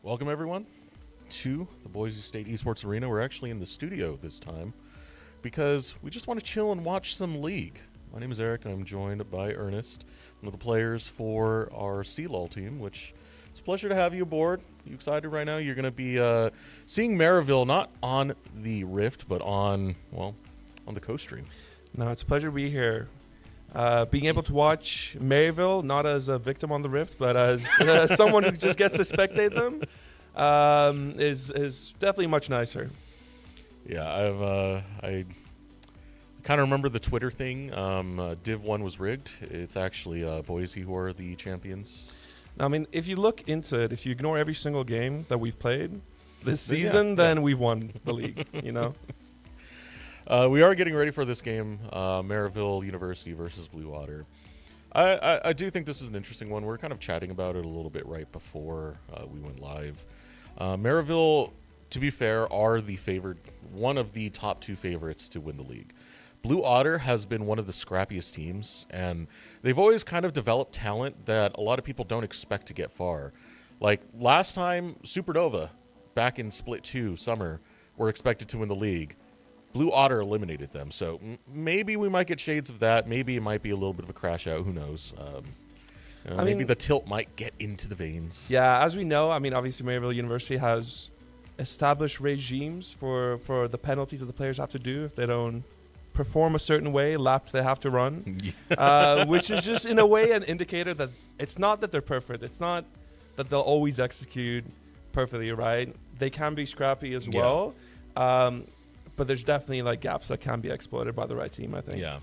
Welcome, everyone, to the Boise State Esports Arena. We're actually in the studio this time because we just want to chill and watch some League. My name is Eric, and I'm joined by Ernest, one of the players for our CLOL team, which it's a pleasure to have you aboard. You excited right now? You're going to be seeing Maryville not on the Rift, but on the Costream. No, it's a pleasure to be here. Being able to watch Maryville, not as a victim on the Rift, but as someone who just gets to spectate them, is definitely much nicer. Yeah, I kind of remember the Twitter thing. Div 1 was rigged. It's actually Boise who are the champions. I mean, if you look into it, if you ignore every single game that we've played this season, then we've won the league, you know? We are getting ready for this game, Maryville University versus Blue Otter. I do think this is an interesting one. We're kind of chatting about it a little bit right before we went live. Maryville, to be fair, are the favored, one of the top two favorites to win the league. Blue Otter has been one of the scrappiest teams, and they've always kind of developed talent that a lot of people don't expect to get far. Like last time, Supernova, back in Split 2 summer, were expected to win the league. Blue Otter eliminated them, so maybe we might get shades of that. Maybe it might be a little bit of a crash out. Who knows? Maybe the tilt might get into the veins. Yeah, as we know, I mean, obviously Maryville University has established regimes for the penalties that the players have to do if they don't perform a certain way, laps they have to run, which is just in a way an indicator that it's not that they're perfect. It's not that they'll always execute perfectly, right? They can be scrappy as well. But there's definitely like gaps that can be exploited by the right team, I think. Yeah.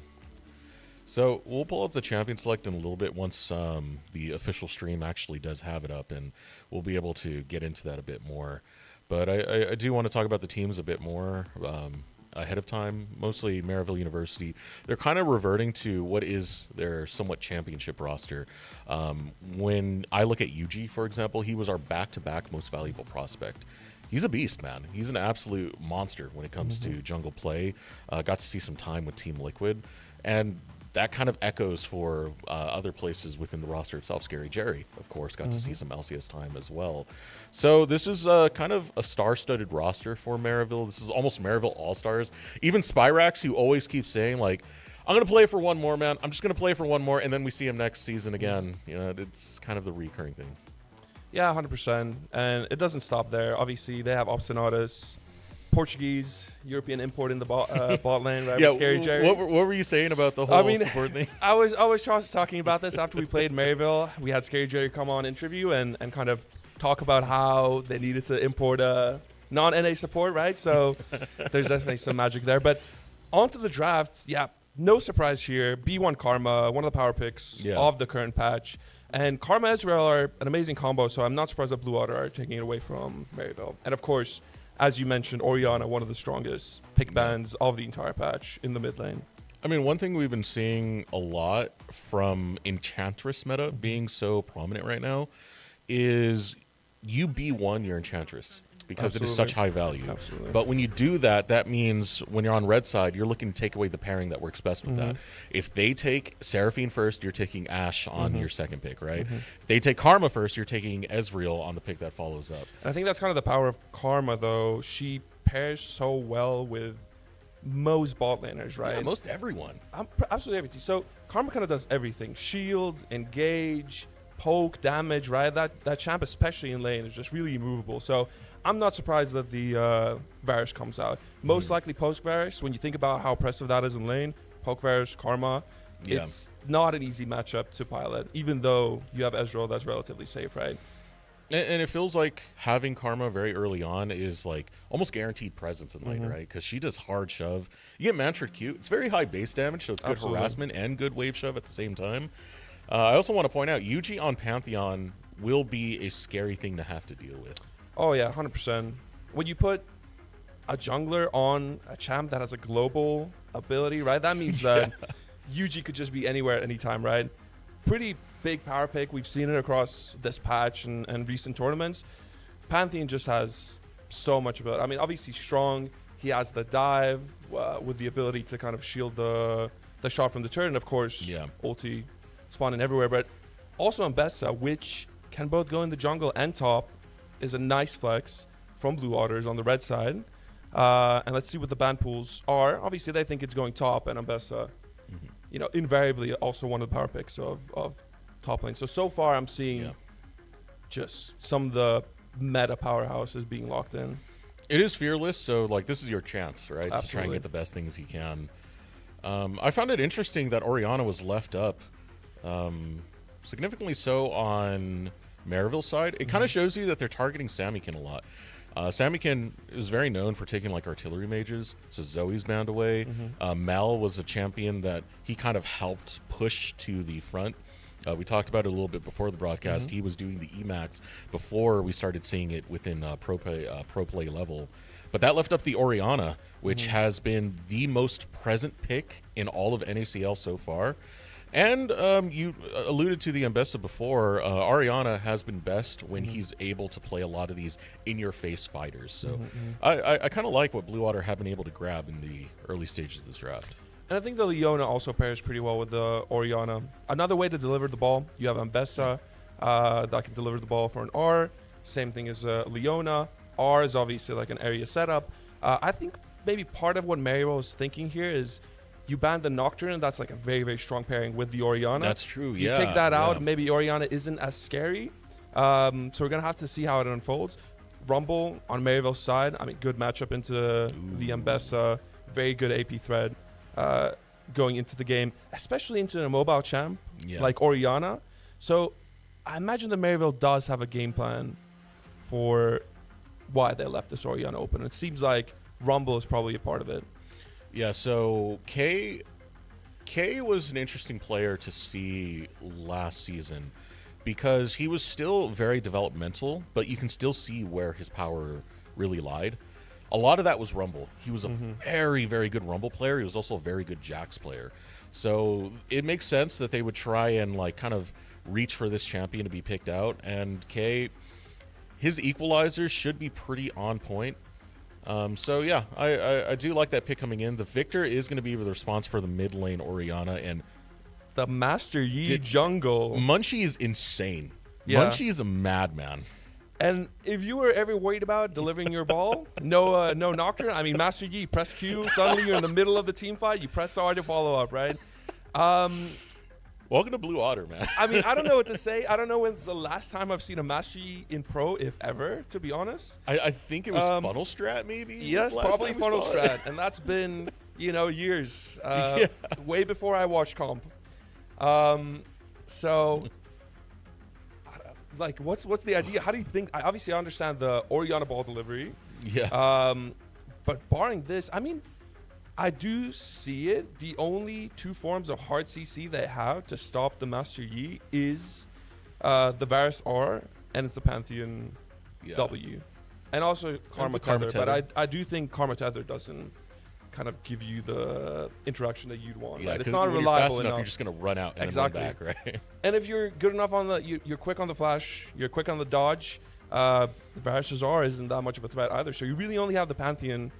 So we'll pull up the champion select in a little bit once the official stream actually does have it up, and we'll be able to get into that a bit more. But I do want to talk about the teams a bit more ahead of time. Mostly Maryville University. They're kind of reverting to what is their somewhat championship roster. When I look at UG, for example, he was our back-to-back most valuable prospect. He's a beast, man. He's an absolute monster when it comes to jungle play. Got to see some time with Team Liquid. And that kind of echoes for other places within the roster itself. Scary Jerry, of course, got to see some LCS time as well. So this is kind of a star-studded roster for Maryville. This is almost Maryville All-Stars. Even Spyrax, who always keeps saying, like, I'm going to play for one more, man. I'm just going to play for one more, and then we see him next season again. You know, it's kind of the recurring thing. Yeah, 100%. And it doesn't stop there. Obviously, they have Obstinatus, Portuguese, European import in the bot lane, right? Yeah, Scary Jerry. What were you saying about the whole support thing? I was talking about this after we played Maryville. We had Scary Jerry come on interview and kind of talk about how they needed to import a non-NA support, right? So there's definitely some magic there. But on to the draft, yeah, no surprise here. B1 Karma, one of the power picks of the current patch. And Karma Ezreal are an amazing combo, so I'm not surprised that Blue Otter are taking it away from Maryville. And of course, as you mentioned, Orianna, one of the strongest pick bans of the entire patch in the mid lane. I mean, one thing we've been seeing a lot from Enchantress meta being so prominent right now is you B1 your Enchantress because it is such high value. Absolutely. But when you do that, that means when you're on red side, you're looking to take away the pairing that works best with that. If they take Seraphine first, you're taking Ashe on your second pick, right? If they take Karma first, you're taking Ezreal on the pick that follows up. And I think that's kind of the power of Karma, though. She pairs so well with most bot laners, right? Yeah, most everyone. Absolutely everything. So Karma kind of does everything. Shield, engage, poke, damage, right? That champ, especially in lane, is just really immovable. So I'm not surprised that the Varus comes out. Most likely post Varus. When you think about how oppressive that is in lane, poke Varus, Karma, it's not an easy matchup to pilot, even though you have Ezreal that's relatively safe, right? And it feels like having Karma very early on is like almost guaranteed presence in lane, right? Because she does hard shove. You get Mantra Q. It's very high base damage, so it's good harassment and good wave shove at the same time. I also want to point out, UG on Pantheon will be a scary thing to have to deal with. Oh, yeah, 100%. When you put a jungler on a champ that has a global ability, right, that means that UG could just be anywhere at any time, right? Pretty big power pick. We've seen it across this patch and recent tournaments. Pantheon just has so much ability. I mean, obviously strong. He has the dive with the ability to kind of shield the shot from the turret. And, of course, ulti spawning everywhere. But also on Bessa, which can both go in the jungle and top. is a nice flex from Blue Otters on the red side. And let's see what the ban pools are. Obviously, they think it's going top, and Ambessa, invariably also one of the power picks of top lane. So far, I'm seeing just some of the meta powerhouses being locked in. It is fearless, so like this is your chance, right? Absolutely. To try and get the best things you can. I found it interesting that Orianna was left up, significantly so on Maryville side. It kind of shows you that they're targeting Sammykin a lot. Sammykin is very known for taking like artillery mages, so Zoe's banned away. Mel was a champion that he kind of helped push to the front. We talked about it a little bit before the broadcast. He was doing the Emacs before we started seeing it within pro play level. But that left up the Orianna, which has been the most present pick in all of NACL so far. And you alluded to the Ambessa before. Orianna has been best when he's able to play a lot of these in-your-face fighters. So I kind of like what Blue Otter have been able to grab in the early stages of this draft. And I think the Leona also pairs pretty well with the Orianna. Another way to deliver the ball, you have Ambessa that can deliver the ball for an R. Same thing as Leona. R is obviously like an area setup. I think maybe part of what Maryville is thinking here is you ban the Nocturne, and that's like a very, very strong pairing with the Orianna. That's true, You take that out, maybe Orianna isn't as scary. So we're going to have to see how it unfolds. Rumble on Maryville's side, I mean, good matchup into the Ambessa. Very good AP thread going into the game, especially into a mobile champ like Orianna. So I imagine that Maryville does have a game plan for why they left this Orianna open. It seems like Rumble is probably a part of it. Yeah, so K was an interesting player to see last season because he was still very developmental, but you can still see where his power really lied. A lot of that was Rumble. He was a very, very good Rumble player. He was also a very good Jax player. So it makes sense that they would try and like kind of reach for this champion to be picked out. And K, his equalizers should be pretty on point. So yeah, I do like that pick coming in. The Victor is going to be the response for the mid lane Orianna, and the Master Yi jungle. Munchie is insane. Yeah. Munchie is a madman. And if you were ever worried about delivering your ball, no Nocturne. I mean, Master Yi, press Q. Suddenly you're in the middle of the team fight. You press R to follow up, right? Welcome to Blue Otter, man. I mean, I don't know what to say. I don't know when's the last time I've seen a Master Yi in pro, if ever, to be honest. I think it was Funnel Strat, maybe? Yes, probably Funnel Strat. And that's been, years. Way before I watched comp. So, like, what's the idea? How do you think? Obviously, I understand the Orianna ball delivery. Yeah. But barring this, I mean, I do see it. The only two forms of hard CC they have to stop the Master Yi is the Varus R and it's the Pantheon W. And also Karma Tether. But I do think Karma Tether doesn't kind of give you the interaction that you'd want. Yeah, right? It's not reliable fast enough. You're just going to run out and exactly. then run back, right? And if you're good enough on you're quick on the flash, you're quick on the dodge, the Varus R isn't that much of a threat either. So you really only have the Pantheon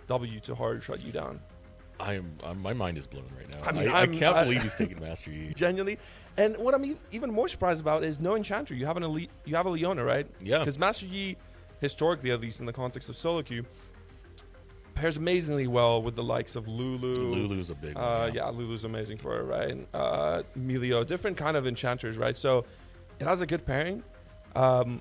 W to hard shut you down. My mind is blown right now. I mean, I can't believe he's taking Master Yi. Genuinely. And what I'm even more surprised about is no Enchanter. You have a Leona, right? Yeah. Because Master Yi, historically at least in the context of solo queue, pairs amazingly well with the likes of Lulu. Lulu's a big one. Yeah, Lulu's amazing for it, right? Melio, different kind of enchanters, right? So it has a good pairing. I'm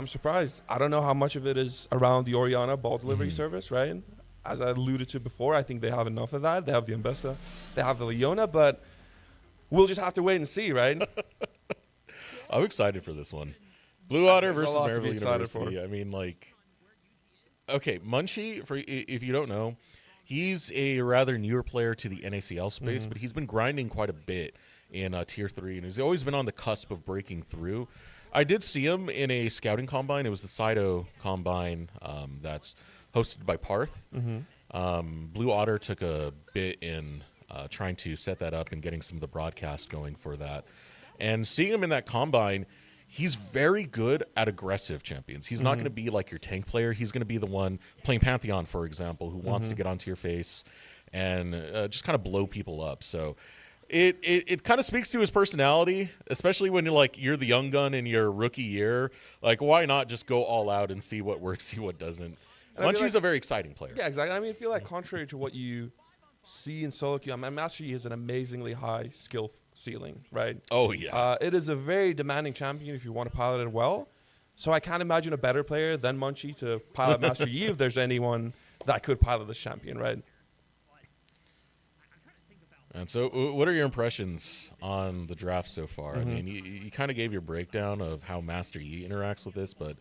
surprised. I don't know how much of it is around the Orianna ball delivery service, right? As I alluded to before, I think they have enough of that. They have the Ambessa, they have the Leona, but we'll just have to wait and see, right? I'm excited for this one. Blue Otter versus Maryville For. University. I mean, like, okay, Munchie, if you don't know, he's a rather newer player to the NACL space, but he's been grinding quite a bit in Tier 3, and he's always been on the cusp of breaking through. I did see him in a scouting combine. It was the Sido combine that's hosted by Parth. Blue Otter took a bit in trying to set that up and getting some of the broadcast going for that. And seeing him in that combine, he's very good at aggressive champions. He's not going to be like your tank player. He's going to be the one playing Pantheon, for example, who wants to get onto your face and just kind of blow people up. So it kind of speaks to his personality, especially when you're the young gun in your rookie year. Like, why not just go all out and see what works, see what doesn't? And I feel Munchie's like- a very exciting player. Yeah, exactly. I mean, I feel like contrary to what you see in solo queue, I mean, Master Yi has an amazingly high skill ceiling, right? Oh yeah. It is a very demanding champion if you want to pilot it well. So I can't imagine a better player than Munchie to pilot Master Yi if there's anyone that could pilot this champion, right? And so, what are your impressions on the draft so far? I mean, you kind of gave your breakdown of how Master Yi interacts with this, but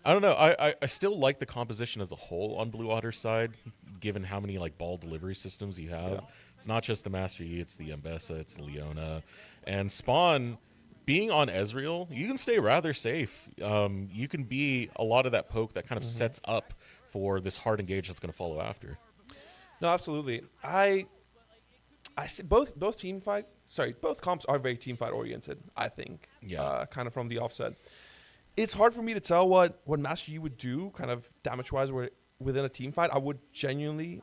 I don't know. I still like the composition as a whole on Blue Otter's side, given how many ball delivery systems you have. Yeah. It's not just the Master Yi, it's the Mbessa, it's the Leona. And Spawn, being on Ezreal, you can stay rather safe. You can be a lot of that poke that kind of sets up for this hard engage that's going to follow after. No, absolutely. I see both comps are very team fight oriented, I think. Yeah. Kind of from the offset. It's hard for me to tell what Master Yi would do, kind of damage-wise, within a team fight. I would generally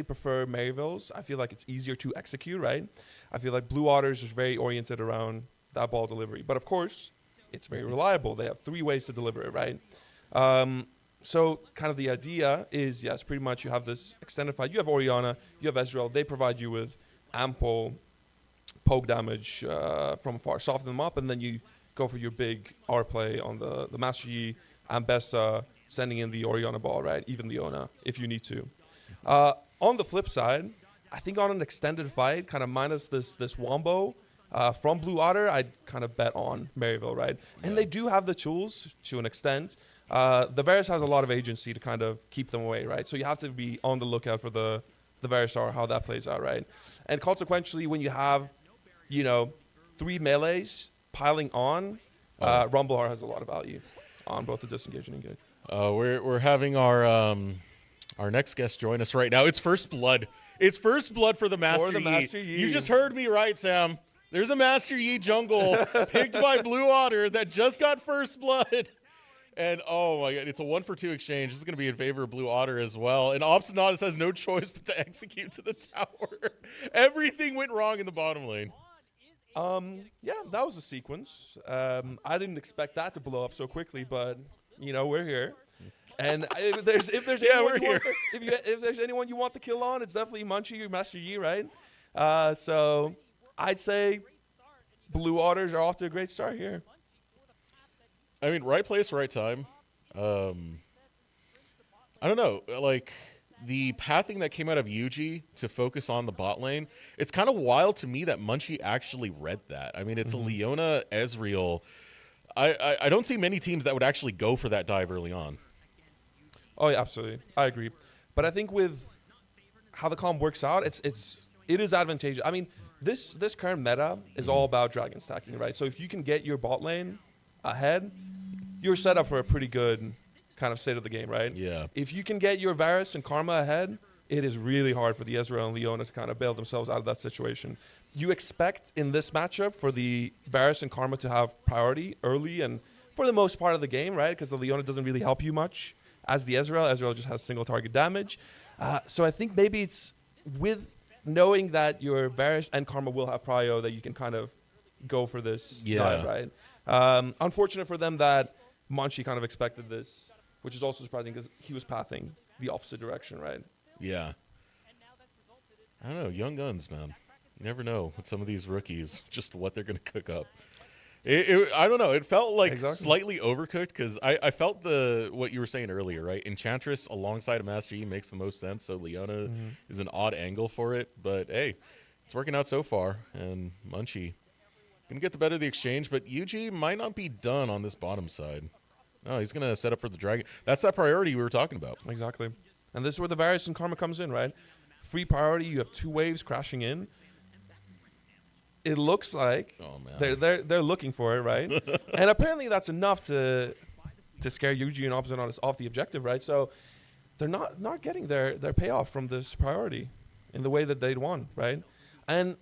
prefer Maryville's. I feel like it's easier to execute, right? I feel like Blue Otter's is very oriented around that ball delivery. But of course, it's very reliable. They have 3 ways to deliver it, right? So kind of the idea is, yes, pretty much you have this extended fight. You have Orianna, you have Ezreal. They provide you with ample poke damage from afar, soften them up, and then you go for your big R play on the Master Yi, Ambessa, sending in the Orianna ball, right? Even Leona, if you need to. On the flip side, I think on an extended fight, kind of minus this Wombo from Blue Otter, I'd kind of bet on Maryville, right? And they do have the tools to an extent. The Varus has a lot of agency to kind of keep them away, right? So you have to be on the lookout for the Varusar, how that plays out, right? And consequentially, when you have, 3 melees piling on, Rumbleheart has a lot of value on both the disengage and engage. We're having our next guest join us right now. It's First Blood. It's First Blood for the Master Yi. You just heard me right, Sam. There's a Master Yi jungle picked by Blue Otter that just got First Blood. And oh my god, it's a 1-for-2 exchange. This is going to be in favor of Blue Otter as well. And Obstinatus has no choice but to execute to the tower. Everything went wrong in the bottom lane. Yeah, that was a sequence. I didn't expect that to blow up so quickly, but we're here. And if there's anyone you want to kill on, it's definitely Munchie or Master Yi, right? So I'd say Blue Otters are off to a great start here. I mean, right place, right time. I don't know, the pathing that came out of Yuji to focus on the bot lane, it's kind of wild to me that Munchie actually read that. I mean, it's a Leona Ezreal. I don't see many teams that would actually go for that dive early on. Oh yeah, absolutely, I agree. But I think with how the comp works out, it is advantageous. I mean, this current meta is all about dragon stacking, right? So if you can get your bot lane ahead, you're set up for a pretty good kind of state of the game, right? Yeah. If you can get your Varus and Karma ahead, it is really hard for the Ezreal and Leona to kind of bail themselves out of that situation. You expect in this matchup for the Varus and Karma to have priority early and for the most part of the game, right? Because the Leona doesn't really help you much as the Ezreal. Ezreal just has single target damage. So I think maybe it's with knowing that your Varus and Karma will have prio that you can kind of go for this dive, right? Unfortunate for them that Munchie kind of expected this, which is also surprising because he was pathing the opposite direction, right? Yeah. I don't know. Young guns, man. You never know with some of these rookies, just what they're going to cook up. I don't know. It felt like slightly overcooked because I felt what you were saying earlier, right? Enchantress alongside a Master Yi makes the most sense. So Leona is an odd angle for it. But, hey, it's working out so far. And Munchie going to get the better of the exchange. But Yuji might not be done on this bottom side. No, he's going to set up for the dragon. That's that priority we were talking about. Exactly. And this is where the Varus and Karma comes in, right? Free priority. You have 2 waves crashing in. It looks like they're looking for it, right? And apparently that's enough to scare Yuji and Obstinatus off the objective, right? So they're not getting their payoff from this priority in the way that they'd want, right? And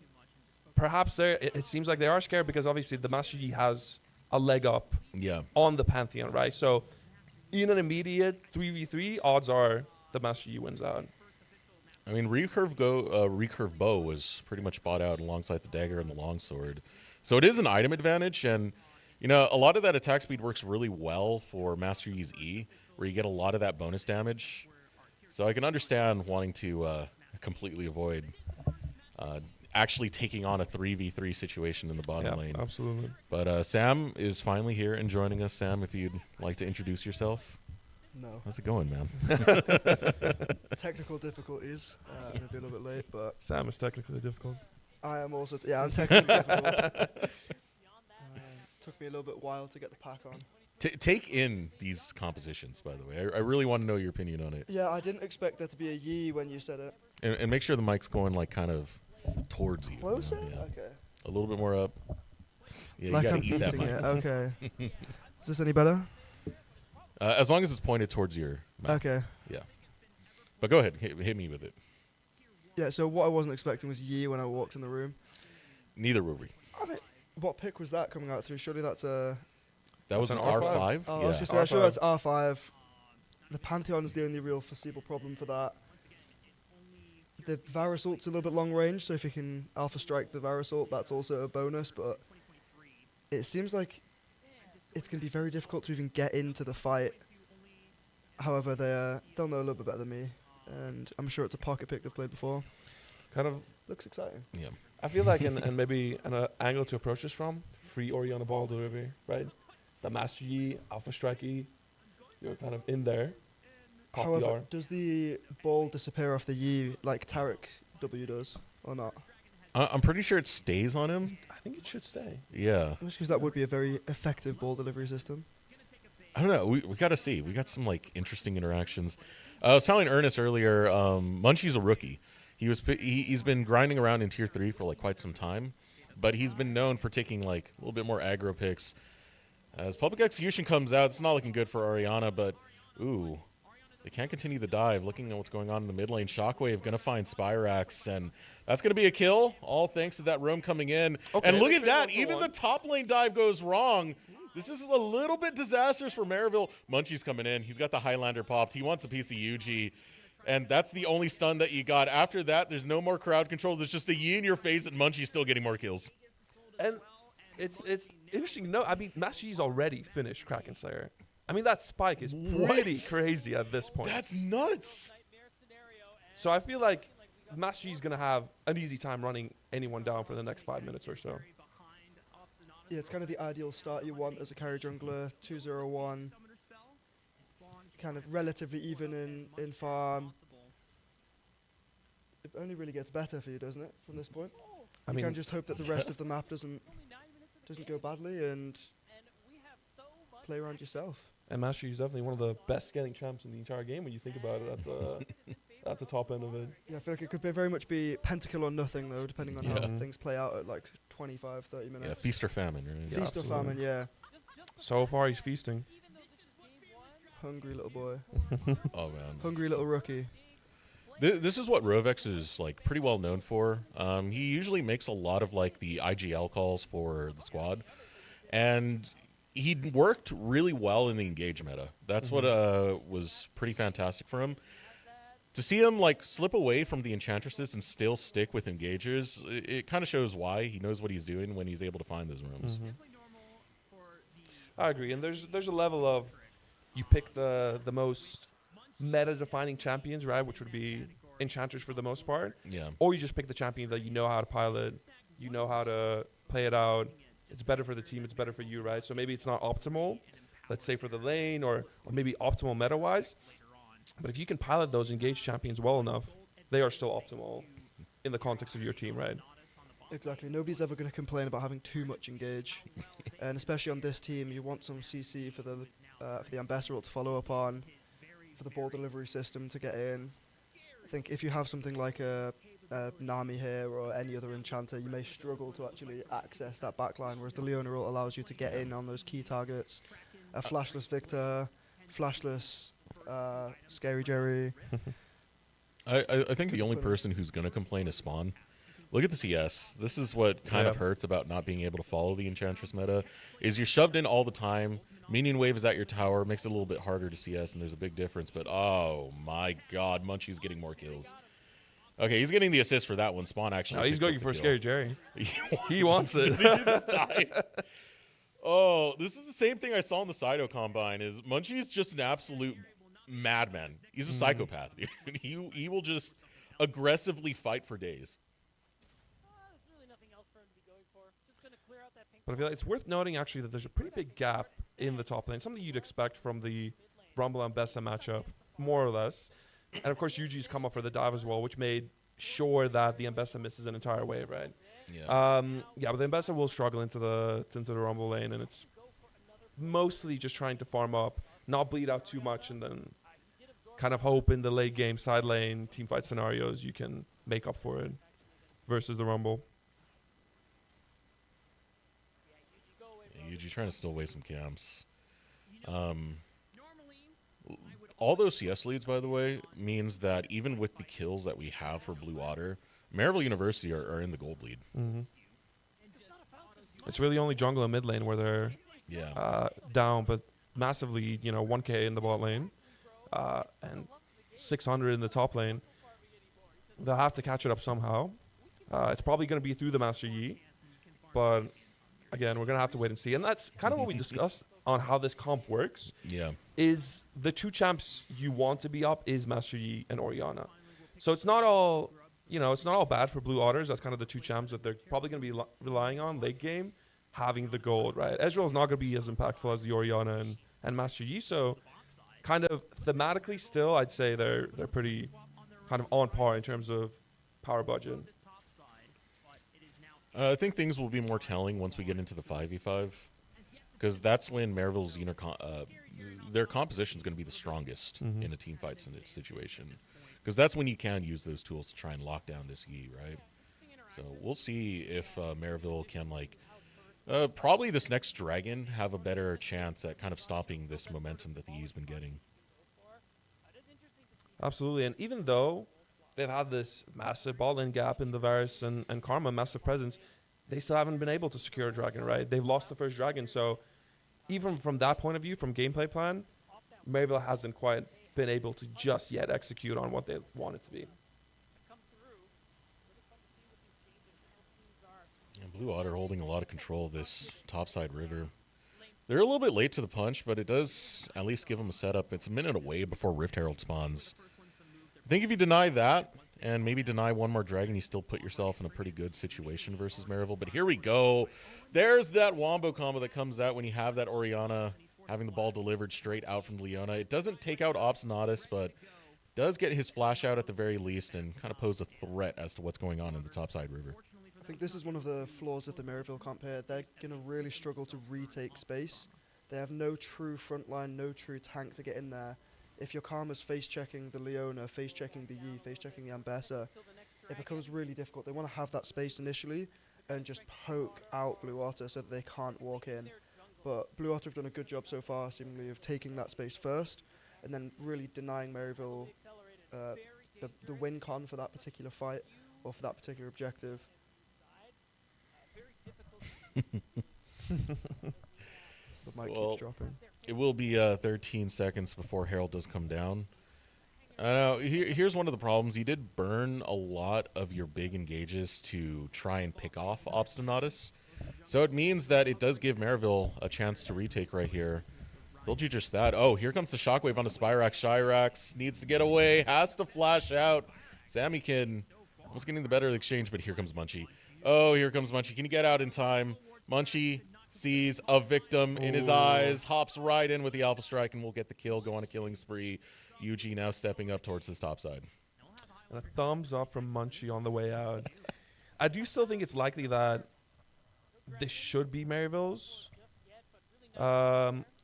perhaps it seems like they are scared because obviously the Master Yi has a leg up on the Pantheon, right? So in an immediate 3v3, odds are the Master Yi wins out. I mean, recurve bow was pretty much bought out alongside the dagger and the longsword, so it is an item advantage. And a lot of that attack speed works really well for Master Yi's E, where you get a lot of that bonus damage. So I can understand wanting to completely avoid actually taking on a 3v3 situation in the bottom lane. Absolutely. But Sam is finally here and joining us. Sam, if you'd like to introduce yourself. No. How's it going, man? Technical difficulties. Maybe a little bit late, but Sam is technically difficult. I am also. I'm technically difficult. Took me a little bit while to get the pack on. Take in these compositions, by the way. I really want to know your opinion on it. Yeah, I didn't expect there to be a Yi when you said it. And make sure the mic's going like kind of towards you. Closer? Yeah. Okay. A little bit more up. Yeah, Like you I'm gotta eat that eating mic. it. Okay. Is this any better? As long as it's pointed towards your mouth. Okay. Yeah. But go ahead, hit me with it. Yeah, so what I wasn't expecting was Yi when I walked in the room. Neither were we. What pick was that coming out through? Surely that's a... That was an an R5. R5? Oh, Yeah. I was just saying, sure R5. that's R5. The Pantheon is the only real foreseeable problem for that. The Varasult's a little bit long range, so if you can Alpha Strike the Varasult, that's also a bonus, but it seems like it's going to be very difficult to even get into the fight. However, they'll know a little bit better than me, and I'm sure it's a pocket pick they've played before. Kind of, Looks exciting. Yeah. I feel like, and maybe an angle to approach this from, free Ori on the ball delivery, right? The Master Yi, Alpha Strike E, you're kind of in there. Pop the However, R. does the ball disappear off the Yi like Tarek W does, or not? I'm pretty sure it stays on him. I think it should stay. Yeah. Just because that would be a very effective ball delivery system. I don't know. We got to see. We got some like interesting interactions. I was telling Ernest earlier, Munchie's a rookie. He's been grinding around in tier 3 for like quite some time, but he's been known for taking like a little bit more aggro picks. As Public Execution comes out, it's not looking good for Orianna, but ooh, they can't continue the dive. Looking at what's going on in the mid lane, Shockwave going to find Spyrax, and that's going to be a kill, all thanks to that roam coming in. Okay, And look that's at that, pretty even much the top lane dive goes wrong. This is a little bit disastrous for Maryville. Munchie's coming in. He's got the Highlander popped. He wants a piece of UG. And that's the only stun that you got. After that, there's no more crowd control. There's just a Yi in your face, and Munchie's still getting more kills. And it's interesting to know. I mean, Master Yi's already finished Kraken Slayer. I mean, that spike is pretty crazy at this point. That's nuts. So I feel like Master Yi's going to have an easy time running anyone down for the next 5 minutes or so. Yeah, it's kind of the ideal start you want as a carry jungler. 2-0-1. Kind of relatively even in farm. It only really gets better for you, doesn't it, from this point? I You mean, can just hope that the rest of the map doesn't go badly and play around yourself. and Master Yi's definitely one of the best scaling champs in the entire game when you think about it at the top end of it. Yeah, I feel like it could very much be pentakill or nothing, though, depending on how Yeah. things play out at like 25, 30 Yeah, minutes. feast or famine, right? Yeah, Feast or absolutely. famine, yeah. So far, he's feasting. Hungry little boy. Oh, man. Hungry little rookie. This is what Rovex is like pretty well known for. He usually makes a lot of like the IGL calls for the squad, and he worked really well in the engage meta. That's what was pretty fantastic for him. To see him like slip away from the enchantresses and still stick with engagers, it kind of shows why he knows what he's doing when he's able to find those rooms. I agree, and there's a level of you pick the most meta-defining champions, right, which would be enchanters for the most part, Yeah. or you just pick the champion that you know how to pilot, you know how to play it out. It's better for the team, it's better for you, right? So maybe it's not optimal, let's say for the lane, or maybe optimal meta-wise, but if you can pilot those engaged champions well enough, they are still optimal in the context of your team, right? Exactly. Nobody's ever going to complain about having too much engage, and especially on this team, you want some CC for the ambassador to follow up on, for the ball delivery system to get in. I think if you have something like a Nami here or any other enchanter, you may struggle to actually access that backline, whereas the Leona ult allows you to get in on those key targets. A flashless Victor, flashless Scary Jerry. I think the only person who's going to complain is Spawn. Look at the CS. This is what kind of Yeah. hurts about not being able to follow the Enchantress meta, is you're shoved in all the time. Minion wave is at your tower, makes it a little bit harder to CS, and there's a big difference. But oh my god, Munchie's getting more kills. Okay, he's getting the assist for that one. Spawn actually. No, he's picks up going the for kill. Scary Jerry. He wants it. Did he do this dive? Oh, this is the same thing I saw in the Sido Combine. Is Munchie's just an absolute madman. He's a psychopath, dude. He will just aggressively fight for days. But I feel like it's worth noting, actually, that there's a pretty big gap in the top lane. Something you'd expect from the Rumble and Bessa matchup, more or less. And, of course, Yuji's come up for the dive as well, which made sure that the Mbessa misses an entire wave, right? Yeah. But the Mbessa will struggle into the Rumble lane, and it's mostly just trying to farm up, not bleed out too much, and then kind of hope in the late game, side lane, team fight scenarios you can make up for it versus the Rumble. Yuji trying to still waste some camps. All those CS leads, by the way, means that even with the kills that we have for Blue Otter, Maryville University are in the gold lead. It's really only jungle and mid lane where they're down, but massively, 1K in the bot lane and 600 in the top lane. They'll have to catch it up somehow. It's probably going to be through the Master Yi, but again, we're going to have to wait and see. And that's kind of what we discussed on how this comp works. Yeah. Is the two champs you want to be up is Master Yi and Orianna. So it's not all, it's not all bad for Blue Otters. That's kind of the two champs that they're probably going to be relying on late game, having the gold, right? Ezreal's not going to be as impactful as the Orianna and Master Yi. So kind of thematically still, I'd say they're pretty kind of on par in terms of power budget. I think things will be more telling once we get into the 5v5, because that's when Maryville's their composition is going to be the strongest in a team fight situation, because that's when you can use those tools to try and lock down this Yi, right? So we'll see if Maryville can, probably this next Dragon have a better chance at kind of stopping this momentum that the Yi's been getting. Absolutely, and even though they've had this massive ball-in gap in the Varus and Karma, massive presence, they still haven't been able to secure a Dragon, right? They've lost the first Dragon, so even from that point of view, from gameplay plan, Maryville hasn't quite been able to just yet execute on what they want it to be. And Blue Otter holding a lot of control of this topside river. They're a little bit late to the punch, but it does at least give them a setup. It's a minute away before Rift Herald spawns. I think if you deny that, and maybe deny one more Dragon, you still put yourself in a pretty good situation versus Maryville. But here we go. There's that Wombo combo that comes out when you have that Orianna having the ball delivered straight out from Leona. It doesn't take out Ops Natus, but does get his flash out at the very least and kind of pose a threat as to what's going on in the topside river. I think this is one of the flaws of the Maryville comp here. They're going to really struggle to retake space. They have no true frontline, no true tank to get in there. If your Karma's face-checking the Leona, face-checking the Yi, face-checking the Ambessa, it becomes really difficult. They want to have that space initially and just poke out Blue Otter so that they can't walk in. But Blue Otter have done a good job so far, seemingly, of taking that space first and then really denying Maryville the win con for that particular fight or for that particular objective. The mic keeps dropping. It will be 13 seconds before Herald does come down. Here's one of the problems. You did burn a lot of your big engages to try and pick off Obstinatus. So it means that it does give Maryville a chance to retake right here. They'll do just that. Oh, here comes the Shockwave onto Spyrax. Shyrax needs to get away, has to flash out. Sammykin was getting the better of the exchange, but here comes Munchie. Oh, here comes Munchie. Can you get out in time? Munchie sees a victim in his eyes, hops right in with the Alpha Strike, and will get the kill, go on a killing spree. Yuji now stepping up towards his top side. And a thumbs up from Munchie on the way out. I do still think it's likely that this should be Maryville's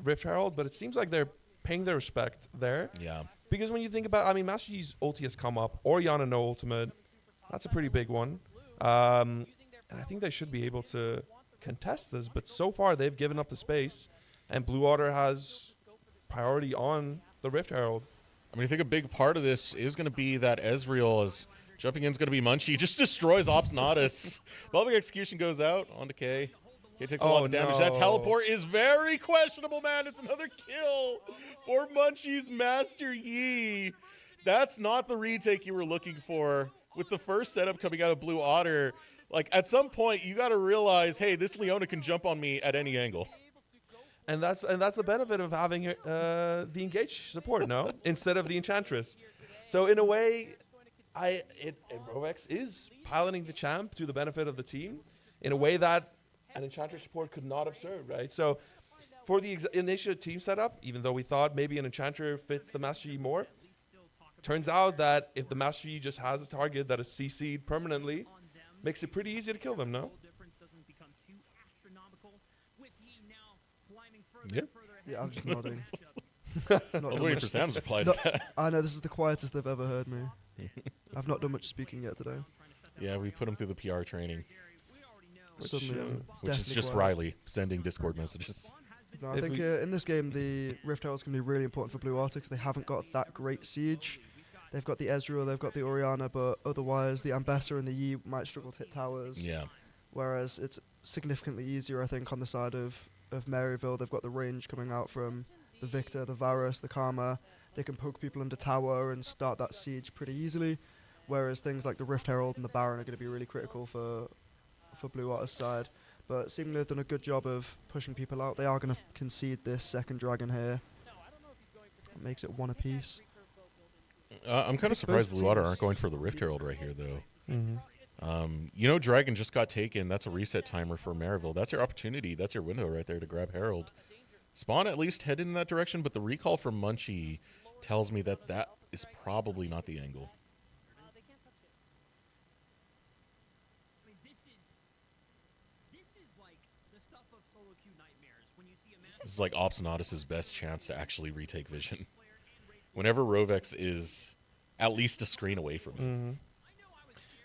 Rift Herald, but it seems like they're paying their respect there. Yeah. Because when you think about, Master Yi's ulti has come up. Orianna no ultimate. That's a pretty big one. And I think they should be able to contest this, but so far they've given up the space, and Blue Otter has priority on the Rift Herald. I think a big part of this is going to be that Ezreal is jumping in is going to be Munchie. Just destroys Ops Natus. Velvet Execution goes out onto K. K takes a lot of damage. No. That teleport is very questionable, man. It's another kill for Munchie's Master Yi. That's not the retake you were looking for. with the first setup coming out of Blue Otter, like at some point you got to realize, hey, this Leona can jump on me at any angle. And that's the benefit of having the engage support, no, instead of the Enchantress. So in a way, Rovex is piloting the champ to the benefit of the team in a way that an Enchantress support could not have served, right? So for the initial team setup, even though we thought maybe an Enchanter fits the Master Yi more, turns out that if the Master Yi just has a target that is CC'd permanently, makes it pretty easy to kill them, no? Yeah. Yeah, I'm just nodding. I was waiting for Sam's reply to that. I know this is the quietest they've ever heard me. I've not done much speaking yet today. Yeah, we put him through the PR training, Suddenly, I'm which is definitely just quiet. Riley sending Discord messages. No, I If think in this game the Rift Herald's going to be really important for Blue Otter because they haven't got that great siege. They've got the Ezreal, they've got the Orianna, but otherwise the Ambessa and the Yi might struggle to hit towers. Yeah. Whereas it's significantly easier, I think, on the side of Maryville. They've got the range coming out from the Victor, the Varus, the Karma. They can poke people under tower and start that siege pretty easily. Whereas things like the Rift Herald and the Baron are going to be really critical for Blue Otter's side. But seemingly they've done a good job of pushing people out. They are going to concede this second dragon here. It makes it one apiece. I'm kind of surprised Blue Otter aren't going for the Rift Herald right here, though. Dragon just got taken. That's a reset timer for Maryville. That's your opportunity. That's your window right there to grab Herald. Spawn at least headed in that direction, but the recall from Munchie tells me that that is probably not the angle. This is like Obsinatus' best chance to actually retake vision. Whenever Rovex is at least a screen away from him.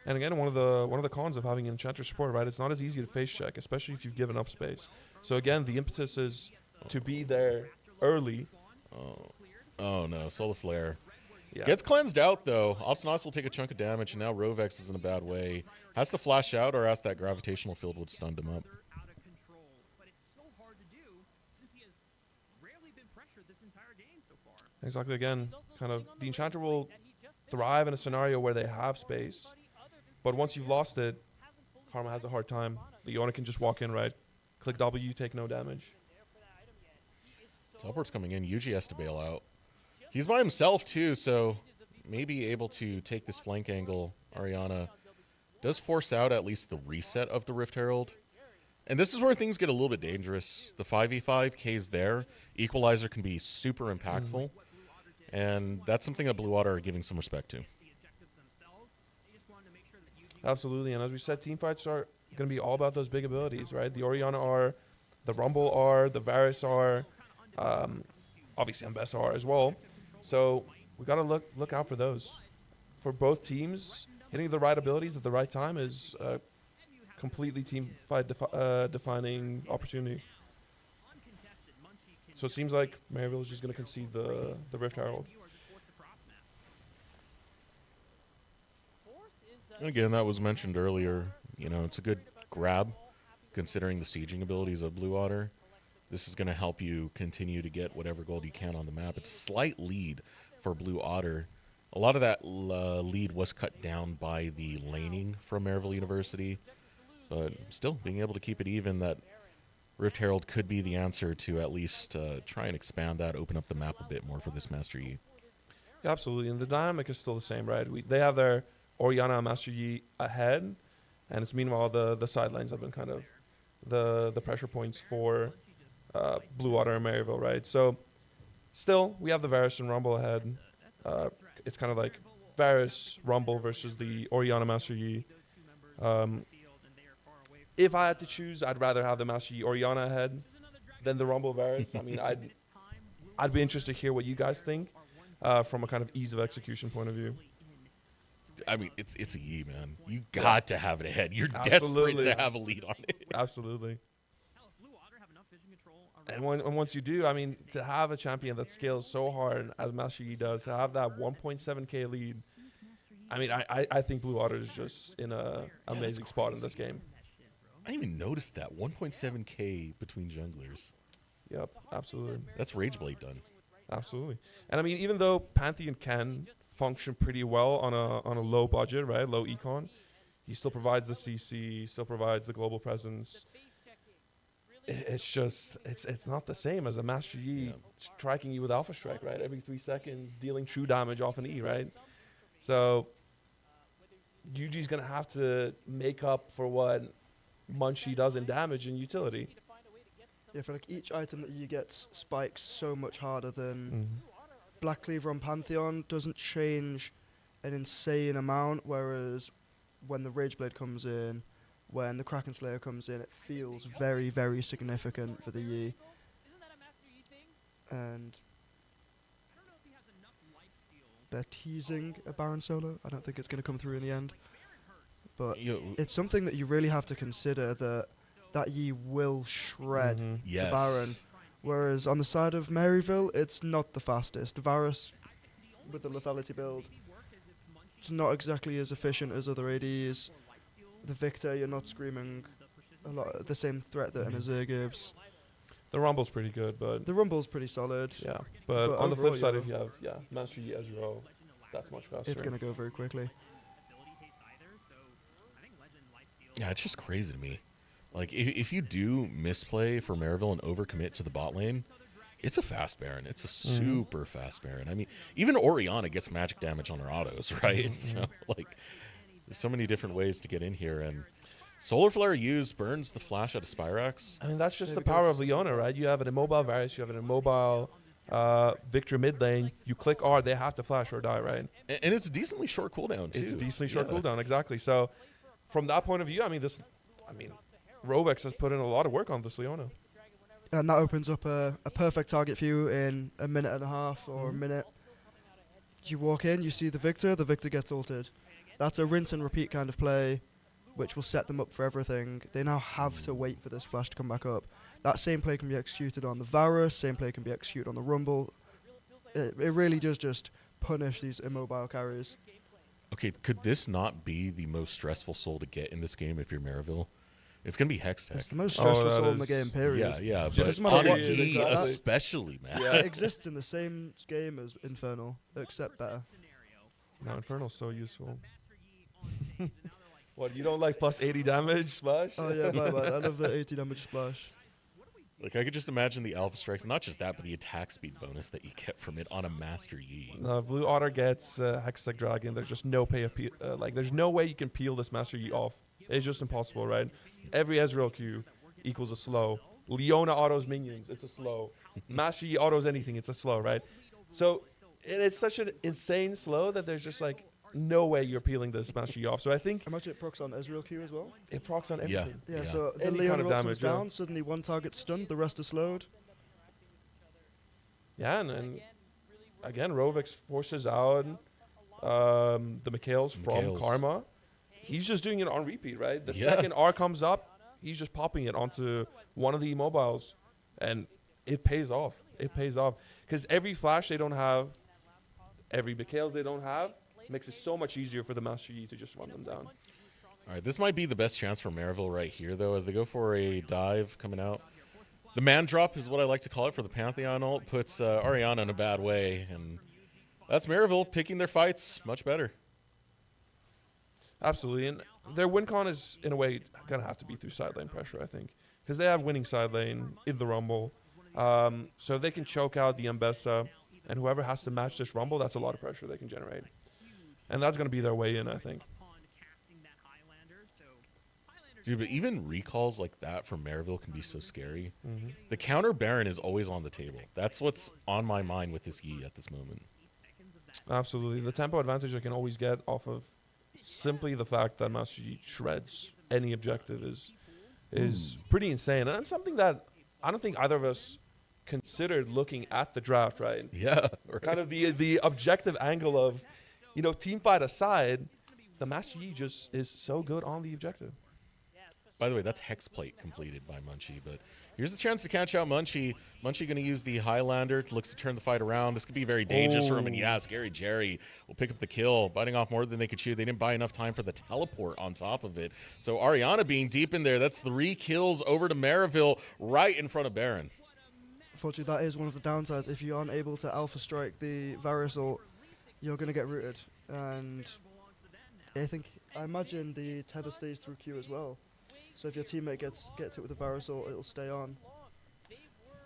And again, one of the cons of having Enchanter support, right? It's not as easy to face check, especially if you've given up space. So again, the impetus is to be there early. Oh no, Solar Flare. Yeah. Gets cleansed out though. Obsinatus will take a chunk of damage, and now Rovex is in a bad way. Has to flash out or else that gravitational field would stun him up. Exactly. Again, kind of the Enchanter will thrive in a scenario where they have space, but once you've lost it, Karma has a hard time. The Leona can just walk in, right? Click W, take no damage. Teleport's coming in. Yuji has to bail out. He's by himself too, so maybe able to take this flank angle. Ariana does force out at least the reset of the Rift Herald. And this is where things get a little bit dangerous. The 5v5 K's there. Equalizer can be super impactful. And that's something that Blue Otter are giving some respect to. Absolutely. And as we said, team fights are going to be all about those big abilities, right? The Orianna are, the Rumble are, the Varus are, obviously Ambessa are as well. So we got to look out for those. For both teams, hitting the right abilities at the right time is a completely team fight defining opportunity. So it seems like Maryville is just going to concede the Rift Herald. And again, that was mentioned earlier. It's a good grab considering the sieging abilities of Blue Otter. This is going to help you continue to get whatever gold you can on the map. It's a slight lead for Blue Otter. A lot of that lead was cut down by the laning from Maryville University. But still, being able to keep it even, that Rift Herald could be the answer to at least try and expand that, open up the map a bit more for this Master Yi. Yeah, absolutely. And the dynamic is still the same, right? They have their Orianna and Master Yi ahead, and it's meanwhile the sidelines have been kind of the pressure points for Blue Otter and Maryville, right? So still, we have the Varus and Rumble ahead. It's kind of like Varus, Rumble versus the Orianna Master Yi. If I had to choose, I'd rather have the Master Yi Orianna ahead than the Rumble Varus. I mean, I'd be interested to hear what you guys think from a kind of ease of execution point of view. I mean, it's a Yi, man. You got to have it ahead. You're Absolutely. desperate to have a lead on it. Absolutely. And once you do, I mean, to have a champion that scales so hard as Master Yi does, to have that 1.7k lead, I mean, I think Blue Otter is just in a amazing spot in this game. I didn't even notice that. 1.7k between junglers. Yep, absolutely. That's Rageblade done. Absolutely. And I mean, even though Pantheon can function pretty well on a low budget, right? Low econ. He still provides the CC, still provides the global presence. It's just it's not the same as a Master Yi striking you with Alpha Strike, right? Every 3 seconds, dealing true damage off an E, right? So Yuji's gonna have to make up for what Munchie does in damage and utility. Yeah, I feel like each item that you get spikes so much harder than Black Cleaver on Pantheon doesn't change an insane amount, whereas when the Rage Blade comes in, when the Kraken Slayer comes in, it feels very, very significant for the Yi. And they're teasing a Baron solo. I don't think it's going to come through in the end. But it's something that you really have to consider, that Yi will shred the Baron. Whereas on the side of Maryville, it's not the fastest. Varus, with the lethality build, it's not exactly as efficient as other ADs. The Victor, you're not screaming a lot the same threat that an Azir gives. The Rumble's pretty good, but The Rumble's pretty solid. yeah. But on the overall, flip side, yeah, if you have Master Yi Ezreal, that's much faster. it's going to go very quickly. Yeah, it's just crazy to me. Like, if you do misplay for Maryville and overcommit to the bot lane, it's a fast Baron. It's a super fast Baron. I mean, even Orianna gets magic damage on her autos, right? So, like, there's so many different ways to get in here. And Solar Flare used burns the flash out of Spyrax. I mean, that's just the Maybe power go of Leona, right? You have an immobile Varus, you have an immobile Victor mid lane. You click R, they have to flash or die, right? And it's a decently short cooldown, too. It's decently short Yeah. cooldown, exactly. So, from that point of view, I mean, Rovex has put in a lot of work on this Leona. And that opens up a perfect target for you in a minute and a half or a minute. You walk in, you see the Victor gets ulted. That's a rinse and repeat kind of play, which will set them up for everything. They now have to wait for this flash to come back up. That same play can be executed on the Varus, same play can be executed on the Rumble. It really does just punish these immobile carries. Okay, could this not be the most stressful soul to get in this game if you're Maryville? It's going to be Hextech. It's the most Oh, stressful that soul in the is- game, period. Yeah, It but doesn't matter on what a you E think about that. especially, man. It exists in the same game as Infernal, except better. No, Infernal's so useful. What, you don't like plus 80 damage splash? Oh yeah, my bad. I love the 80 damage splash. Like, I could just imagine the Alpha Strikes, not just that, but the attack speed bonus that you get from it on a Master Yi. Blue Otter gets Hextech Dragon. There's just no there's no way you can peel this Master Yi off. It's just impossible, right? Every Ezreal Q equals a slow. Leona autos minions, it's a slow. Master Yi autos anything, it's a slow, right? So it's such an insane slow that there's just like no way you're peeling this Master Yi off. So I think Imagine it procs on Ezreal Q as well. it procs on Yeah. everything. Yeah, Yeah. so the Any Leon kind of ult comes damage, yeah. down, suddenly one target's stunned, the rest are slowed. Yeah, and again, Rovex forces out the Mikhails from Mikhails. Karma. He's just doing it on repeat, right? The Yeah. second R comes up, he's just popping it onto one of the immobiles, and it pays off. It pays off because every flash they don't have, every Mikhails they don't have, makes it so much easier for the Master Yi to just run them down. All right, this might be the best chance for Maryville right here, though, as they go for a dive coming out. The man drop is what I like to call it for the Pantheon ult. Puts Orianna in a bad way, and that's Maryville picking their fights much better. Absolutely, and their win con is in a way gonna have to be through side lane pressure, I think, because they have winning side lane in the Rumble. So if they can choke out the Mbessa, and whoever has to match this Rumble, that's a lot of pressure they can generate, and that's gonna be their way in, I think. Dude, but even recalls like that from Maryville can be so scary. The counter Baron is always on the table. That's what's on my mind with this Yi at this moment. Absolutely, the tempo advantage I can always get off of simply the fact that Master Yi shreds any objective is pretty insane, and it's something that I don't think either of us considered looking at the draft, right? Yeah. Kind of the objective angle of, team fight aside, the Master Yi just is so good on the objective. By the way, that's Hexplate completed by Munchie, but here's a chance to catch out Munchie. Munchie going to use the Highlander, looks to turn the fight around. This could be very dangerous for him, and yeah, Scary Jerry will pick up the kill, biting off more than they could chew. They didn't buy enough time for the teleport on top of it. So Ariana being deep in there, that's 3 kills over to Maryville right in front of Baron. Unfortunately, that is one of the downsides. If you aren't able to Alpha Strike the Varus ult, you're going to get rooted. And I imagine the tether stays through Q as well. So if your teammate gets it with a Varusol, it'll stay on.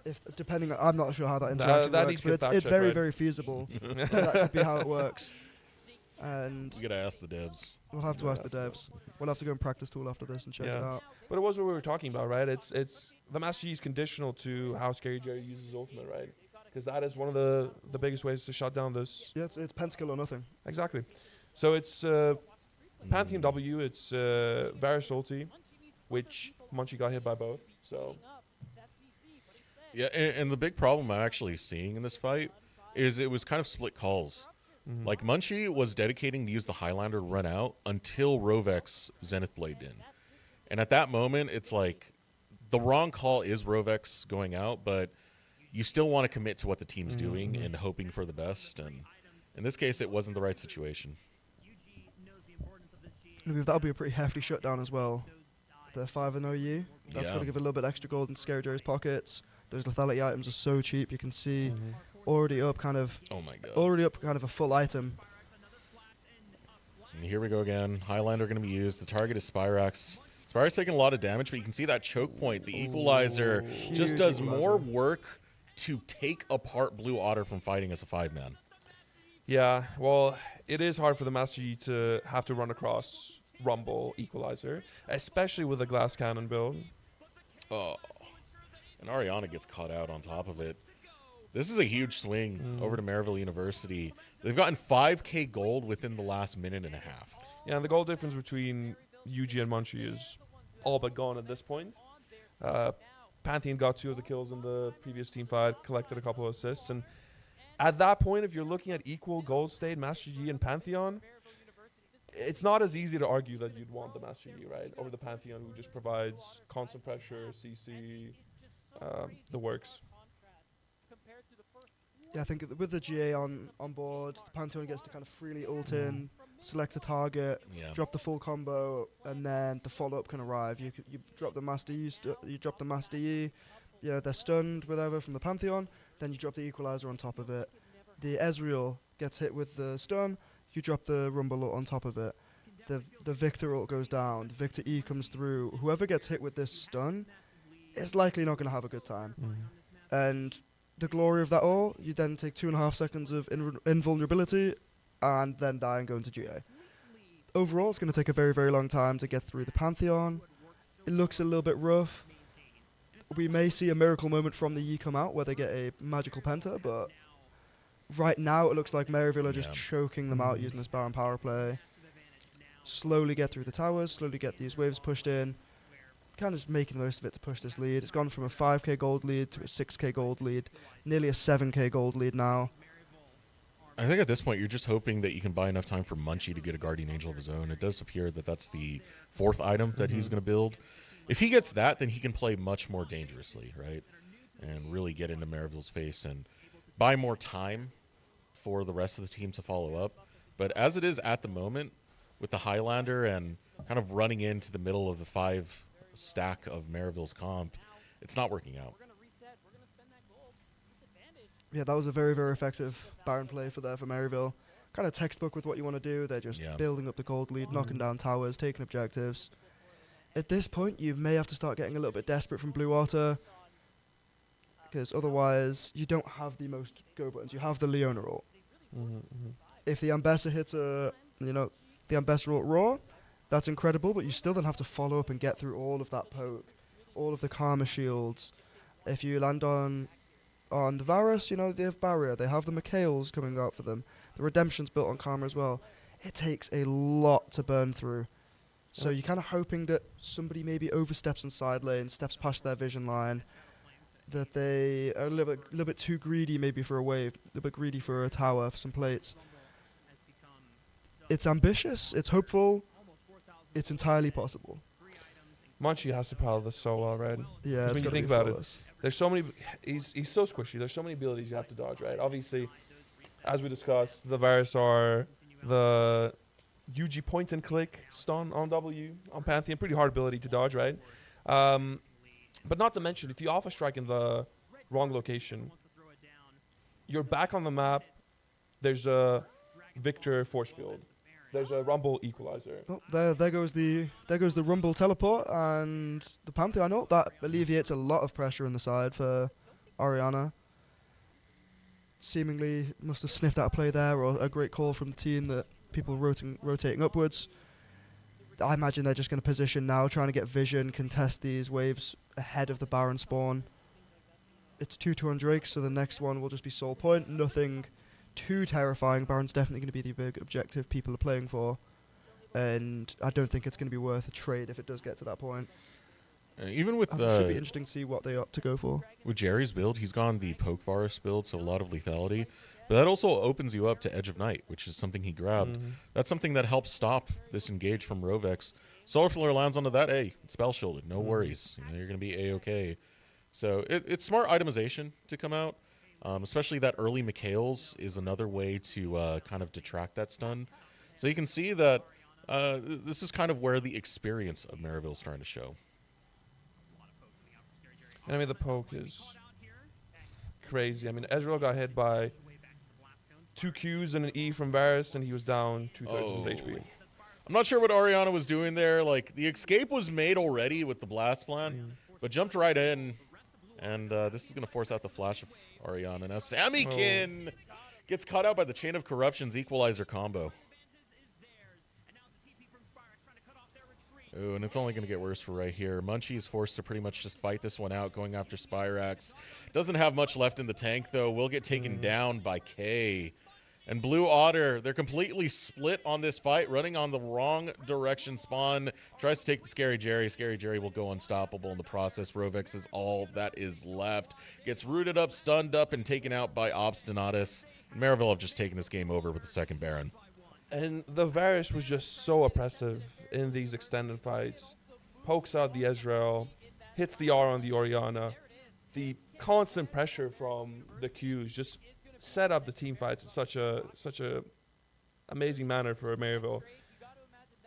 I'm not sure how that interaction that works, needs to but get it's fact-checked, very, right? very feasible. That could be how it works. And We gotta ask the devs. we'll have to ask the devs. We'll have to go and practice tool after this and check it Yeah. out. But it was what we were talking about, right? It's the Master Yi is conditional to how Scary Jerry uses ultimate, right? Because that is one of the biggest ways to shut down this. Yeah, it's pentakill or nothing. Exactly. So it's Pantheon W, it's Varus ulti, which Munchie got hit by both. So Yeah, and the big problem I'm actually seeing in this fight is it was kind of split calls. Like, Munchie was dedicating to use the Highlander to run out until Rovek's Zenith Blade in. And at that moment, it's like, the wrong call is Rovek's going out, but you still want to commit to what the team's doing and hoping for the best. And in this case, it wasn't the right situation. That'll be a pretty hefty shutdown as well. The 5-0 U. That's Yeah. going to give a little bit extra gold in Scary Jerry's pockets. Those lethality items are so cheap. You can see already up kind of Oh, my God. a full item. And here we go again. Highlander going to be used. The target is Spyrax. Spyrax taking a lot of damage, but you can see that choke point. The equalizer just Huge does equalizer. more work to take apart Blue Otter from fighting as a 5-man. yeah, well, it is hard for the Master Yi to have to run across Rumble Equalizer, especially with a glass cannon build. Oh. And Ariana gets caught out on top of it. This is a huge swing over to Maryville University. They've gotten 5K gold within the last minute and a half. Yeah, and the goal difference between Yuji and Munchie is all but gone at this point. Pantheon got 2 of the kills in the previous team fight, collected a couple of assists, and at that point, if you're looking at equal gold state, Master Yi and Pantheon, it's not as easy to argue that you'd want the Master Yi, right, over the Pantheon, who just provides constant pressure, CC, the works. Yeah, I think with the GA on board, the Pantheon gets to kind of freely ult in, select a target, Yeah. drop the full combo, and then the follow-up can arrive. You drop the Master Yi, you drop the Master Yi, they're stunned, whatever, from the Pantheon, then you drop the Equalizer on top of it. The Ezreal gets hit with the stun, you drop the Rumble ult on top of it. The Victor ult goes down, the Victor E comes through. Whoever gets hit with this stun is likely not going to have a good time. And the glory of that all, you then take 2.5 seconds of invulnerability and then die and go into GA. Overall, it's going to take a very, very long time to get through the Pantheon. It looks a little bit rough. We may see a miracle moment from the Yi come out where they get a magical penta, but right now it looks like Maryville are just choking them out using this Baron power play. Slowly get through the towers, slowly get these waves pushed in. Kind of just making the most of it to push this lead. It's gone from a 5k gold lead to a 6k gold lead, nearly a 7k gold lead now. I think at this point, you're just hoping that you can buy enough time for Munchie to get a Guardian Angel of his own. It does appear that that's the 4th item that he's going to build. If he gets that, then he can play much more dangerously, right? And really get into Maryville's face and buy more time for the rest of the team to follow up. But as it is at the moment, with the Highlander and kind of running into the middle of the 5 stack of Maryville's comp, it's not working out. Yeah, that was a very, very effective Baron play for Maryville. Kind of textbook with what you want to do. They're just building up the gold lead, knocking down towers, taking objectives. At this point, you may have to start getting a little bit desperate from Blue Otter, because otherwise you don't have the most go buttons. You have the Leona ult. If the Ambessa hits the Ambessa ult raw, that's incredible, but you still then have to follow up and get through all of that poke, all of the Karma shields. If you land on the Varus, they have Barrier, they have the McHale's coming out for them. The Redemption's built on Karma as well. It takes a lot to burn through. So you're kind of hoping that somebody maybe oversteps in side lane, steps past their vision line, that they are a little bit too greedy maybe for a wave, a little bit greedy for a tower, for some plates. It's ambitious, it's hopeful, it's entirely possible. Munchie has to power this so well, right? Yeah, when you think about it, there's so many. He's so squishy. There's so many abilities you have to dodge, right? Obviously, as we discussed, the Varus are the UG point and click stun on W on Pantheon. Pretty hard ability to dodge, right? But not to mention, if you alpha strike in the wrong location, you're back on the map. There's a Victor force field. There's a rumble equalizer. Oh, there goes the rumble teleport and the Pantheon ult. That alleviates a lot of pressure in the side for Oriana. Seemingly must have sniffed out a play there, or a great call from the team that people rotating upwards. I imagine they're just going to position now, trying to get vision, contest these waves ahead of the Baron spawn. It's 2-2 on Drake, so the next one will just be soul point. Nothing too terrifying. Baron's definitely going to be the big objective people are playing for, and I don't think it's going to be worth a trade if it does get to that point. Even with It should be interesting to see what they opt to go for. with Jerry's build, he's gone the Poke Varus build, so a lot of lethality. But that also opens you up to Edge of Night, which is something he grabbed. That's something that helps stop this engage from Rovex. Solar Flare lands onto that, hey, it's spell shielded, no worries. You know, you're going to be A-okay. So it's smart itemization to come out. Especially that early Mikhails is another way to kind of detract that stun. So you can see that this is kind of where the experience of Maryville is starting to show. And I mean, the poke is crazy. I mean, Ezreal got hit by 2 Qs and an E from Varus, and he was down 2/3 of his HP. I'm not sure what Oriana was doing there. Like, the escape was made already with the blast plan, but jumped right in. And this is going to force out the flash of Oriana. Now Sammykin gets caught out by the Chain of Corruption's equalizer combo. Ooh, and it's only going to get worse for right here. Munchie is forced to pretty much just fight this one out, going after Spyrax. Doesn't have much left in the tank, though. Will get taken down by K. And Blue Otter, they're completely split on this fight, running on the wrong direction. Spawn tries to take the Scary Jerry. Scary Jerry will go unstoppable in the process. Rovex is all that is left. Gets rooted up, stunned up, and taken out by Obstinatus. Maryville have just taken this game over with the second Baron. And the Varus was just so oppressive in these extended fights. Pokes out the Ezreal, hits the R on the Oriana. The constant pressure from the Qs just set up the team fights in such a amazing manner for Maryville.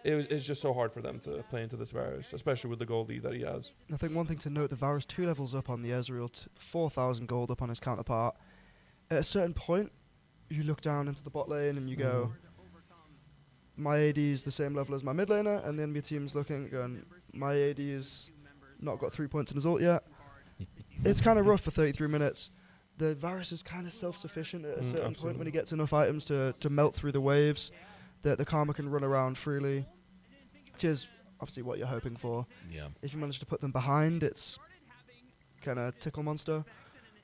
It's just so hard for them to play into this Varus, especially with the gold lead that he has. I think one thing to note, the Varus 2 levels up on the Ezreal, 4,000 gold up on his counterpart. At a certain point, you look down into the bot lane and you go, my AD is the same level as my mid laner, and the enemy team's looking, going, my AD is not got 3 points in his ult yet. It's kind of rough for 33 minutes. The Varus is kind of self-sufficient at a certain point when he gets enough items to melt through the waves, that the Karma can run around freely, which is obviously what you're hoping for. Yeah. If you manage to put them behind, it's kind of tickle monster.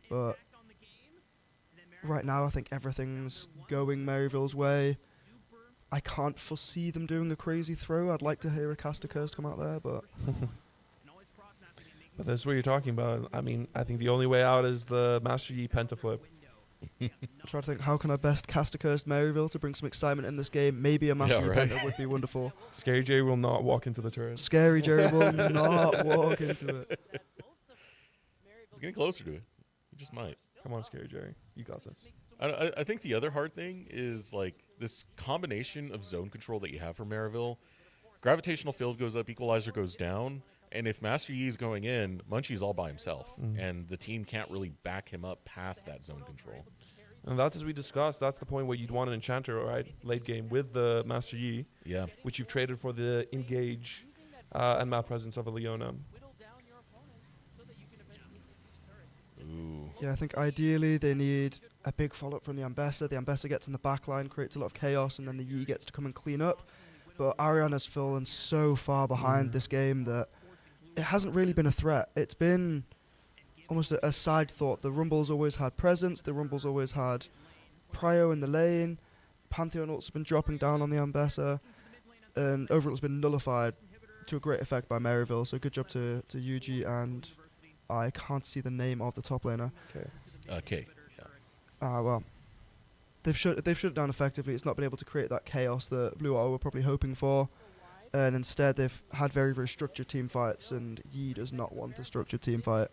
But right now, I think everything's going Maryville's way. I can't foresee them doing a crazy throw. I'd like to hear a Caster Curse come out there, but... But that's what you're talking about. I mean, I think the only way out is the Master Yi Pentaflip. I'm trying to think, how can I best Caster Curse Maryville to bring some excitement in this game? Maybe a Master Yi Penta would be wonderful. Scary J will not walk into the turret. Scary Jerry will not walk into it. He's getting closer to it. He just might. Come on, Scary Jerry. You got this. I think the other hard thing is, like, this combination of zone control that you have for Maryville. Gravitational field goes up, equalizer goes down. And if Master Yi is going in, Munchie's all by himself, and the team can't really back him up past that zone control. And that's, as we discussed, that's the point where you'd want an Enchanter, right, late game with the Master Yi, which you've traded for the Engage and map presence of a Leona. Ooh. Yeah, I think ideally they need a big follow-up from the Ambessa. The Ambessa gets in the backline, creates a lot of chaos, and then the Yi gets to come and clean up. But Ariana's fallen so far behind this game that it hasn't really been a threat. It's been almost a side thought. The Rumble's always had presence. The Rumble's always had prio in the lane. Pantheon ult's been dropping down on the Ambessa. And overall it's been nullified to a great effect by Maryville. So good job to Yuji, and I can't see the name of the top laner. K. Well, they've shut it down effectively. It's not been able to create that chaos that Blue Otter were probably hoping for. And instead, they've had very, very structured team fights, and Yi does not want a structured team fight.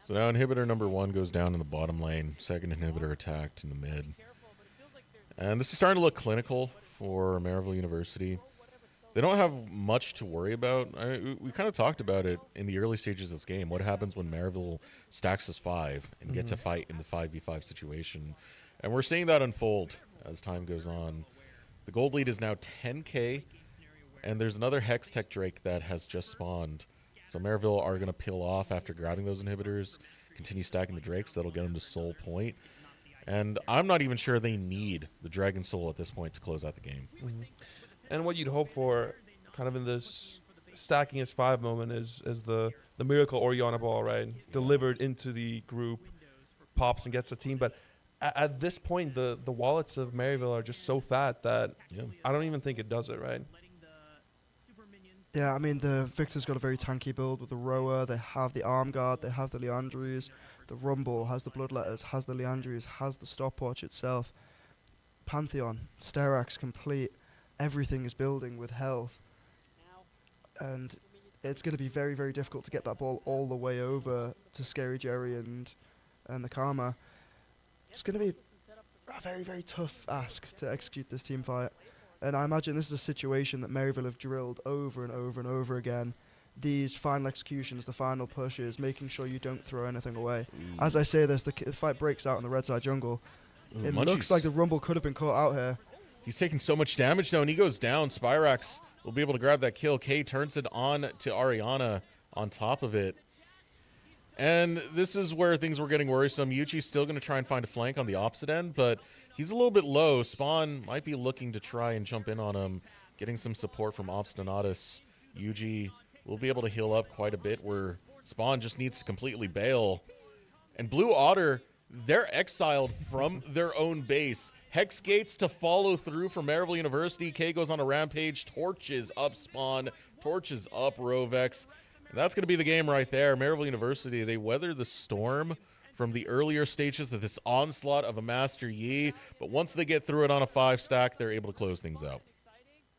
So now inhibitor number 1 goes down in the bottom lane. Second inhibitor attacked in the mid. And this is starting to look clinical for Maryville University. They don't have much to worry about. We kind of talked about it in the early stages of this game. What happens when Maryville stacks as 5 and gets a fight in the 5v5 situation? And we're seeing that unfold as time goes on. The gold lead is now 10k, and there's another Hex Tech Drake that has just spawned. So Maryville are going to peel off after grabbing those inhibitors, continue stacking the Drakes. That'll get them to Soul Point. And I'm not even sure they need the Dragon Soul at this point to close out the game. Mm-hmm. And what you'd hope for kind of in this stacking as 5 moment is the miracle Orianna ball, right? Delivered into the group, pops and gets the team. But at this point, the wallets of Maryville are just so fat that I don't even think it does it, right? Yeah, I mean, the Victor's got a very tanky build with the Rower. They have the Arm Guard, they have the Leandries. The Rumble has the Bloodletters, has the Leandries, has the Stopwatch itself. Pantheon, Decerux complete. Everything is building with health. And it's going to be very, very difficult to get that ball all the way over to Scary Jerry and the Karma. It's going to be a very, very tough ask to execute this team fight. And I imagine this is a situation that Maryville have drilled over and over and over again. These final executions, the final pushes, making sure you don't throw anything away. As I say this, the fight breaks out in the red side jungle. It looks like the Rumble could have been caught out here. He's taking so much damage now, and he goes down. Spyrax will be able to grab that kill. K turns it on to Orianna on top of it. And this is where things were getting worrisome. Yuchi's still going to try and find a flank on the opposite end, but he's a little bit low. Spawn might be looking to try and jump in on him, getting some support from Obstinatus. Yuji will be able to heal up quite a bit where Spawn just needs to completely bail. And Blue Otter, they're exiled from their own base. Hex Gates to follow through from Maryville University. K goes on a rampage, torches up Spawn, torches up Rovex. And that's going to be the game right there. Maryville University, they weather the storm from the earlier stages of this onslaught of a Master Yi. But once they get through it on a 5 stack, they're able to close things out.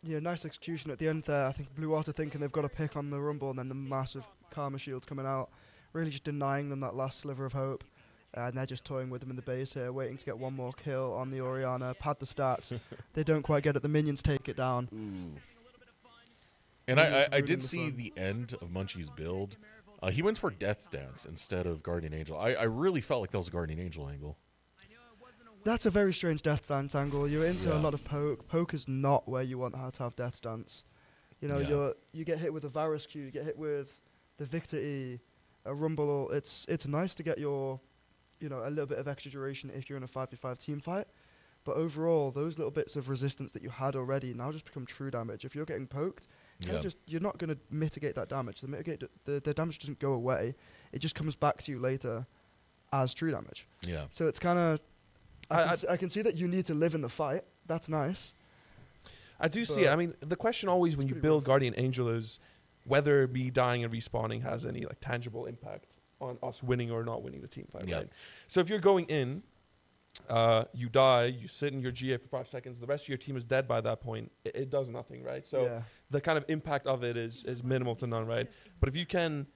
Yeah, nice execution at the end there. I think Blue Otter thinking they've got a pick on the Rumble, and then the massive Karma shields coming out, really just denying them that last sliver of hope. And they're just toying with them in the base here, waiting to get one more kill on the Orianna. Pad the stats. They don't quite get it. The minions take it down. Ooh. And I did see the end of Munchie's build. He went for Death's Dance instead of Guardian Angel. I really felt like that was a Guardian Angel angle. That's a very strange Death Dance angle. You're into a lot of poke. Poke is not where you want to have Death Dance. You know, you get hit with a Varus Q, you get hit with the Victor E, a Rumble. It's nice to get your, a little bit of extra duration if you're in a 5v5 team fight. But overall, those little bits of resistance that you had already now just become true damage. If you're getting poked, you're not going to mitigate that damage. The damage doesn't go away. It just comes back to you later as true damage. Yeah. So it's kind of... I can see that you need to live in the fight. That's nice. I do see it. I mean, the question always when you build Guardian Angel is whether me dying and respawning has any tangible impact on us winning or not winning the team fight, right? So if you're going in, you die, you sit in your GA for 5 seconds, the rest of your team is dead by that point, it does nothing, right? So the kind of impact of it is minimal to none, right? But if you can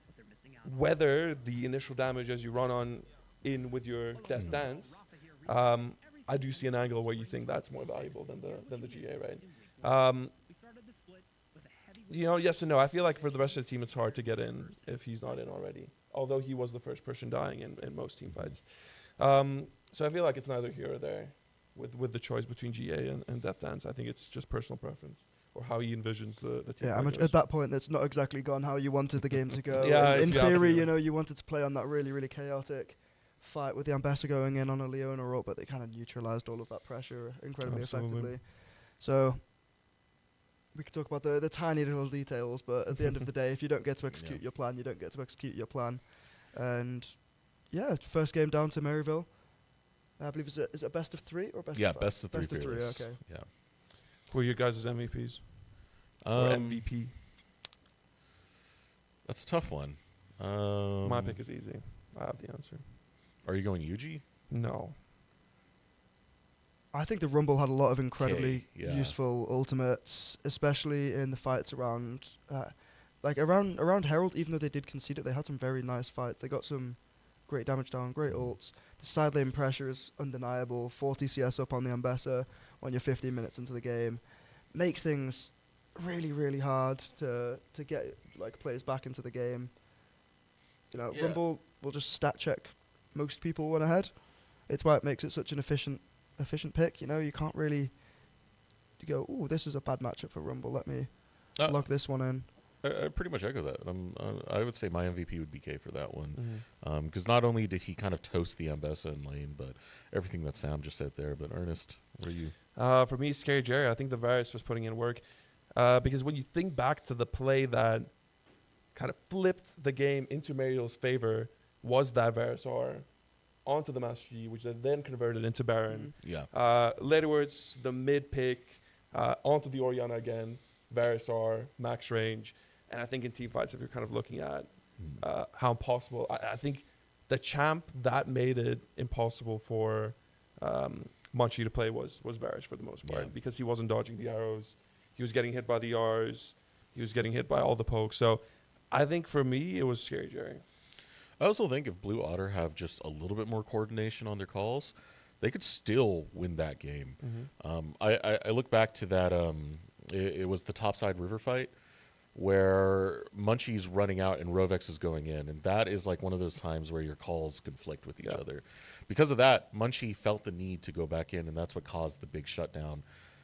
weather the initial damage as you run on in with your Death Dance, I do see an angle where you think that's more valuable than the GA, right? Yes and no. I feel like for the rest of the team, it's hard to get in if he's not in already. Although he was the first person dying in most team fights. So I feel like it's neither here or there with the choice between GA and Death Dance. I think it's just personal preference or how he envisions the team. Yeah, at that point, it's not exactly gone how you wanted the game to go. In theory, you wanted to play on that really, really chaotic fight with the Ambassador going in on a Leona ult, but they kind of neutralized all of that pressure incredibly effectively. So we could talk about the tiny little details, but at the end of the day, if you don't get to execute your plan, you don't get to execute your plan. And first game down to Maryville. I believe is it a best of 3 or best of 5? Best of 3. Best of 3, okay. Yeah. Who are your guys' MVPs? Or MVP? That's a tough one. My pick is easy. I have the answer. Are you going Yuji? No. I think the Rumble had a lot of incredibly useful ultimates, especially in the fights around Herald. Even though they did concede it, they had some very nice fights. They got some great damage down, great ults. The side lane pressure is undeniable. 40 CS up on the Ambessa when you're 15 minutes into the game makes things really, really hard to get players back into the game. Rumble will just stat check most people when ahead. It's why it makes it such an efficient efficient pick. You can't really go, "Ooh, this is a bad matchup for Rumble. Let me Uh, log this one in." I pretty much echo that. I would say my MVP would be K for that one. Mhm. Because not only did he kind of toast the Ambessa in lane, but everything that Sam just said there. But Ernest, what are you? For me, Scary Jerry, I think the Varus was putting in work. Because when you think back to the play that kind of flipped the game into Mario's favor, was that Verisar onto the Master Yi, which they then converted into Baron. Yeah. Laterwards, the mid pick onto the Orianna again, Verisar, max range. And I think in team fights, if you're kind of looking at how impossible, I think the champ that made it impossible for Munchie to play was Varus for the most part, because he wasn't dodging the arrows. He was getting hit by the R's. He was getting hit by all the pokes. So I think for me, it was Scary Jerry. I also think if Blue Otter have just a little bit more coordination on their calls, they could still win that game. I look back to that. It was the topside river fight where Munchie's running out and Rovex is going in, and that is like one of those times where your calls conflict with each other. Because of that, Munchie felt the need to go back in, and that's what caused the big shutdown.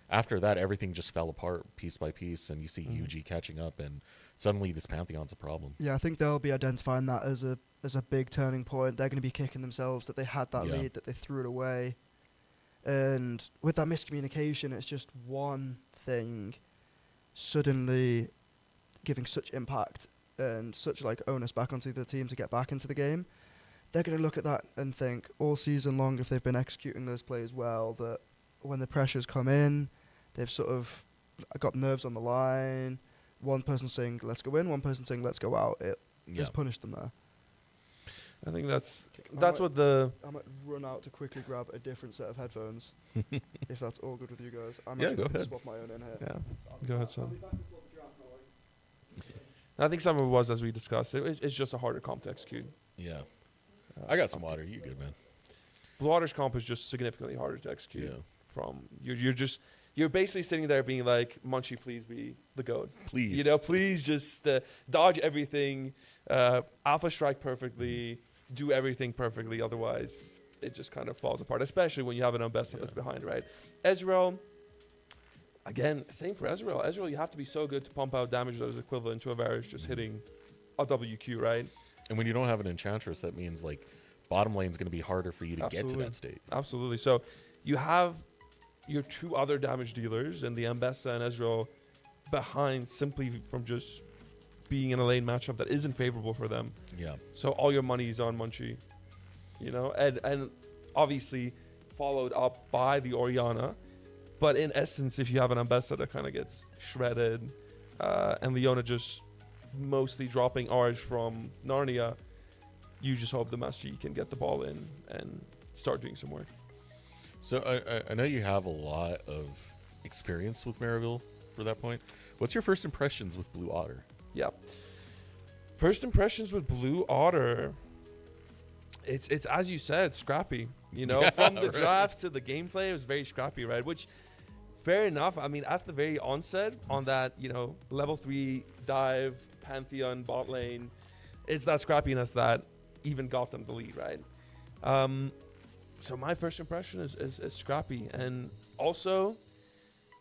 After that, everything just fell apart piece by piece, and you see UG catching up, and suddenly this Pantheon's a problem. Yeah, I think they'll be identifying that as a big turning point. They're going to be kicking themselves that they had that lead, that they threw it away. And with that miscommunication, it's just one thing suddenly giving such impact and such like onus back onto the team to get back into the game. They're going to look at that and think all season long, if they've been executing those plays well, that when the pressures come in, they've sort of got nerves on the line. One person saying, let's go in, one person saying, let's go out. It just punished them there. I think that's what the... I might run out to quickly grab a different set of headphones, if that's all good with you guys. I'm Yeah, actually go going to ahead. swap my own in here. Yeah, go ahead, Sam. I think some of it was, as we discussed, it's just a harder comp to execute. Yeah. I got some water. You good, man? Blue Otter's comp is just significantly harder to execute. Yeah. From you're basically sitting there being like, Munchie, please be the GOAT. Please. Please just dodge everything, alpha strike perfectly, do everything perfectly. Otherwise, it just kind of falls apart, especially when you have an Ambessa that's behind, right? Ezreal, again, same for Ezreal. Ezreal, you have to be so good to pump out damage that is equivalent to a Varus just hitting a WQ, right? And when you don't have an Enchantress, that means like bottom lane's going to be harder for you to get to that state. Absolutely. So you have your two other damage dealers and the Ambessa and Ezreal behind simply from just being in a lane matchup that isn't favorable for them. Yeah. So all your money is on Munchie, and obviously followed up by the Orianna. But in essence, if you have an Ambessa that kind of gets shredded, and Leona just mostly dropping R's from Narnia, you just hope the Master Yi can get the ball in and start doing some work. So I know you have a lot of experience with Maryville for that point. What's your first impressions with Blue Otter? Yeah. First impressions with Blue Otter. It's as you said, scrappy. From the draft to the gameplay, it was very scrappy, right? Which, fair enough. I mean, at the very onset, on that, level 3 dive, Pantheon, bot lane, it's that scrappiness that even got them the lead, right? So my first impression is scrappy. And also,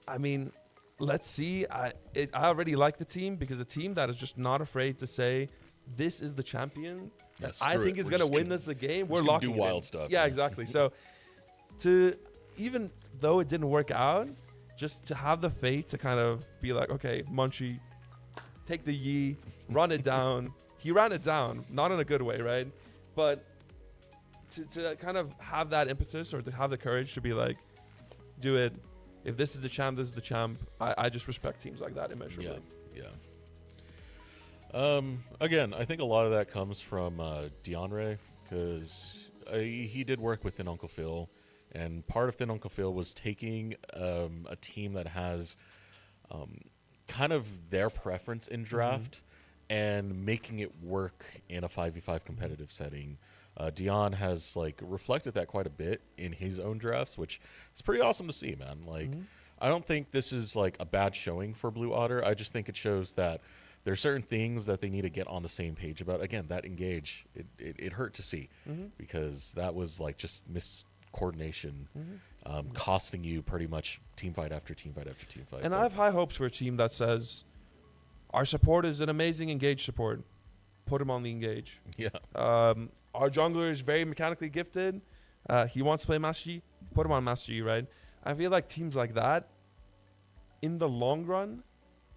I mean, let's see. I already like the team, because a team that is just not afraid to say, this is the champion that I think is going to win us the game. We're locking do wild stuff. Yeah, exactly. So even though it didn't work out, just to have the faith to kind of be like, okay, Munchie, take the Yi, run it down. He ran it down, not in a good way, right? But to kind of have that impetus, or to have the courage to be like, do it. If this is the champ, this is the champ. I just respect teams like that immeasurably. Yeah. Again, I think a lot of that comes from DeAndre, because he did work with Thin Uncle Phil, and part of Thin Uncle Phil was taking a team that has kind of their preference in draft and making it work in a 5v5 competitive setting. Dion has reflected that quite a bit in his own drafts, which is pretty awesome to see, man. I don't think this is a bad showing for Blue Otter. I just think it shows that there are certain things that they need to get on the same page about. Again, that engage, it hurt to see, because that was just coordination, costing you pretty much team fight after team fight after team fight. And But I have high hopes for a team that says, our support is an amazing engage support. Put him on the engage. yeah, Our jungler is very mechanically gifted. He wants to play Master Yi. Put him on Master Yi, right? I feel like teams like that, in the long run,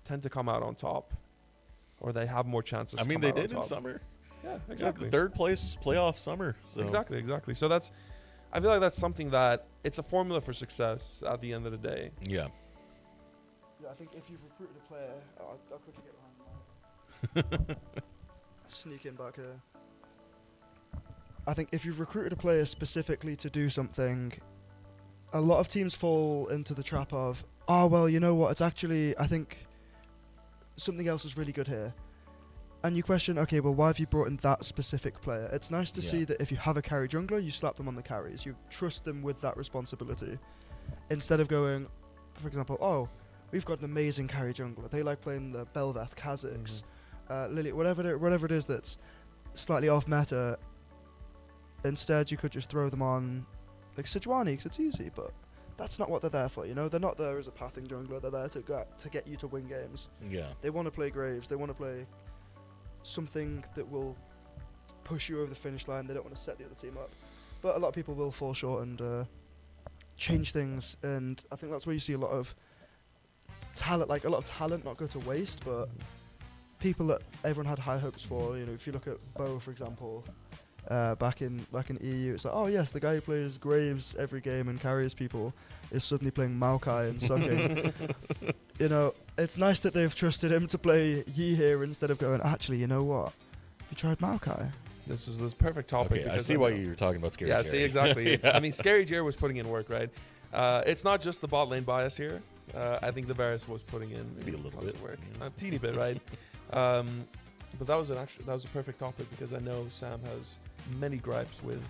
tend to come out on top. Or they have more chances I to mean come they out on did in top. summer. Yeah, Exactly. exactly. Third place playoff summer. So. Exactly. So I feel like that's something that it's a formula for success at the end of the day. Yeah. Yeah, I think if you've recruited a player, I could get behind that. Sneak in back here. I think if you've recruited a player specifically to do something, a lot of teams fall into the trap of, oh, well, you know what, it's actually, I think something else is really good here. And you question, okay, well, why have you brought in that specific player? It's nice to see that if you have a carry jungler, you slap them on the carries. You trust them with that responsibility. Instead of going, for example, oh, we've got an amazing carry jungler. They like playing the Belveth, Kha'Zix, Lily, whatever it is that's slightly off meta. Instead, you could just throw them on like Sejuani because it's easy, but that's not what they're there for. You know, they're not there as a pathing jungler. They're there to get you to win games. Yeah. They want to play Graves. They want to play something that will push you over the finish line. They don't want to set the other team up. But a lot of people will fall short and change things, and I think that's where you see a lot of talent, not go to waste, but people that everyone had high hopes for. You know, if you look at Bo, for example, back in EU, it's like, oh yes, the guy who plays Graves every game and carries people is suddenly playing Maokai and sucking. You know, it's nice that they've trusted him to play Yi here instead of going, actually, you know what? Have you tried Maokai? This is perfect topic. Okay, I see why you're talking about Scary Jerry. See, exactly. Yeah. I mean, Scary Jerry was putting in work, right? It's not just the bot lane bias here. I think the Varus was putting in Maybe a little tons bit. of work. Yeah. A teeny bit, right? But that was a perfect topic because I know Sam has many gripes with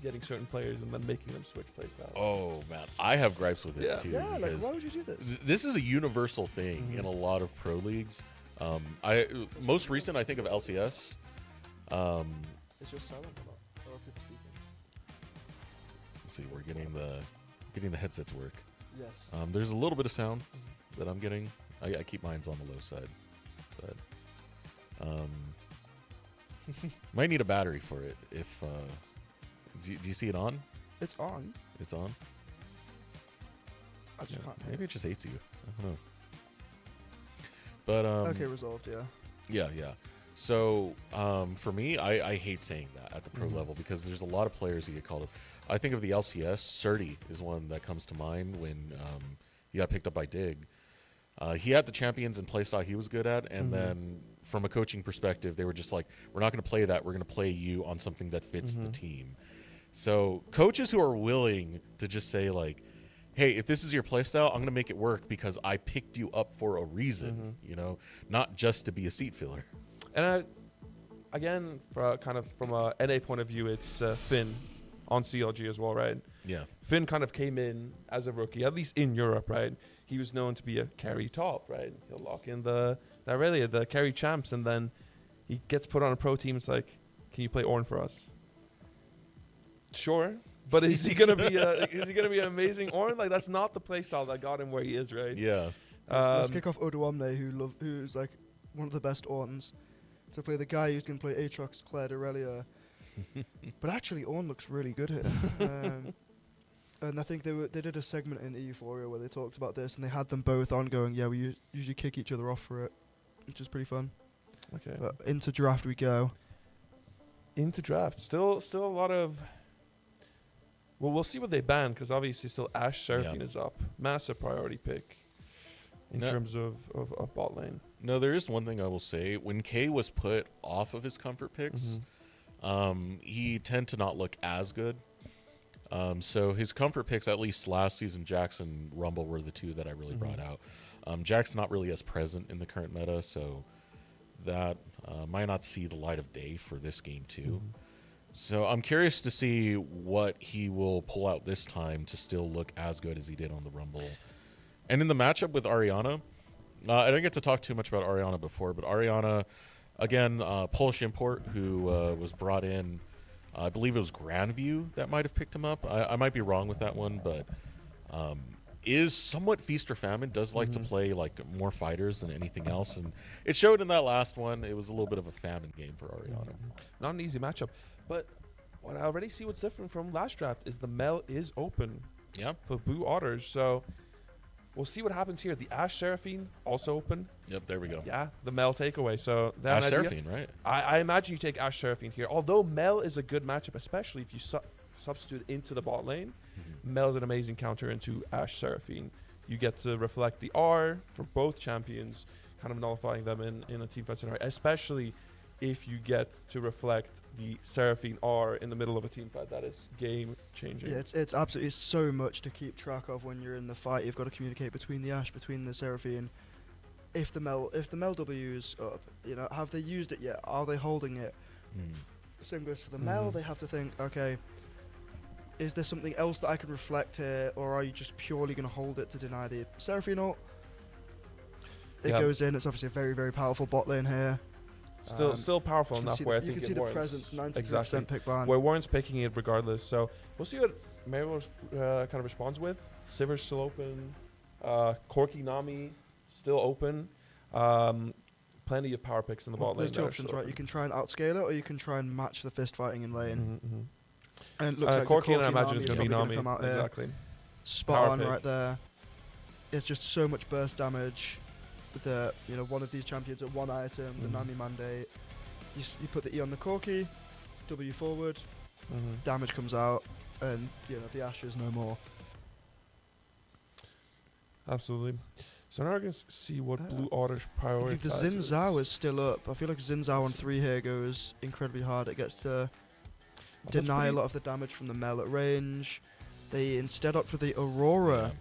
getting certain players and then making them switch playstyles. Oh man, I have gripes with this too. Yeah, like, because why would you do this? this is a universal thing in a lot of pro leagues. I most recent, I think of LCS. It's just silent a lot. Or people speaking. Let's see, we're getting the headset to work. Yes. There's a little bit of sound that I'm getting. I keep mine's on the low side, but might need a battery for it. If do you see it on? It's on. It's on. I just can't hear. Maybe it just hates you. I don't know. But Okay, resolved, yeah. Yeah. So for me, I hate saying that at the pro level because there's a lot of players that get called up. I think of the LCS, Surdy is one that comes to mind when he got picked up by Dig. He had the champions and playstyle he was good at, and then from a coaching perspective, they were just like, we're not going to play that. We're going to play you on something that fits the team. So coaches who are willing to just say like, hey, if this is your playstyle, I'm going to make it work because I picked you up for a reason, you know, not just to be a seat filler. And again, kind of from a NA point of view, it's Finn on CLG as well, right? Yeah. Finn kind of came in as a rookie, at least in Europe, right? He was known to be a carry top, right? He'll lock in the carry champs, and then he gets put on a pro team. It's like, can you play Ornn for us? Sure, but is he gonna be an amazing Ornn? Like, that's not the playstyle that got him where he is, right? Yeah. Let's kick off Odoamne, who's like one of the best Ornns, to play the guy who's going to play Aatrox, Claire Aurelia. But actually, Ornn looks really good here. And I think they did a segment in Euphoria where they talked about this, and they had them both on going, yeah, we usually kick each other off for it, which is pretty fun. Okay. But into draft we go. Into draft. Still a lot of... Well, we'll see what they ban, because obviously still Ashe Seraphine is up. Massive priority pick in terms of bot lane. No, there is one thing I will say. When K was put off of his comfort picks, he tend to not look as good. So his comfort picks, at least last season, Jax and Rumble were the two that I really brought out. Jax not really as present in the current meta, so that might not see the light of day for this game too. So I'm curious to see what he will pull out this time to still look as good as he did on the Rumble. And in the matchup with Ariana, I didn't get to talk too much about Ariana before, but Ariana, again, Polish import who was brought in I believe it was Grandview that might have picked him up. I might be wrong with that one, but is somewhat feast or famine. Does like to play like more fighters than anything else, and it showed in that last one. It was a little bit of a famine game for Ariana. Not an easy matchup, but what I already see what's different from last draft is the Mel is open Yep. for Blue Otters. So we'll see what happens here. The Ash Seraphine also open. Yep. There we go. Yeah, the Mel takeaway. So they have Ash an idea. Seraphine, right? I imagine you take Ash Seraphine here. Although Mel is a good matchup, especially if you substitute into the bot lane. Mel is an amazing counter into Ash Seraphine. You get to reflect the R for both champions, kind of nullifying them in a team fight scenario, especially if you get to reflect the Seraphine R in the middle of a team fight. That is game changing. Yeah, it's absolutely so much to keep track of when you're in the fight. You've got to communicate between the Ash, between the Seraphine. If the Mel W's up, you know, have they used it yet? Are they holding it? Same goes for the Mel. They have to think, okay, is there something else that I can reflect here, or are you just purely going to hold it to deny the Seraphine ult? It goes in. It's obviously a very, very powerful bot lane here. Still powerful enough where I you think can see it the warrants. presence, 93% Exactly. pick ban. Where Warren's picking it regardless. So we'll see what Maryville kind of responds with. Sivir's still open. Corki Nami still open. Plenty of power picks in the bot lane. There's two options, right? You can try and outscale it, or you can try and match the fist fighting in lane. And it looks like Corki, and I the imagine it's is going to be probably Nami. gonna come out here. Exactly. Spot Power on pick. right there. It's just so much burst damage. With one of these champions at one item, the Nami mandate. You put the E on the Corki, W forward, damage comes out, and the Ash is no more. Absolutely. So now we're going to see what Blue Otter's priority If the Xin Zhao is still up, I feel like Xin Zhao on 3 here goes incredibly hard. It gets to deny a lot of the damage from the Mel at range. They instead opt for the Aurora.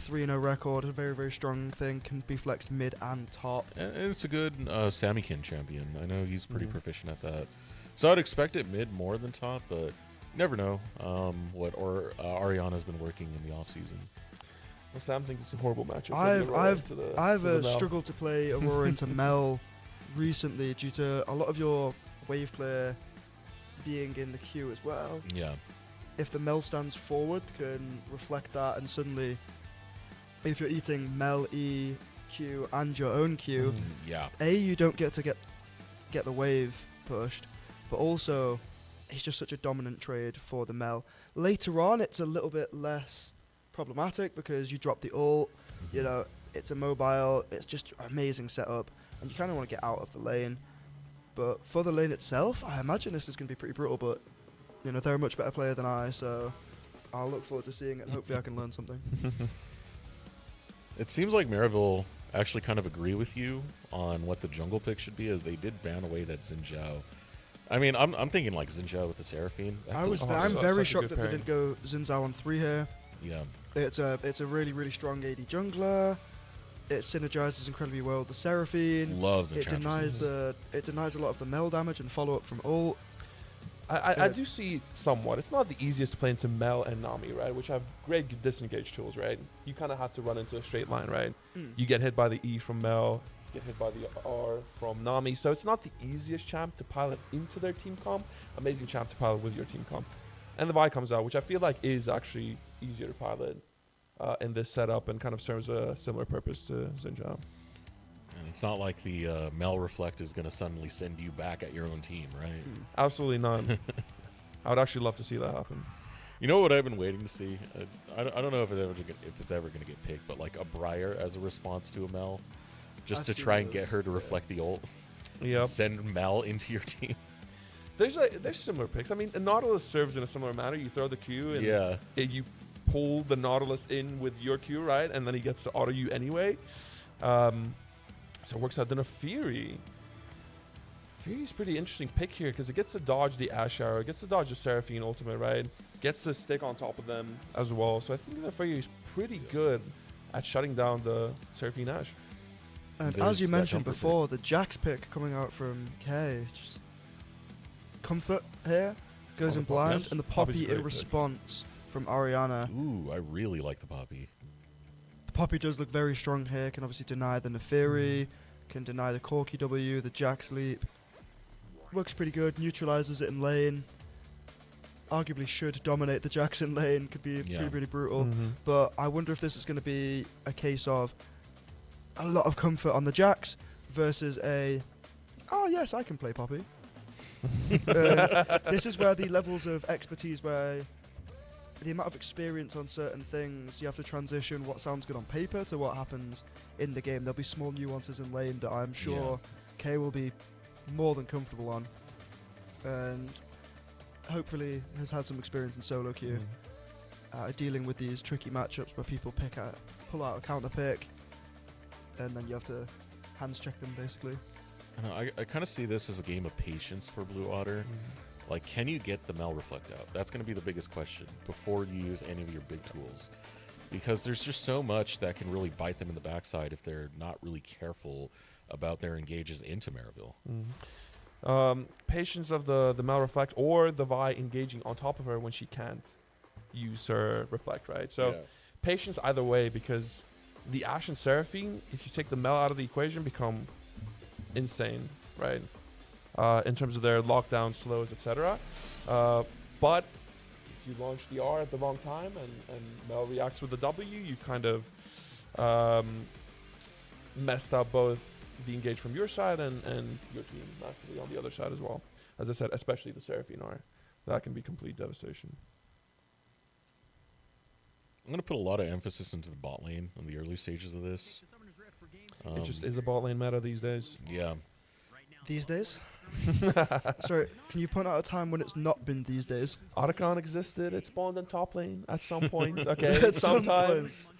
3-0 record, a very, very strong thing, can be flexed mid and top. And it's a good Samykin champion. I know he's pretty proficient at that. So I'd expect it mid more than top, but you never know what Ariana's been working in the offseason. Well, Sam thinks it's a horrible matchup. I've struggled to play Aurora into Mel recently due to a lot of your wave player being in the queue as well. Yeah. If the Mel stands forward, can reflect that, and suddenly, if you're eating Mel, E, Q, and your own Q, you don't get to get the wave pushed, but also, it's just such a dominant trade for the Mel. Later on, it's a little bit less problematic because you drop the ult, it's a mobile, it's just amazing setup, and you kind of want to get out of the lane. But for the lane itself, I imagine this is going to be pretty brutal, but they're a much better player than I, so I'll look forward to seeing it, and hopefully I can learn something. It seems like Maryville actually kind of agree with you on what the jungle pick should be, as they did ban away that Xin Zhao. I mean, I'm thinking like Xin Zhao with the Seraphine. I'm very shocked that they didn't go Xin Zhao on 3 here. Yeah. It's a really, really strong AD jungler. It synergizes incredibly well with the Seraphine. Loves it denies a lot of the Mel damage and follow up from ult. I do see somewhat. It's not the easiest to play into Mel and Nami, right? Which have great disengage tools, right? You kind of have to run into a straight line, right? You get hit by the E from Mel, get hit by the R from Nami. So it's not the easiest champ to pilot into their team comp. Amazing champ to pilot with your team comp. And the Vi comes out, which I feel like is actually easier to pilot in this setup and kind of serves a similar purpose to Xin Zhao. And it's not like the Mel Reflect is going to suddenly send you back at your own team, right? Absolutely not. I would actually love to see that happen. You know what I've been waiting to see? I don't know if it's ever going to get picked, but like a Briar as a response to a Mel, just to try and get her to reflect the ult. Yep. Send Mel into your team. There's similar picks. I mean, a Nautilus serves in a similar manner. You throw the Q and you pull the Nautilus in with your Q, right? And then he gets to auto you anyway. So it works out. Then a Fury. Fury's pretty interesting pick here because it gets to dodge the Ash Arrow, it gets to dodge the Seraphine ultimate, right? Gets to stick on top of them as well. So I think that Fury is pretty good at shutting down the Seraphine Ash. And as you mentioned before, the Jax pick coming out from K, just comfort here, goes in blind, and the Poppy in response from Ariana. Ooh, I really like the Poppy. The Poppy does look very strong here, can obviously deny the Neferi, can deny the Corki W, the Jax leap. Works pretty good, neutralizes it in lane. arguably should dominate the Jackson lane, could be Yeah. really, really brutal. Mhm. But I wonder if this is going to be a case of a lot of comfort on the Jacks versus oh yes, I can play Poppy. This is where the levels of expertise, where the amount of experience on certain things, you have to transition what sounds good on paper to what happens in the game. There'll be small nuances in lane that I'm sure Kay will be more than comfortable on, and hopefully has had some experience in solo queue, dealing with these tricky matchups where people pull out a counter pick, and then you have to hands check them basically. I kind of see this as a game of patience for Blue Otter. Like, can you get the Mel Reflect out? That's going to be the biggest question before you use any of your big tools. Because there's just so much that can really bite them in the backside if they're not really careful about their engages into Maryville. Patience of the Mal Reflect or the Vi engaging on top of her when she can't use her Reflect, right? So patience either way, because the Ashe and Seraphine, if you take the Mel out of the equation, become insane, right? In terms of their lockdown, slows, etc. But if you launch the R at the wrong time and Mel reacts with the W, you kind of messed up both the engage from your side and your team massively on the other side as well. As I said, especially the Seraphine R. That can be complete devastation. I'm going to put a lot of emphasis into the bot lane in the early stages of this. It just is a bot lane meta these days. Yeah. These days? Sorry, can you point out a time when it's not been these days? Otacon existed. It spawned in top lane at some point. Okay, At some sometimes.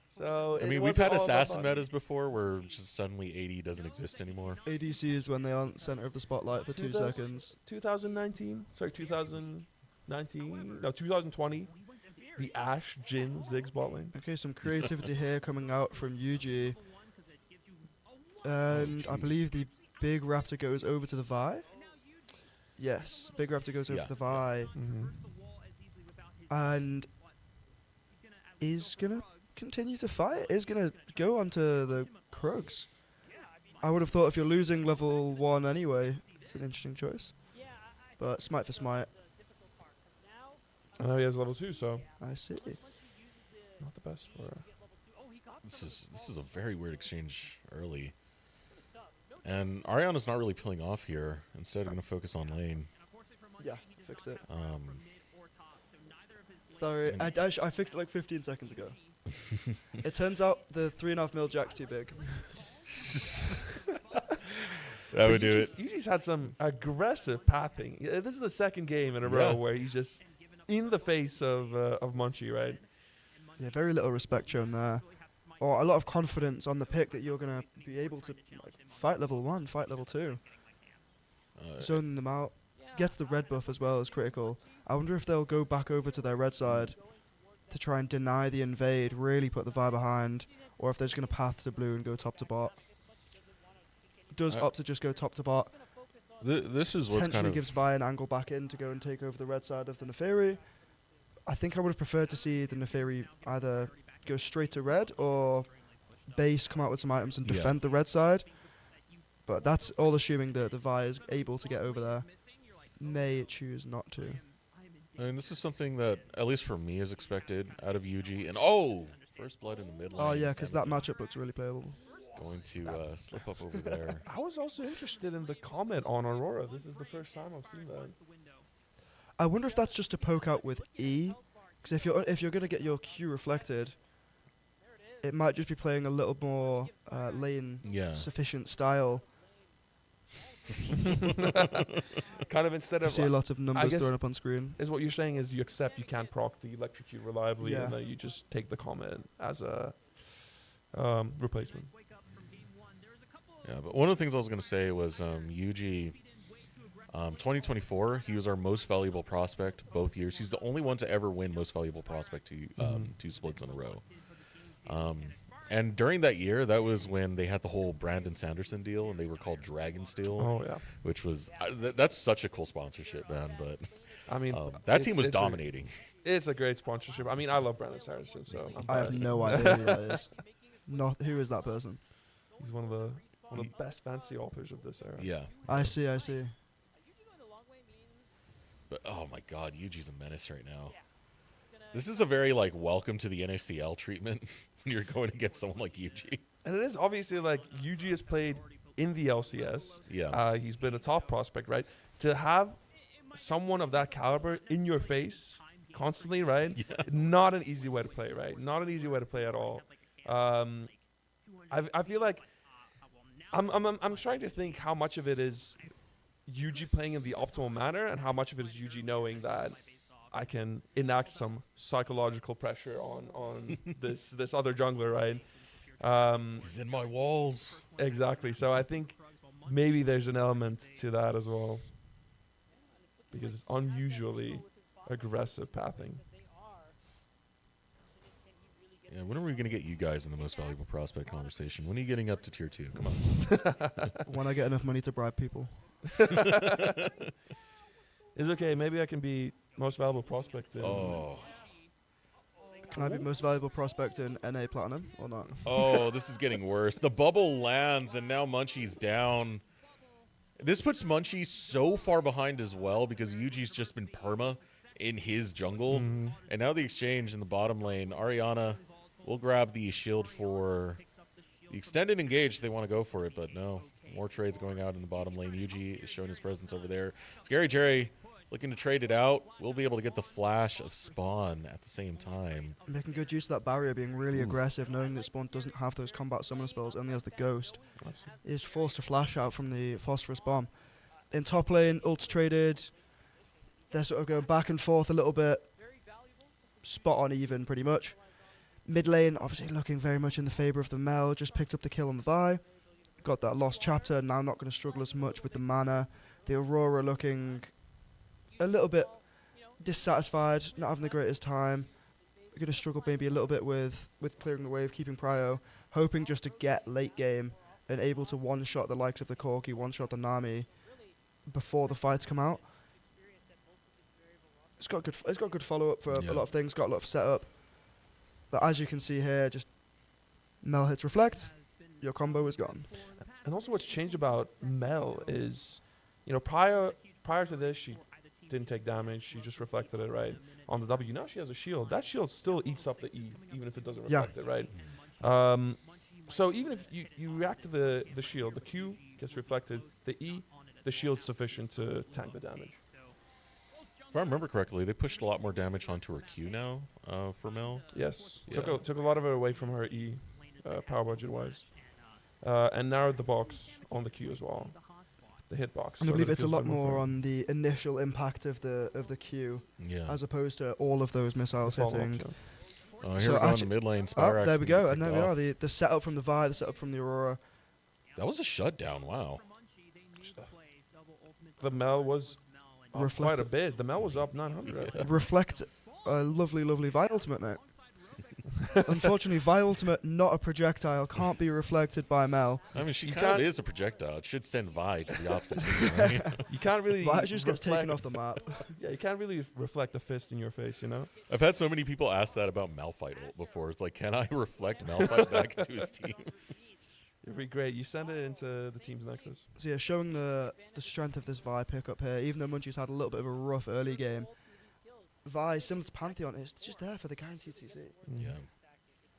So I mean, we've had assassin metas before where just suddenly AD doesn't exist anymore. ADC is when they aren't center of the spotlight for 2 seconds. 2019. Sorry, 2019. No, 2020. The Ashe, Jhin, Ziggs bot lane. Okay, some creativity here coming out from UG. And I believe the big raptor goes over to the Vi. Yes, big raptor goes over to the Vi. And is going to continue to fight. Is going to go onto the Krugs. I would have thought if you're losing level 1 anyway, it's an interesting choice. But smite for smite. I know he has level 2, so I see. not the best for. This is a very weird exchange early. And Ariana's not really peeling off here. Instead, I'm going to focus on lane. Yeah, fixed it. Um, Sorry, I fixed it like 15 seconds ago. It turns out the 3.5 mil jack's too big. that would do it. You just had some aggressive pathing. Yeah, this is the second game in a row where he's just in the face of Munchie, right? Yeah, very little respect shown there. Or a lot of confidence on the pick that you're going to be able to fight level 1, fight level 2. Zoning them out. Gets the red buff as well as critical. I wonder if they'll go back over to their red side to try and deny the invade, really put the Vi behind, or if they're just going to path to blue and go top to bot. Does opt to just go top to bot. This is what's kind Potentially of... gives Vi an angle back in to go and take over the red side of the Neferi. I think I would have preferred to see the Neferi either go straight to red or base, come out with some items and defend the red side. But that's all assuming that the Vi is able to get over there. May choose not to. I mean, this is something that, at least for me, is expected out of UG. And first blood in the mid lane. Oh yeah, because that matchup looks really playable. Going to slip up over there. I was also interested in the comment on Aurora. This is the first time I've seen that. I wonder if that's just to poke out with E, because if you're gonna get your Q reflected, it might just be playing a little more lane sufficient style. Kind of instead You of see a lot of numbers thrown up on screen. Is what you're saying is you accept you can't proc the electrocute reliably, Yeah. and then you just take the comment as a replacement. Yeah, but one of the things I was going to say was UG 2024, he was our most valuable prospect both years. He's the only one to ever win most valuable prospect two splits in a row. And during that year, that was when they had the whole Brandon Sanderson deal, and they were called Dragon Steel. Oh yeah, which was that's such a cool sponsorship, man. But I mean, that team was dominating. It's a great sponsorship. I mean, I love Brandon Sanderson, so I have no idea who that is. Not who is that person? He's one of the best fantasy authors of this era. Yeah. I see. But oh my God, Yuji's a menace right now. This is a very like welcome to the NACL treatment when you're going against someone like Yuji. And it is obviously like Yuji has played in the LCS. Yeah. He's been a top prospect, right? To have someone of that caliber in your face constantly, right? Yeah. Not an easy way to play, right? Not an easy way to play at all. I feel like I'm trying to think how much of it is Yuji playing in the optimal manner and how much of it is Yuji knowing that I can enact some psychological pressure on this other jungler, right? He's in my walls. Exactly. So I think maybe there's an element to that as well, because it's unusually aggressive pathing. Yeah, when are we going to get you guys in the most valuable prospect conversation? When are you getting up to tier 2? Come on. When I get enough money to bribe people. It's okay. Maybe I can be most valuable prospect. Oh. Can I be most valuable prospect in NA Platinum or not? Oh, this is getting worse. The bubble lands, and now Munchie's down. This puts Munchie so far behind as well because Yuji's just been perma in his jungle. Mhm. And now the exchange in the bottom lane. Ariana will grab the shield for the extended engage. They want to go for it, but no. More trades going out in the bottom lane. Yuji is showing his presence over there. Scary Jerry looking to trade it out. We'll be able to get the flash of Spawn at the same time. Making good use of that barrier, being really aggressive, knowing that Spawn doesn't have those combat summon spells, only has the Ghost. Is forced to flash out from the Phosphorus Bomb. In top lane, ults traded. They're sort of going back and forth a little bit. Spot on even, pretty much. Mid lane, obviously looking very much in the favour of the Mel. Just picked up the kill on the Vi. Got that lost chapter, now not going to struggle as much with the mana. The Aurora looking a little bit dissatisfied, not having the greatest time. Going to struggle maybe a little bit with clearing the wave, keeping prio. Hoping just to get late game and able to one-shot the likes of the Corki, one-shot the Nami before the fights come out. It's got good follow-up for a lot of things, got a lot of setup. But as you can see here, just Mel hits Reflect, your combo is gone. And also what's changed about Mel is, prior to this, she didn't take damage. She just reflected it, right, on the W. Now she has a shield. That shield still eats up the E, even if it doesn't reflect it, right? So even if you react to the shield, the Q gets reflected, the E, the shield's sufficient to tank the damage. If I remember correctly, they pushed a lot more damage onto her Q now for Mel. Yes. Yeah. Took a lot of it away from her E, power budget-wise. And narrowed the box on the Q as well. The hitbox. And I believe it's a lot more on the initial impact of the Q, as opposed to all of those missiles hitting. Here So we go in the actually- mid lane. Oh, Spyrax there we being go, and picked there we are. off. The setup from the Vi, the setup from the Aurora. That was a shutdown. Wow. The Mel was up quite a Reflected. bit. The Mel was up 900. Reflect a lovely, lovely Vi ultimate, mate. Unfortunately, Vi ultimate, not a projectile, can't be reflected by Mel. I mean, she You kind of can't- is a projectile. It should send Vi to the opposite team, right? You can't really. Vi just gets taken reflect- off the map. Yeah, you can't really reflect a fist in your face, I've had so many people ask that about Malphite ult before. It's like, can I reflect Malphite back to his team? It'd be great. You send it into the team's nexus. So yeah, showing the strength of this Vi pickup here, even though Munchie's had a little bit of a rough early game, Vi, similar to Pantheon, is just there for the guaranteed CC. Yeah.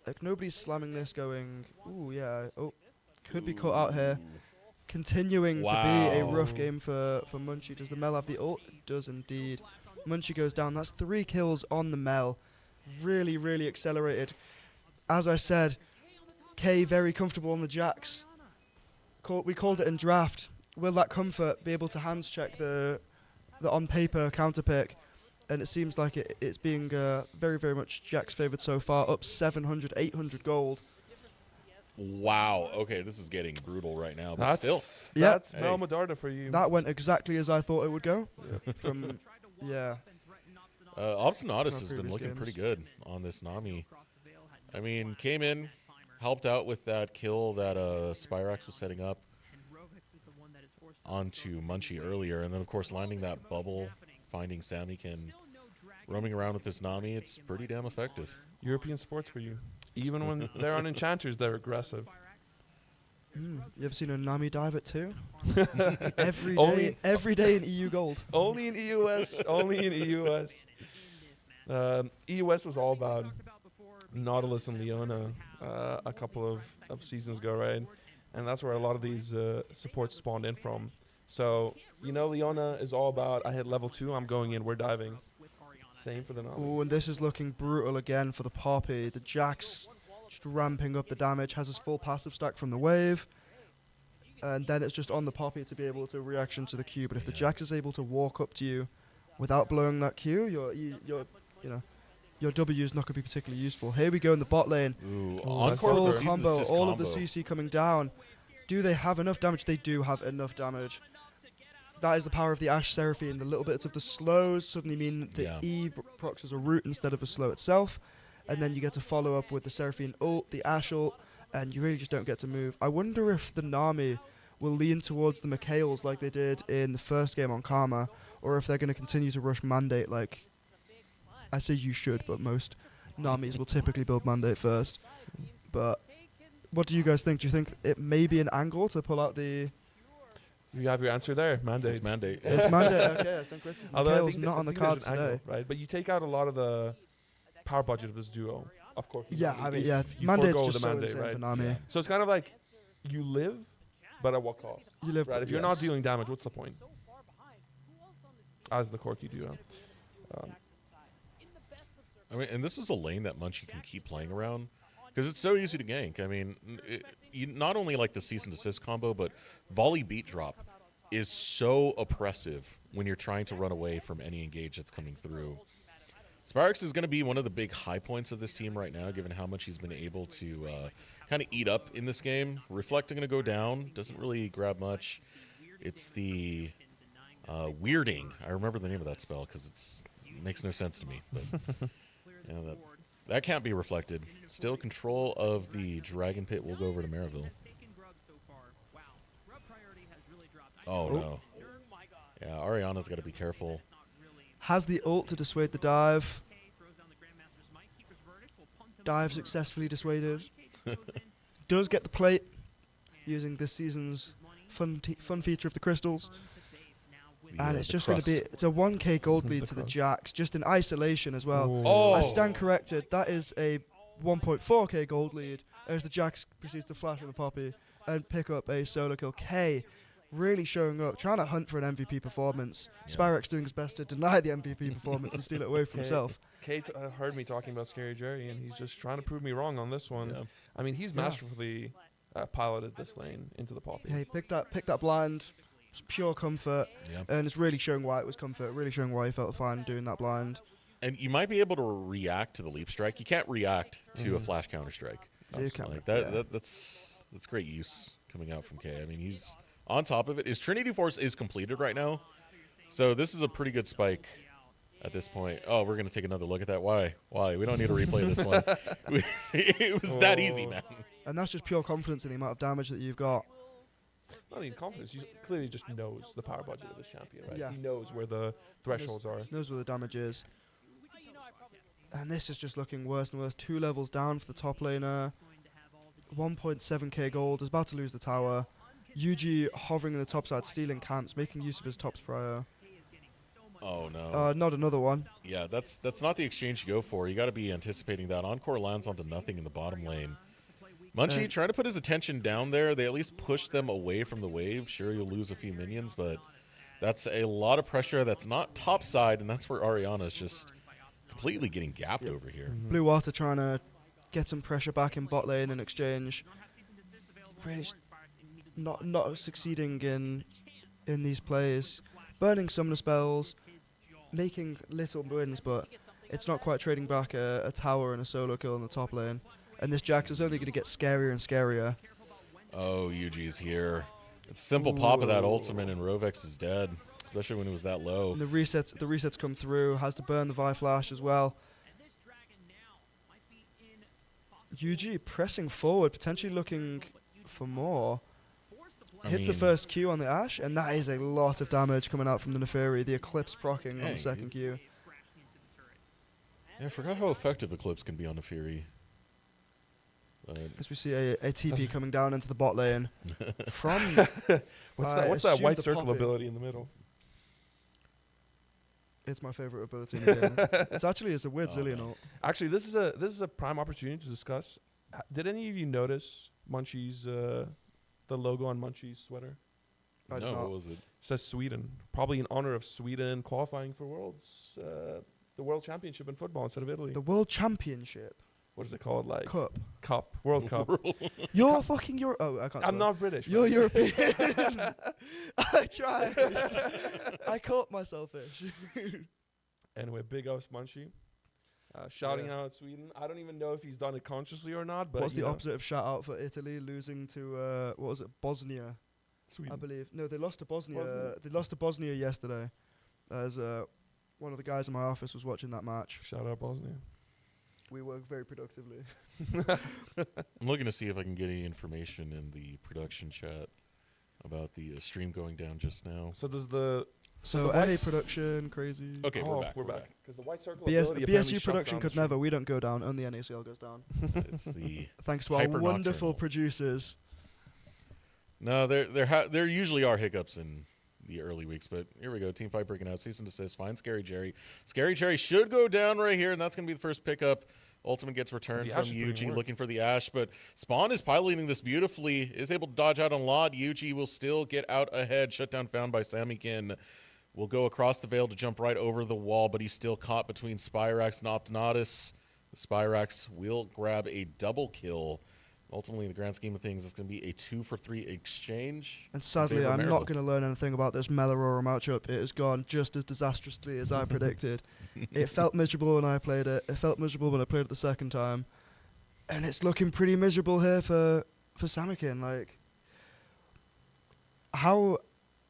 Like, nobody's slamming this going, ooh, yeah, oh, could be cut out here. Continuing to be a rough Wow. game for Munchie. Does the Mel have the ult? It does indeed. Munchie goes down. That's 3 kills on the Mel. Really, really accelerated. As I said, K very comfortable on the Jax. We called it in draft. Will that comfort be able to hands check the on paper counter pick? And it seems like it's being very, very much Jax favoured so far. Up 700, 800 gold. Wow. Okay, this is getting brutal right now, but still. Yeah. That's Hey. Mel Medarda for you. That went exactly as I thought it would go. From, yeah. Obstinatus From has been previous looking pretty games. good on this Nami. I mean, came in, helped out with that kill that Spyrax was setting up onto Munchie earlier, and then of course landing that bubble, finding Samikin, roaming around with this Nami. It's pretty damn effective. European sports for you. Even when they're on enchanters, they're aggressive. You ever seen a Nami dive at 2? Only- every day in EU Gold. Only in EUS. Only in EUS. EUS was all about Nautilus and Leona a couple of seasons ago, right? And that's where a lot of these supports spawned in from. So, Leona is all about, I hit level 2, I'm going in, we're diving. Same for the Nami. Oh, and this is looking brutal again for the Poppy. The Jax just ramping up the damage, has his full passive stack from the wave. And then it's just on the Poppy to be able to reaction to the Q. But if the Jax is able to walk up to you without blowing that Q, your W is not going to be particularly useful. Here we go in the bot lane. Ooh, Full Encore combo, uses all of the combo. CC coming down. Do they have enough damage? They do have enough damage. That is the power of the Ashe Seraphine. The little bits of the slows suddenly mean that E procs as a root instead of a slow itself. And then you get to follow up with the Seraphine ult, the Ashe ult, and you really just don't get to move. I wonder if the Nami will lean towards the McHales like they did in the first game on Karma, or if they're going to continue to rush Mandate like... I say you should, but most Namis will typically build Mandate first. But what do you guys think? Do you think it may be an angle to pull out the... You have your answer there, Mandate. It's Mandate. It's Mandate, okay, I stand corrected. Although I McHale's think not on the there's cards an angle, today. right? But you take out a lot of the power budget of this duo, of course. Yeah, I mean, you Mandate's forego just the so Mandate, insane right? for Nami. Yeah. So it's kind of like you live, but at what cost? You live, Right? If you're not dealing damage, what's the point? As the Corki duo. I mean, and this is a lane that Munchie can keep playing around because it's so easy to gank. I mean, you not only like the cease and desist combo, but volley beat drop is so oppressive when you're trying to run away from any engage that's coming through. Spyrex is going to be one of the big high points of this team right now, given how much he's been able to kind of eat up in this game. Reflect going to go down, doesn't really grab much. It's the weirding. I remember the name of that spell because it makes no sense to me. But yeah, that can't be reflected. Still control of the Dragon Pit will go over to Maryville. Oh, no. Yeah, Ariana's got to be careful. Has the ult to dissuade the dive. Dive successfully dissuaded. Does get the plate using this season's fun feature of the crystals. And it's just going to be, it's a 1k gold lead to the Jax, just in isolation as well. Oh. I stand corrected, that is a 1.4k gold lead as the Jax proceeds to flash with the Poppy and pick up a solo kill. K really showing up, trying to hunt for an MVP performance. Yeah. Spyrex doing his best to deny the MVP performance and steal it away from himself. Kate heard me talking about Scary Jerry, and he's just trying to prove me wrong on this one. Yeah. I mean, he's masterfully piloted this lane into the Poppy. Yeah, he picked that blind. It's pure comfort, Yeah. and it's really showing why it was comfort, really showing why he felt fine doing that blind. And you might be able to react to the leap strike. You can't react to a flash counter strike. You can't, Like yeah. that's great use coming out from K. I mean, he's on top of it. His Trinity Force is completed right now, so this is a pretty good spike at this point. Oh, we're gonna take another look at that. Why? We don't need to replay this one. It was that easy, man. And that's just pure confidence in the amount of damage that you've got. Not even confidence. He clearly just knows the power budget of this champion, right? Yeah. He knows where the thresholds are. Knows where the damage is. And this is just looking worse and worse. 2 levels down for the top laner. 1.7k gold. Is about to lose the tower. Yuji hovering in the top side, stealing camps, making use of his tops prior. Oh no. Not another one. Yeah, that's not the exchange you go for. You got to be anticipating that. Encore lands onto nothing in the bottom lane. Munchie trying to put his attention down there. They at least push them away from the wave. Sure, you'll lose a few minions, but that's a lot of pressure. That's not top side, and that's where Ariana's just completely getting gapped over here. Blue Water trying to get some pressure back in bot lane in exchange. Really not succeeding in these plays. Burning summoner spells, making little wins, but it's not quite trading back a tower and a solo kill in the top lane. And this Jax is only going to get scarier and scarier. Oh, Yuji's here. It's a simple pop of that ultimate, and Rovex is dead, especially when it was that low. And the resets come through. Has to burn the Vi Flash as well. UG pressing forward, potentially looking for more. Hits the first Q on the Ashe, and that is a lot of damage coming out from the Neferi. The Eclipse proccing on the second Q. Yeah, I forgot how effective Eclipse can be on the Fury. As we see a TP coming down into the bot lane from. What's I that? What's that assume white the circle Poppy. ability in the middle? It's my favorite ability in the game. It's a weird Zillion ult. Actually, this is a prime opportunity to discuss. Did any of you notice Munchie's the logo on Munchie's sweater? I did No, not. what was it? It says Sweden, probably in honor of Sweden qualifying for the World Championship in football instead of Italy. The World Championship What is it called? Like Cup. World Cup. You're fucking Oh, I can't. I'm swear. not British. You're man. European. I tried. I caught myself ish. Anyway, big ups Munchie. Shouting out Sweden. I don't even know if he's done it consciously or not. But What's the you know, opposite of shout out for Italy losing to what was it, Bosnia? Sweden. I believe. No, they lost to Bosnia. Bosnia? They lost to Bosnia yesterday. As one of the guys in my office was watching that match. Shout out Bosnia. We work very productively. I'm looking to see if I can get any information in the production chat about the stream going down just now. So does the So the NA white- production crazy. Okay, oh, we're back. Because the white circle BS, ability apparently BSU shuts production down could the stream. never. We don't go down. Only NACL goes down. It's the Thanks to our Hyper wonderful nocturnal. producers. no. There usually are hiccups in the early weeks, but here we go. Team fight breaking out. Cease and desist. Find Scary Jerry. Scary Jerry should go down right here, and that's going to be the first pickup. Ultimate gets returned The from Ash is putting Yuji, work. looking for the Ash, but Spawn is piloting this beautifully, is able to dodge out on Lot. Yuji will still get out ahead. Shutdown found by Samikin. Will go across the veil to jump right over the wall, but he's still caught between Spyrax and Optonatus. Spyrax will grab a double kill. Ultimately, in the grand scheme of things, it's going to be a 2-for-3 exchange. And sadly, favor of I'm Maryville. not going to learn anything about this Mel Aurora matchup. It has gone just as disastrously as I predicted. It felt miserable when I played it. It felt miserable when I played it the second time. And it's looking pretty miserable here for Samikin. Like, how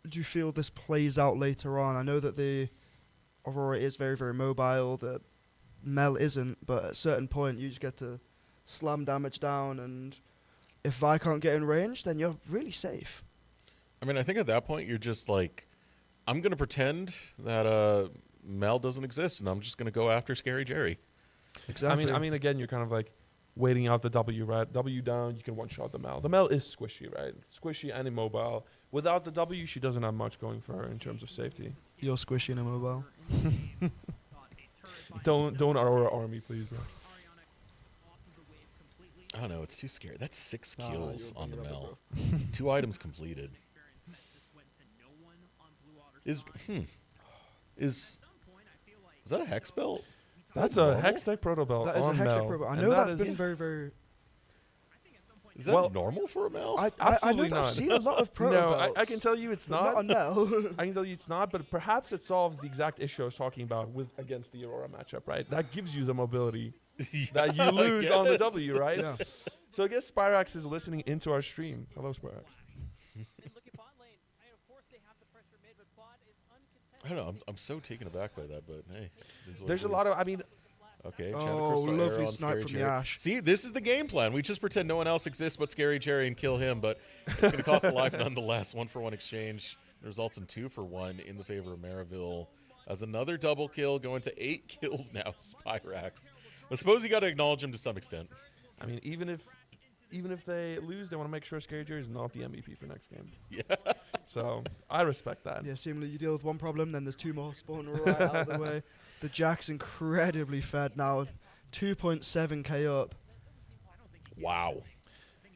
do you feel this plays out later on? I know that the Aurora is very, very mobile. The Mel isn't. But at a certain point, you just get to slam damage down, and if Vi can't get in range, then you're really safe. I mean, I think at that point, you're just like, I'm going to pretend that Mel doesn't exist, and I'm just going to go after Scary Jerry. Exactly. I mean, again, you're kind of like waiting out the W, right? W down, you can one-shot the Mel. The Mel is squishy, right? Squishy and immobile. Without the W, she doesn't have much going for her in terms of safety. You're squishy and immobile. Don't Aurora army, please, bro. I don't know. It's too scary. That's 6 Nah, kills you're on the right, Mel. bro. 2 items completed. Is that a hex belt? That's that a normal? Hextech proto belt That is a on Hextech Mel. Pro, but I And know that that's is- been very, very. Is that Well, normal for a Mel? I know Absolutely that not. I've seen a lot of pro No, belts. I can tell you it's but not. Not on I can tell you it's not, but perhaps it solves the exact issue I was talking about with against the Aurora matchup, right? That gives you the mobility that you lose on the W, right? Yeah. So I guess Spyrax is listening into our stream. Hello, Spyrax. I don't know. I'm so taken aback by that, but hey. it is what There's it a is. lot of, I mean, Okay, Oh, Crystal lovely arrow on snipe Scary from the Jerry. Ash. See, this is the game plan. We just pretend no one else exists but Scary Jerry and kill him, but it's going to cost a life nonetheless. 1-for-1 exchange. It results in 2-for-1 in the favor of Maryville. As another double kill, going to 8 kills now, Spyrax. I suppose you got to acknowledge him to some extent. I mean, even if they lose, they want to make sure Scary Jerry is not the MVP for next game. Yeah. So I respect that. Yeah, seemingly you deal with one problem, then there's 2 more spawn right out of the way. The Jack's incredibly fed now. 2.7k up. Wow.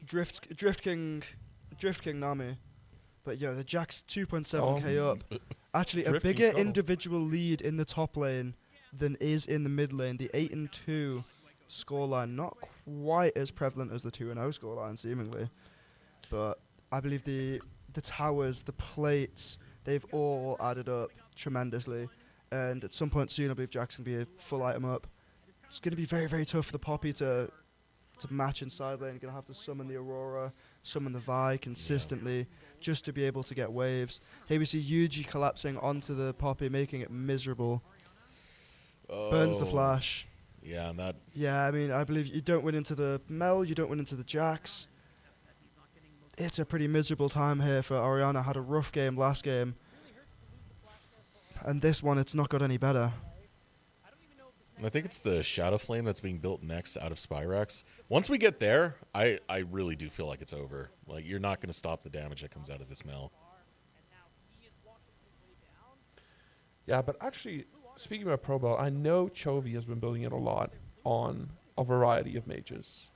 Drift King Nami. But yeah, the Jack's 2.7k up. Actually, a Drifting bigger Scuttle. individual lead in the top lane than is in the mid lane. The 8-2 scoreline, not quite as prevalent as the 2-0 scoreline, seemingly. But I believe the towers, the plates, they've all added up tremendously. And at some point soon, I believe Jack's going to be a full item up. It's going to be very, very tough for the Poppy to match in side lane. Going to have to summon the Aurora, summon the Vi consistently just to be able to get waves. Here we see Yuji collapsing onto the Poppy, making it miserable. Burns the Oh. flash. Yeah, and that Yeah, I mean, I believe you don't win into the Mel, you don't win into the Jax. It's a pretty miserable time here for Oriana. Had a rough game last game. And this one, it's not got any better. And I think it's the Shadow Flame that's being built next out of Spyrex. Once we get there, I really do feel like it's over. Like, you're not going to stop the damage that comes out of this mill. Yeah, but actually, speaking about Pro Bell, I know Chovy has been building it a lot on a variety of mages.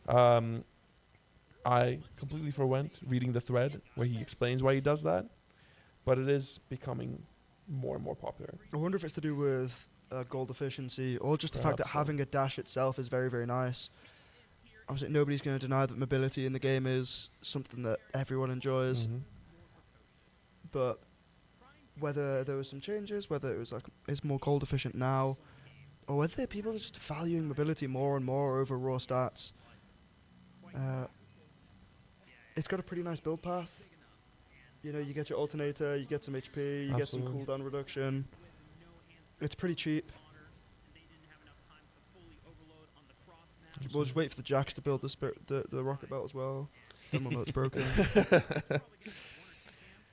I completely forwent reading the thread where he explains why he does that, but it is becoming more and more popular. I wonder if it's to do with gold efficiency or just the fact that Perhaps so. having a dash itself is very, very nice. Obviously, nobody's going to deny that mobility in the game is something that everyone enjoys, Mhm. but whether there was some changes, whether it was like it's more gold efficient now, or whether people are just valuing mobility more and more over raw stats. It's got a pretty nice build path. You know, you get your alternator, you get some HP, you get some Absolutely. cooldown reduction. It's pretty cheap. We'll just wait for the Jacks to build the rocket belt as well. Then we'll know it's broken.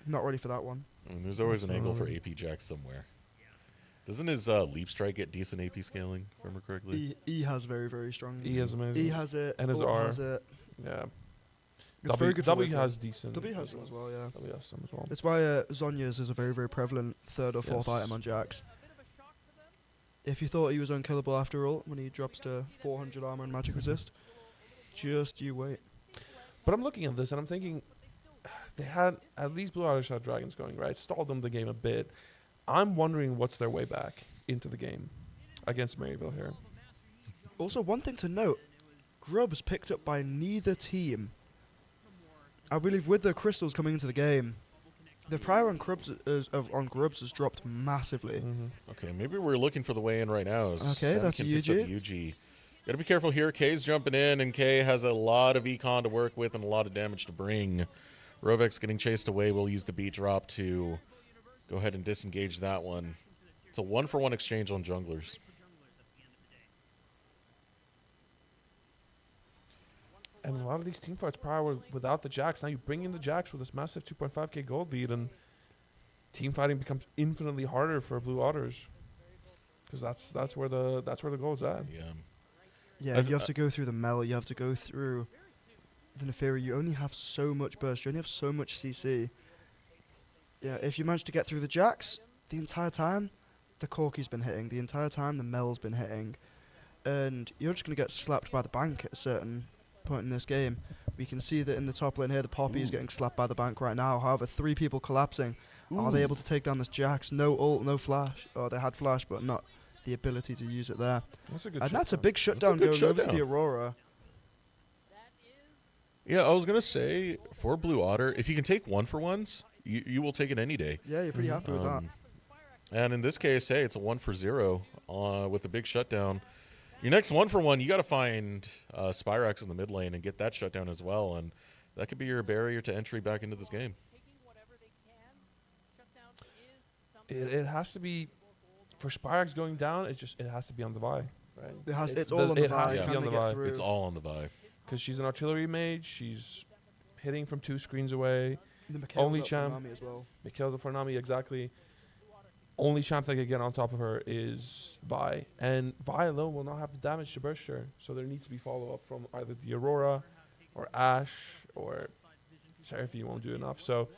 Not ready for that one. I mean, there's always an angle for Absolutely. AP Jack somewhere. Doesn't his Leap Strike get decent AP scaling, if I remember correctly? E has very, very strong. E is amazing. E has it. And his Ult R. has it. Yeah. It's very good for W weight has decent. W has some as well, yeah. W has some as well. That's why Zonya's is a very, very prevalent third or fourth Yes. item on Jax. If you thought he was unkillable after all, when he drops to 400 armor and magic resist, just you wait. But I'm looking at this and I'm thinking, they had at least Blue Otter had dragons going, right? Stalled them the game a bit. I'm wondering what's their way back into the game against Maryville here. Also, one thing to note, Grubs picked up by neither team. I believe with the crystals coming into the game, the prior on Grubs has dropped massively. Mm-hmm. Okay, maybe we're looking for the way in right now. Okay, that's a Samkin picks up UG. UG. Gotta be careful here. K's jumping in, and K has a lot of econ to work with and a lot of damage to bring. Rovek's getting chased away. We'll use the beat drop to go ahead and disengage that one. It's a 1-for-1 exchange on junglers. And a lot of these team fights prior were without the Jax. Now you bring in the Jax with this massive 2.5k gold lead, and team fighting becomes infinitely harder for Blue Otters. Because that's where the goal's at. Yeah. Yeah, you have to go through the Mel, you have to go through the Neferi. You only have so much burst, you only have so much CC. Yeah, if you manage to get through the Jax, the entire time, the Corky's been hitting. The entire time, the Mel's been hitting. And you're just going to get slapped by the bank at a certain point in this game. We can see that in the top lane here, the Poppy is getting slapped by the bank right now. However, 3 people collapsing. Are they able to take down this Jax? No ult, no flash. Oh, they had flash, but not the ability to use it there. That's a good And that's a shutdown. big shutdown good going over to shutdown. the Aurora. Yeah, I was going to say, for Blue Otter, if you can take 1-for-1s, you will take it any day. Yeah, you're pretty happy with that. And in this case, hey, it's a 1-for-0 with a big shutdown. Your next 1-for-1, you got to find Spyrex in the mid lane and get that shutdown as well. And that could be your barrier to entry back into this game. It has to be for Spyrex going down. It has to be on the Vi, right? It's all on the it has Vi. to be Can on they the get Vi through? It's all on the Vi. because she's an artillery mage. She's hitting from 2 screens away. The Mikhail's only up for champ. Nami as well. Mikhail's for Nami, exactly. Only champ that can get on top of her is Vi. And Vi alone will not have the damage to burst her. So there needs to be follow-up from either the Aurora or Ashe or Seraphine won't do enough. So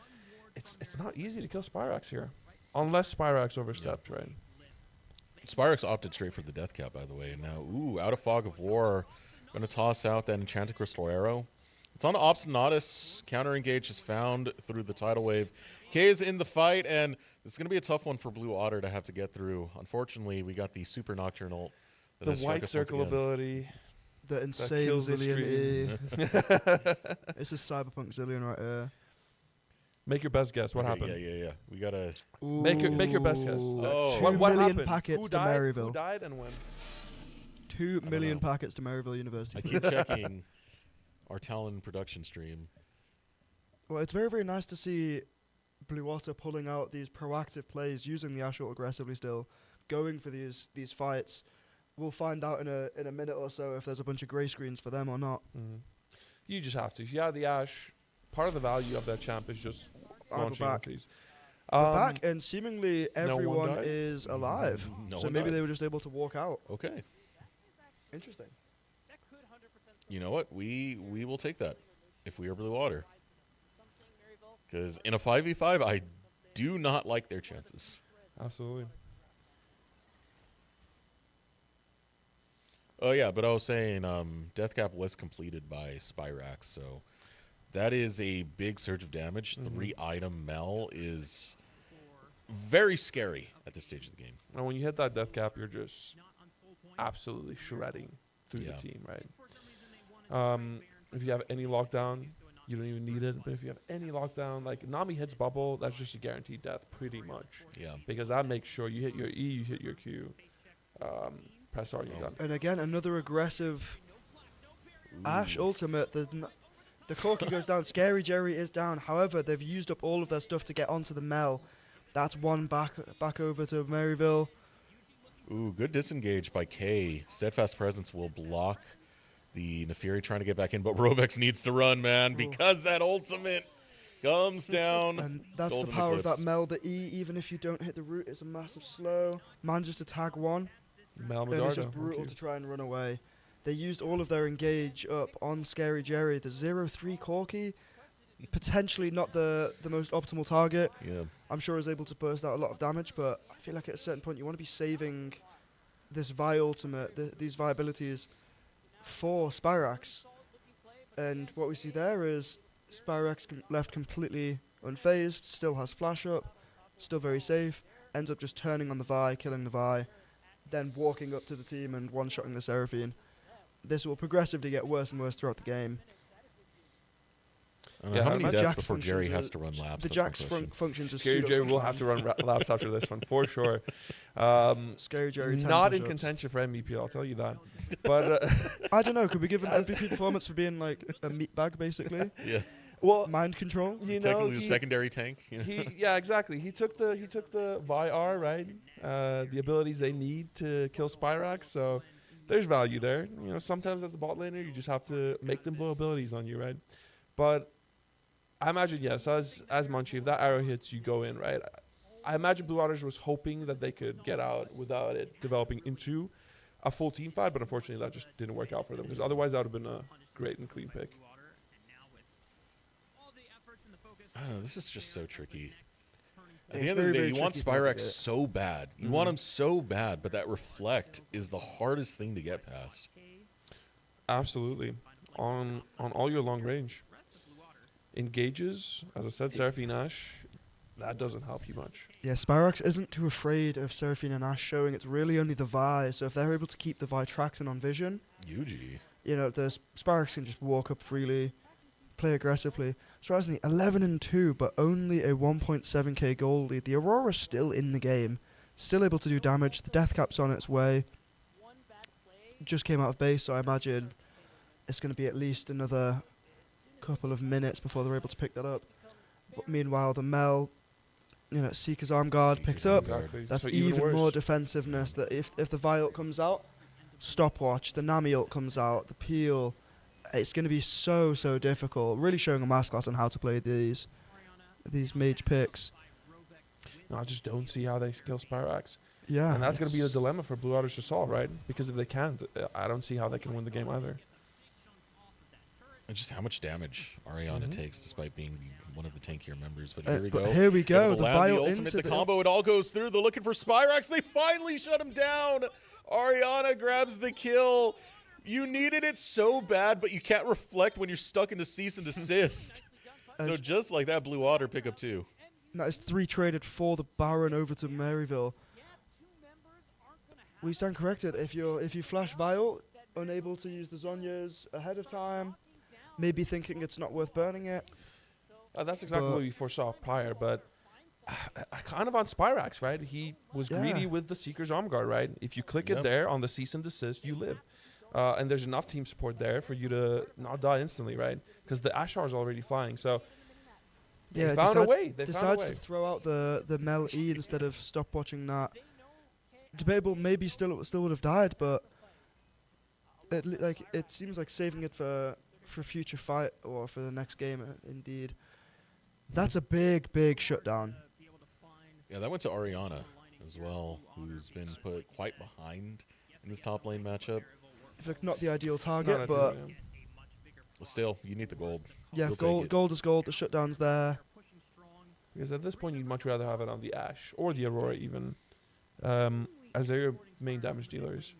it's not easy to kill Spyrex here. Unless Spyrex overstepped, right? Spyrex opted straight for the death cap, by the way. Now, out of Fog of War. Going to toss out that Enchanted Crystal Arrow. It's on Obstinatus. Counter engage is found through the tidal wave. K is in the fight, and this is going to be a tough one for Blue Otter to have to get through. Unfortunately, we got the Super Nocturnal. The white circle ability. The insane kills the Zillion E. It's a cyberpunk Zillion right here. Make your best guess. What Okay, happened? Yeah. We got to... Make your best guess. Oh. 2 What million happened? packets Who to died? Maryville. Who died and when? 2 don't million know. packets to Maryville I University. keep checking our Talon production stream. Well, it's very, very nice to see Blue Otter pulling out these proactive plays, using the Ashe ult aggressively still, going for these fights. We'll find out in a minute or so if there's a bunch of grey screens for them or not. Mm. You just have to. If you have the Ashe, part of the value of that champ is just I'll go launching back. these. We're back, and seemingly no one everyone died? is alive. No So one maybe died. they were just able to walk out. Okay. Interesting. You know what? We will take that if we are Blue Otter. Because in a 5v5, I do not like their chances. Absolutely. Oh, yeah, but I was saying Death Cap was completed by Spyrax, so that is a big surge of damage. 3-item Mel is very scary at this stage of the game. And when you hit that death cap, you're just absolutely shredding through the team, right? If you have any lockdown, you don't even need it. But if you have any lockdown, like Nami hits bubble, that's just a guaranteed death, pretty much. Yeah. Because that makes sure you hit your E, you hit your Q. Press R, you're done. And again, another aggressive Ash ultimate. The Corki goes down. Scary Jerry is down. However, they've used up all of their stuff to get onto the Mel. That's one back over to Maryville. Ooh, good disengage by K. Steadfast Presence will block the Neferi trying to get back in, but Rovex needs to run, man, because that ultimate comes down. And that's the Golden power Eclipse. of that Mel. The E, even if you don't hit the root, it's a massive slow. Manages to tag one. Mel And it's Medardo. just brutal to try and run away. They used all of their engage up on Scary Jerry. The 0-3 Corki, potentially not the most optimal target. Yeah. I'm sure is able to burst out a lot of damage, but I feel like at a certain point you want to be saving this Vi ultimate, these Vi abilities for Spyrax. And what we see there is Spyrax left completely unfazed, still has flash up, still very safe, ends up just turning on the Vi, killing the Vi, then walking up to the team and one-shotting the Seraphine. This will progressively get worse and worse throughout the game. How many my deaths Jax before Jerry functions has to run laps? The That's my Jax question. functions as Scary Jerry will pseudo-frontline. have to run laps after this one, for sure. Scary Jerry 10 Not in push-ups. contention for MVP, I'll tell you that. But I don't know. Could we give an MVP performance for being like a meat bag, basically? Yeah. well, Mind control. you know, Technically the secondary tank. Yeah. yeah, exactly. He took the VIR, right? The abilities they need to kill Spyrax. So there's value there. You know, sometimes as a bot laner, you just have to make them blow abilities on you, right? But I imagine, yes, as Munchie, if that arrow hits, you go in, right? I imagine Blue Otters was hoping that they could get out without it developing into a full team fight, but unfortunately that just didn't work out for them, because otherwise that would have been a great and clean pick. I don't know, this is just so tricky. At It's the end of the very, day, you very want tricky to Spyrax navigate. so bad. You want him so bad, but that reflect is the hardest thing to get past. Absolutely. On all your long range. Engages, as I said, Seraphine Ash, that doesn't help you much. Yeah, Spyrax isn't too afraid of Seraphine and Ash showing. It's really only the Vi. So if they're able to keep the Vi tracked and on vision, UG. you know, the Spyrax can just walk up freely, play aggressively. Surprisingly, 11-2, but only a 1.7k goal lead. The Aurora's still in the game, still able to do damage. The Death Cap's on its way. Just came out of base, so I imagine it's going to be at least another couple of minutes before they're able to pick that up. But meanwhile, the Mel, you know, Seeker's Arm Guard Seeker's picks Arm up. Guard. Exactly. That's So even worse. more defensiveness. That if the Vi ult comes out, stopwatch. The Nami ult comes out. The Peel. It's going to be so difficult. Really showing a masterclass on how to play these mage picks. No, I just don't see how they kill Spyrax. Yeah, And that's going to be a it's- dilemma for Blue Otters to solve, right? Because if they can't, I don't see how they can win the game either. And just how much damage Ariana takes despite being one of the tankier members. But here we but go. here we go. Able to The land Vi ult ultimate, into the the combo, it all goes through. They're looking for Spyrax. They finally shut him down. Ariana grabs the kill. You needed it so bad, but you can't reflect when you're stuck in the cease and desist. So And- just like that, Blue Otter pick up 2. That is 3 traded for the Baron over to Maryville. We stand corrected. If you flash Vial, unable to use the Zhonya's ahead of time, maybe thinking it's not worth burning it. That's exactly But- what we foresaw prior, but kind of on Spyrax, right? He was Yeah. greedy with the Seeker's Arm Guard, right? If you click it Yep. there on the cease and desist, you live. And there's enough team support there for you to not die instantly, right? Because the Ashar is already flying. So they found a way. They found a decides way. to throw out the Mel E instead of stopwatching that. Debatable, maybe still would have died, but it seems like saving it for future fight or for the next game. Indeed, that's a big shutdown. Yeah, that went to Ariana as well, who's been put quite behind in this top lane matchup. If it's not the ideal Not target, ideal, but yeah. But still, you need the gold. yeah, You'll take gold, it. gold is gold. The shutdown's there. Because at this point, you'd much rather have it on the Ashe or the Aurora even, as they're your main damage dealers.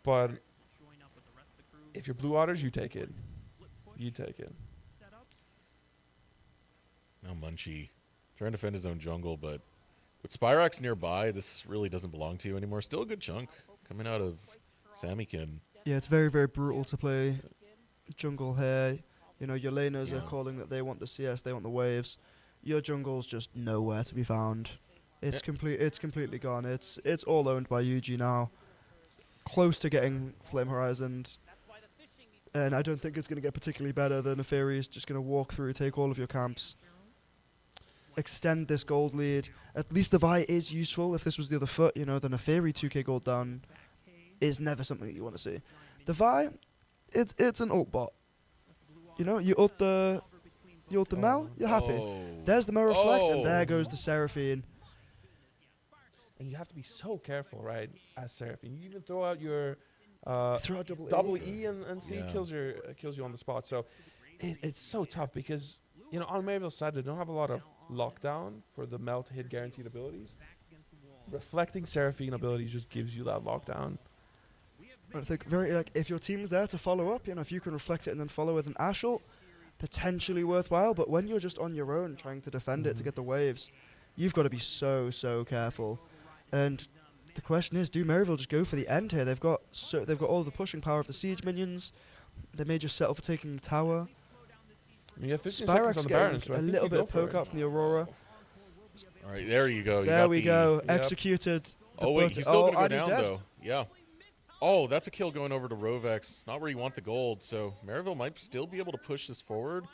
But if you're Blue Otters, you take it. You take it. Now Munchie trying to defend his own jungle, but with Spyrax nearby, this really doesn't belong to you anymore. Still a good chunk coming out of Sammykin. Yeah, it's very, very brutal to play jungle here. You know, your laners Yeah. are calling that they want the CS, they want the waves. Your jungle's just nowhere to be found. It's It's completely gone. It's all owned by UG now. Close to getting Flame Horizoned. And I don't think it's going to get particularly better. The Neferi is just going to walk through, take all of your camps, extend this gold lead. At least the Vi is useful. If this was the other foot, you know, the Neferi 2k gold down is never something that you want to see. The Vi, it's an ult bot. You know, you ult the Mel, you're happy. Oh. There's the Mirror Reflect, and Oh. there goes the Seraphine. And you have to be so careful, right, as Seraphine. You even throw out your Throw out double E and C Yeah. kills you on the spot. So it's so tough because, you know, on Maryville's side, they don't have a lot of lockdown for the Mel to hit guaranteed abilities. Reflecting Seraphine abilities just gives you that lockdown. I think if your team's there to follow up, you know, if you can reflect it and then follow with an Ashe ult, potentially worthwhile. But when you're just on your own trying to defend it to get the waves, you've got to be so careful. And the question is, do Maryville just go for the end here? They've got all the pushing power of the siege minions. They may just settle for taking the tower. I mean, you have 15 seconds Spyrax on the Baron, so getting I a think little you bit go of for poke it. out from the Aurora. All right, there you go. You There got we the- go. Yep. Executed. Oh, wait, he's still going to and go he's down, dead. though. Yeah. Oh, that's a kill going over to Rovex. Not where you want the gold, so Maryville might still be able to push this forward.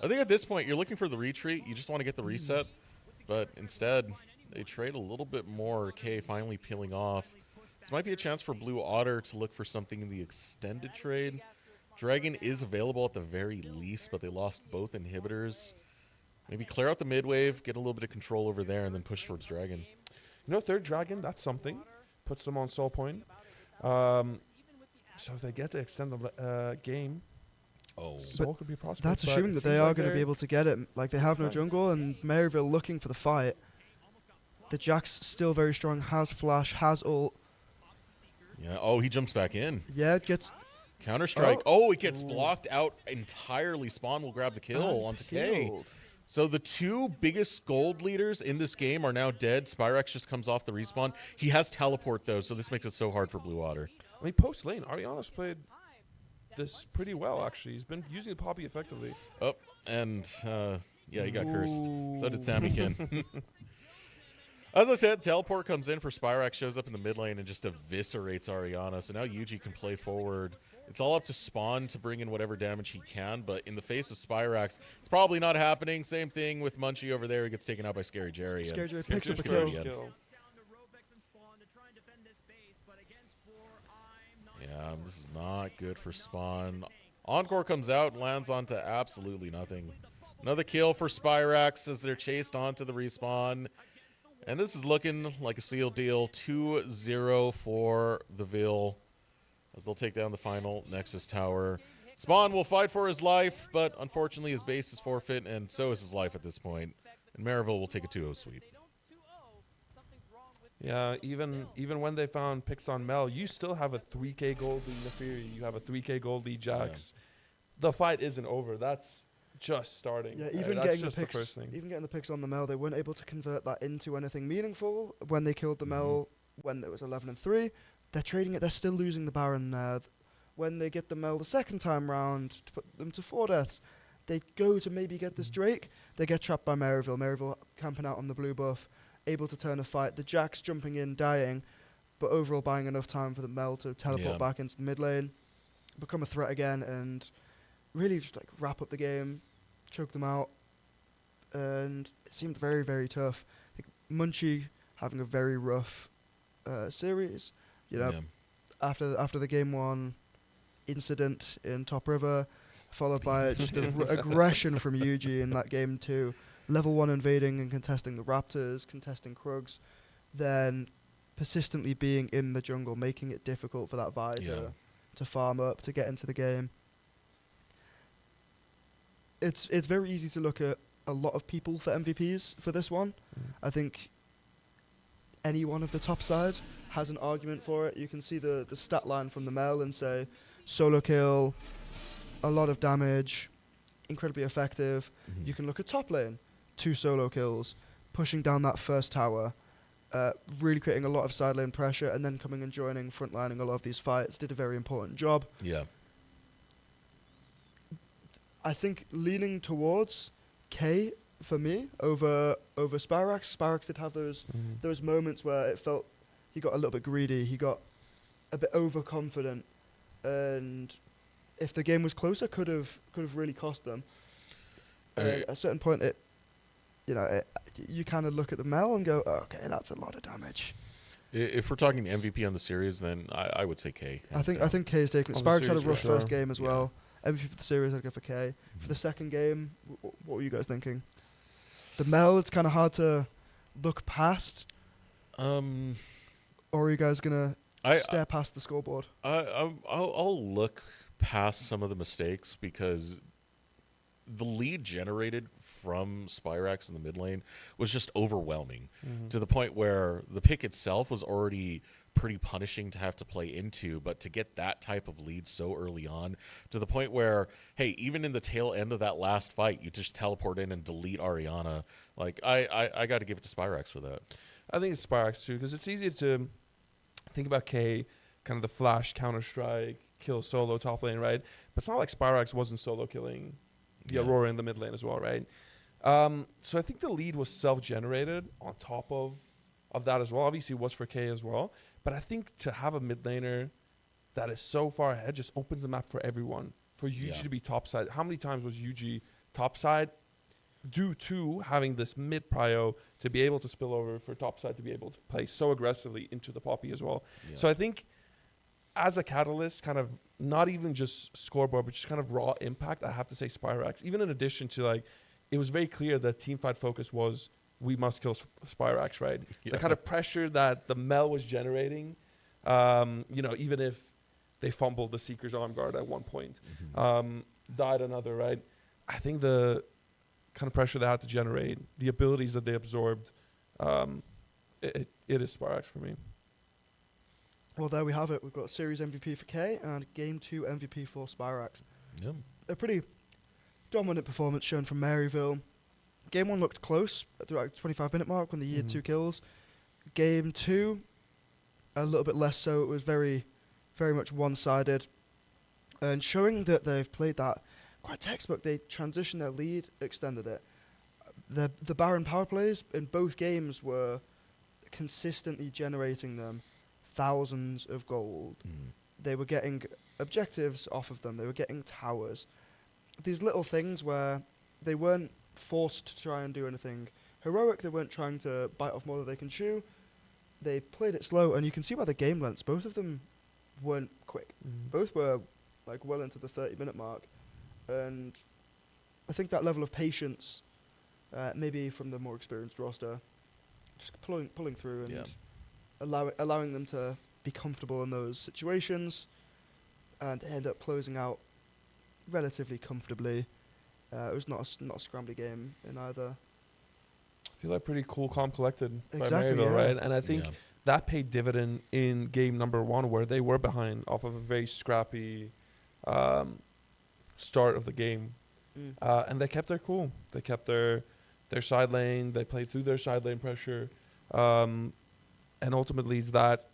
I think at this point, you're looking for the retreat. You just want to get the reset. But instead, they trade a little bit more. K finally peeling off. This might be a chance for Blue Otter to look for something in the extended trade. Dragon is available at the very least, but they lost both inhibitors. Maybe clear out the mid wave, get a little bit of control over there, and then push towards Dragon. You know, third Dragon, that's something. Puts them on soul point. So if they get to extend the game, Oh. soul could be a prospect. That's but assuming it that they seems are like going to be they're- able to get it. Like, they have no Okay. jungle, and Maryville looking for the fight. The Jack's still very strong, has flash, has ult. Yeah. Oh, he jumps back in. Yeah, gets Counter-Strike. Oh, it gets blocked out entirely. Spawn will grab the kill onto K. killed. So the two biggest gold leaders in this game are now dead. Spyrax just comes off the respawn. He has teleport, though, so this makes it so hard for Blue Otter. I mean, post lane, Ariana's played this pretty well, actually. He's been using the Poppy effectively. Oh, and yeah, he got cursed. So did Sammykin. As I said, teleport comes in for Spyrax, shows up in the mid lane and just eviscerates Ariana. So now Yuji can play forward. It's all up to Spawn to bring in whatever damage he can, but in the face of Spyrax, it's probably not happening. Same thing with Munchie over there. He gets taken out by Scary Jerry. and Scary Jerry Scary picks up a Jerry's kill. good again. Yeah, this is not good for Spawn. Encore comes out and lands onto absolutely nothing. Another kill for Spyrax as they're chased onto the respawn. And this is looking like a sealed deal. 2-0 for the Ville as they'll take down the final Nexus Tower. Spawn will fight for his life, but unfortunately his base is forfeit, and so is his life at this point. And Maryville will take a 2-0 sweep. Yeah, even when they found picks on Mel, you still have a 3k gold lead Neferi. You have a 3k gold lead Jax. The fight isn't over. That's just starting. Yeah, right? even That's getting the just picks, first thing. even getting the picks on the Mel, they weren't able to convert that into anything meaningful. When they killed the Mel, when it was 11-3, they're trading it. They're still losing the Baron there. When they get the Mel the second time round to put them to 4 deaths, they go to maybe get this Drake. They get trapped by Maryville. Maryville camping out on the blue buff, able to turn a fight. The Jack's jumping in, dying, but overall buying enough time for the Mel to teleport back into the mid lane, become a threat again, and really just like wrap up the game, choke them out. And it seemed very, very tough. I think Munchie having a very rough series. You know, Yeah. after the game 1 incident in Top River, followed by just the aggression from Yuji in that game 2. level 1 invading and contesting the Raptors, contesting Krugs, then persistently being in the jungle, making it difficult for that Vi to farm up, to get into the game. It's very easy to look at a lot of people for MVPs for this one. I think any one of the top side has an argument for it. You can see the stat line from the Mel and say solo kill, a lot of damage, incredibly effective. You can look at top lane, 2 solo kills, pushing down that first tower, really creating a lot of side lane pressure, and then coming and joining, frontlining a lot of these fights, did a very important job. Yeah. I think leaning towards K for me over Spyrax. Spyrax did have those moments where it felt he got a little bit greedy, he got a bit overconfident, and if the game was closer, could have really cost them. At a certain point, you kind of look at the Mel and go, oh, okay, that's a lot of damage. If we're talking MVP on the series, then I would say K. I think K is taking it. Spyrax had a rough first game as well. MVP for the series, I'd go for K. For the second game, what were you guys thinking? The Mel, it's kind of hard to look past. Or are you guys gonna stare past the scoreboard? I'll look past some of the mistakes because the lead generated from Spyrax in the mid lane was just overwhelming to the point where the pick itself was already pretty punishing to have to play into, but to get that type of lead so early on to the point where, hey, even in the tail end of that last fight, you just teleport in and delete Ariana. Like, I got to give it to Spyrax for that. I think it's Spyrax too, because it's easy to think about K, kind of the flash, Counter-Strike, kill solo top lane, right? But it's not like Spyrax wasn't solo killing the Aurora in the mid lane as well, right? So I think the lead was self-generated on top of that as well. Obviously, it was for K as well. But I think to have a mid laner that is so far ahead just opens the map for everyone. For UG to be topside. How many times was UG topside due to having this mid prio to be able to spill over for topside to be able to play so aggressively into the Poppy as well? Yeah. So I think as a catalyst, kind of not even just scoreboard, but just kind of raw impact, I have to say Spyrax. Even in addition to, like, it was very clear that teamfight focus was we must kill Spyrax, right? Yeah. The kind of pressure that the Mel was generating, even if they fumbled the Seeker's arm guard at one point, died another, right? I think the kind of pressure they had to generate, the abilities that they absorbed, it is Spyrax for me. Well, there we have it. We've got Series MVP for K and Game 2 MVP for Spyrax. Yeah. A pretty dominant performance shown from Maryville. Game 1 looked close at the 25-minute mark when the year 2 kills. Game 2, a little bit less so. It was very, very much one-sided. And showing that they've played that quite textbook, they transitioned their lead, extended it. The Baron power plays in both games were consistently generating them thousands of gold. They were getting objectives off of them. They were getting towers. These little things where they weren't forced to try and do anything heroic. They weren't trying to bite off more than they can chew. They played it slow, and you can see by the game lengths, both of them weren't quick. Both were like well into the 30-minute mark, and I think that level of patience, maybe from the more experienced roster, just pulling through and allowing them to be comfortable in those situations, and end up closing out relatively comfortably. It was not a scrambly game in either. I feel like pretty cool, calm, collected by Exactly, Maryville, right? And I think that paid dividend in game number 1, where they were behind off of a very scrappy start of the game. And they kept their cool. They kept their side lane. They played through their side lane pressure. And ultimately, it's that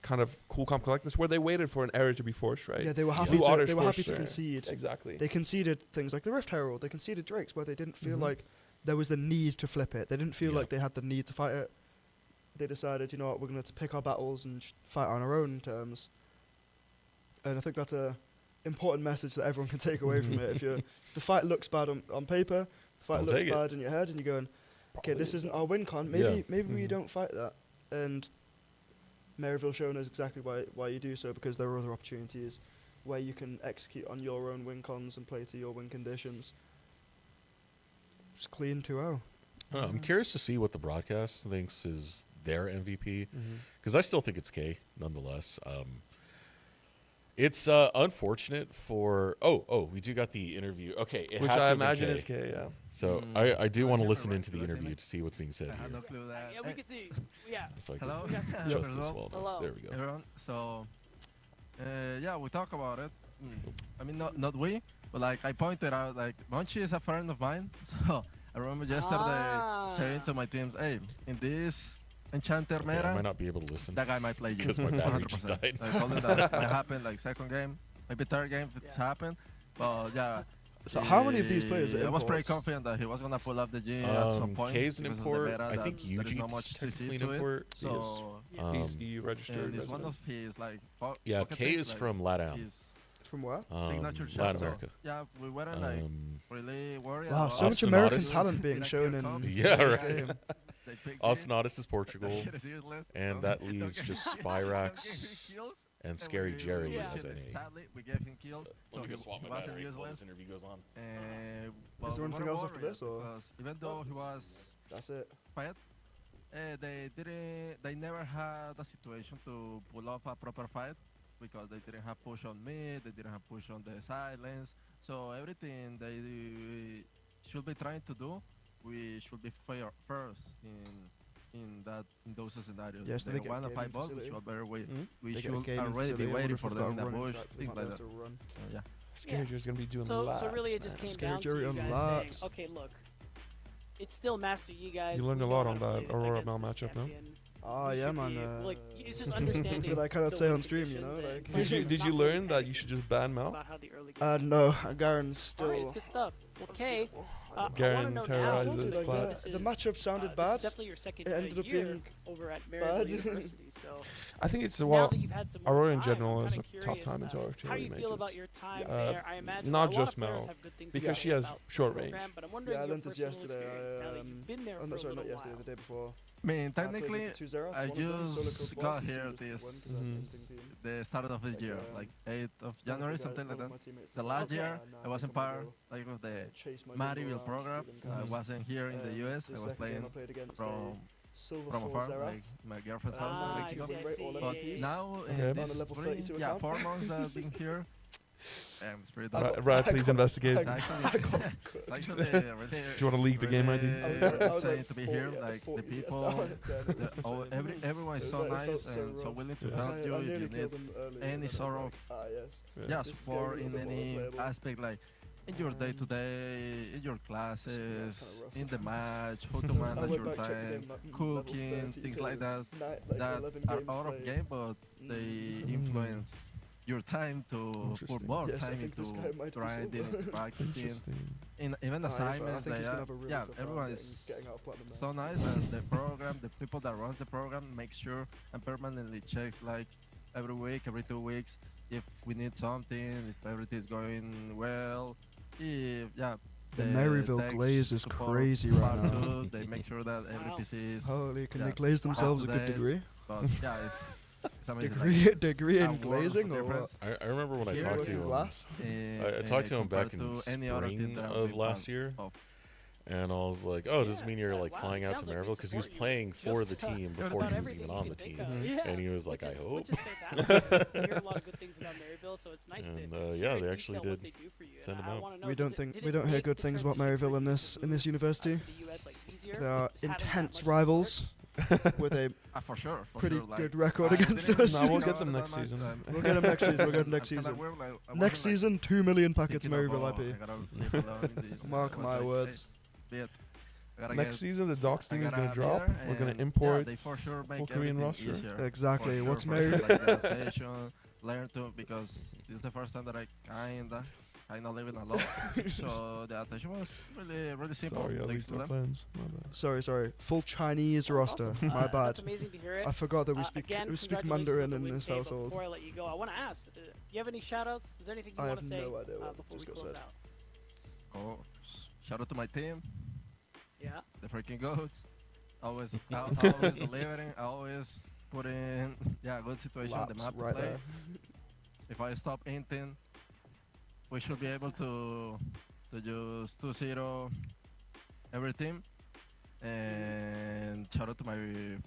kind of cool, calm, collectedness where they waited for an error to be forced, right? Yeah, they were happy. They were happy to concede. Exactly. They conceded things like the Rift Herald. They conceded Drakes where they didn't feel like there was the need to flip it. They didn't feel like they had the need to fight it. They decided, you know what, we're going to pick our battles and fight on our own terms. And I think that's a important message that everyone can take away from it. If the fight looks bad on paper, the fight looks bad in your head, and you're going, okay, this isn't our win con. Maybe we don't fight that. And Maryville shown us exactly why you do so, because there are other opportunities where you can execute on your own win cons and play to your win conditions. Just clean 2-0. I'm curious to see what the broadcast thinks is their MVP, Mm-hmm. because I still think it's K nonetheless. It's unfortunate for. Oh, we do got the interview. Okay, it Which had to I have been imagine K. is K, yeah. So Mm, I do I want to see listen right. into the You guys see interview me? to see what's being said I had here. no clue that. Yeah, we can see. Yeah. If I Hello? can We adjust this Hello? well enough. Hello. There we go. Everyone. So, yeah, we talk about it. I mean, not we, but like I pointed out, like Monchi is a friend of mine. So I remember yesterday saying to my teams, hey, in this Enchanter Okay, I meta, might not be able to listen. that guy might play you. Because my battery just 100%. died. I told him that might happen like second game, maybe third game if it's happened. But yeah. So how many of these players are I was pretty imports? confident that he was gonna pull up the G at some point. K's an because of the import. meta I that think there is not much Eugene's CC technically an to it. import. So He's Um, EU registered. and it's one resident. of his like yeah, pocket K picks, is like, from LATAM. his From where? signature Latin shot. So, America. yeah, we weren't like Um, really worried. Wow, about so much Obstinatus. American talent being Like, shown here in comes Yeah, this right. game. They picked Obstinatus is Portugal, That shit is useless. and that leaves just Spyrax and Scary Jerry Yeah. as NA. Sadly, we gave him kills, so Let me he go swap my wasn't battery while useless. this interview goes on. But there we anything were else after worried this, or? because even though he was That's it. quiet, they never had a situation to pull off a proper fight because they didn't have push on mid, they didn't have push on the silence. So everything they should be trying to do, we should be fair first in those scenarios. Yes, they they get want to gaming fight both, we facility. should better wait. We They get a should gaming already be facility, waiting wonder for if them in they've the got a bush, running things track, like they that. might be able to run. Yeah. Scary Jerry's gonna be doing So laps, really it just man. came Scary down to Jerry you on guys laps. saying, okay, look, it's still Master Yi guys. You learned we a know lot how on to that play Aurora against Mel this matchup, no? champion. Oh, We yeah, should man. be, like, it's just understanding. That I cannot the say on win stream, you know? conditions Like, and Did you not learn really that you should just ban Mel? about how the early game no, Garen's All right, still. it's good stuff. Okay, I want to Garen know now. terrorizes Like, Plat. this the is, matchup sounded this bad. is definitely your second It ended up year being over at bad. Maryville University. So I think it's now well. that you've had some more Aurora in time, general I'm is kinda a tough curious, time into our how do you majors. feel about your time Yeah. there? I imagine Not a lot just of players Mel, have good things because to she say has about the short program, range. But I'm wondering Yeah, I your learned this personal yesterday. experience now that you've been there Oh, for no, a sorry, not little yesterday, while. the day before. I mean, I played technically, with the 2-0, I one of them, solo just club got was, here the team this just won 'cause I didn't think team. the start of the Like, year, like 8th of January, Guys, something like one of that. my teammates The decided, last year, nah, I wasn't I'm gonna part go like of the chase my Maryville around, program. shoot I them wasn't here in the US. The I was second game playing I played against from Silver from Four afar, Zerath. like my girlfriend's Ah, house in I Mexico. see, I Great see. all But MVPs. now Okay. in On a this level three, 32 yeah, account. 4 months that I've been here, it's pretty I tough. got- Right, I please got- investigate. I It's got- actually, I got it's cooked. actually really, Do you want to leak the game ID? I was insane like to be 40 here. at the Like the 40 people, down at 10, it was everyone It is was so like- it nice felt so and so rough. willing to Yeah. help I you if nearly you killed need him early, and any then I was sort like, of yes. Yeah. yeah, This is support getting a in little bit more any playable. aspect, like in your day to day, in your classes, kinda rough. in the match, how to I manage went your back, checked the time, game, level cooking, 30 things like that, like that 11 are games out of played. game, but they influence your time to put Interesting. more Yes, I time think this into guy might be grinding silver. and practicing. Interesting. In even Yes, I assignments, think they he's gonna are, have a really yeah, tough time everyone is getting out of platinum now. so nice, and the program, the people that runs the program, make sure and permanently checks like every week, every 2 weeks, if we need something, if everything is going well, if yeah. The Maryville tech glaze is support crazy right part now. two, they make sure that every Wow. PC is. Holy, can yeah, they glaze themselves a up to good date, degree? But yeah, it's amazing. Degree- like, it's degree a in world of glazing or difference I remember when I Here, talked to Working him. glass? I talked to him back in compared to any other team spring that I've of been last part year, of. and I was like, "Oh, does this Yeah, mean you're yeah, like wow, flying out to sounds like they Maryville?" Because he was support you playing for the just, team about before he was everything even you on can the think team, of. Yeah. and he was like, which "I is, hope." Which is fantastic. I hear a lot of good things about Maryville, so it's nice to And, hear yeah, in they actually detail what did they do for you. send And him I out. wanna know, We does don't it- think did we it don't hear make good the things about transition for Maryville in you this to in this move, university. to the US, like, easier, They are just having that intense much support? rivals with a For sure, for pretty sure. Like, good record I against didn't us. No, we'll think get them about it next that much, season. We'll get them next season. We'll get them next I'm kinda season. weird, like, I Next wasn't, like, season, 2 million packets thinking of, Maryville oh, IP. I gotta leave alone in the- Mark I was my like, words. Hey, be it. I gotta Next get- season, the Docs I thing is gotta gonna be drop. there, We're gonna and, import yeah, they for sure full make Korean everything roster. easier. Exactly. For What's sure, Mary? for sure, like the adaptation, learn to, because this is the first time that I kinda living alone. So the adaptation was really simple. Sorry, I Thanks leaked to our them. plans. My bad. Sorry. Full Chinese roster. Awesome. My bad. That's amazing to hear it. I forgot that we speak Again, we speak congratulations Mandarin on the in win, this Kay, but household. Before I let you go, I want to ask, do you have any shout-outs? Is there anything you I want to have say no idea what before we just got close said. out? Oh, shout out to my team, Yeah. the freaking goats. Always delivering. Always put in good situation on the Laps map to right play. there. If I stop inting, we should be able to use 2-0 every team. And shout out to my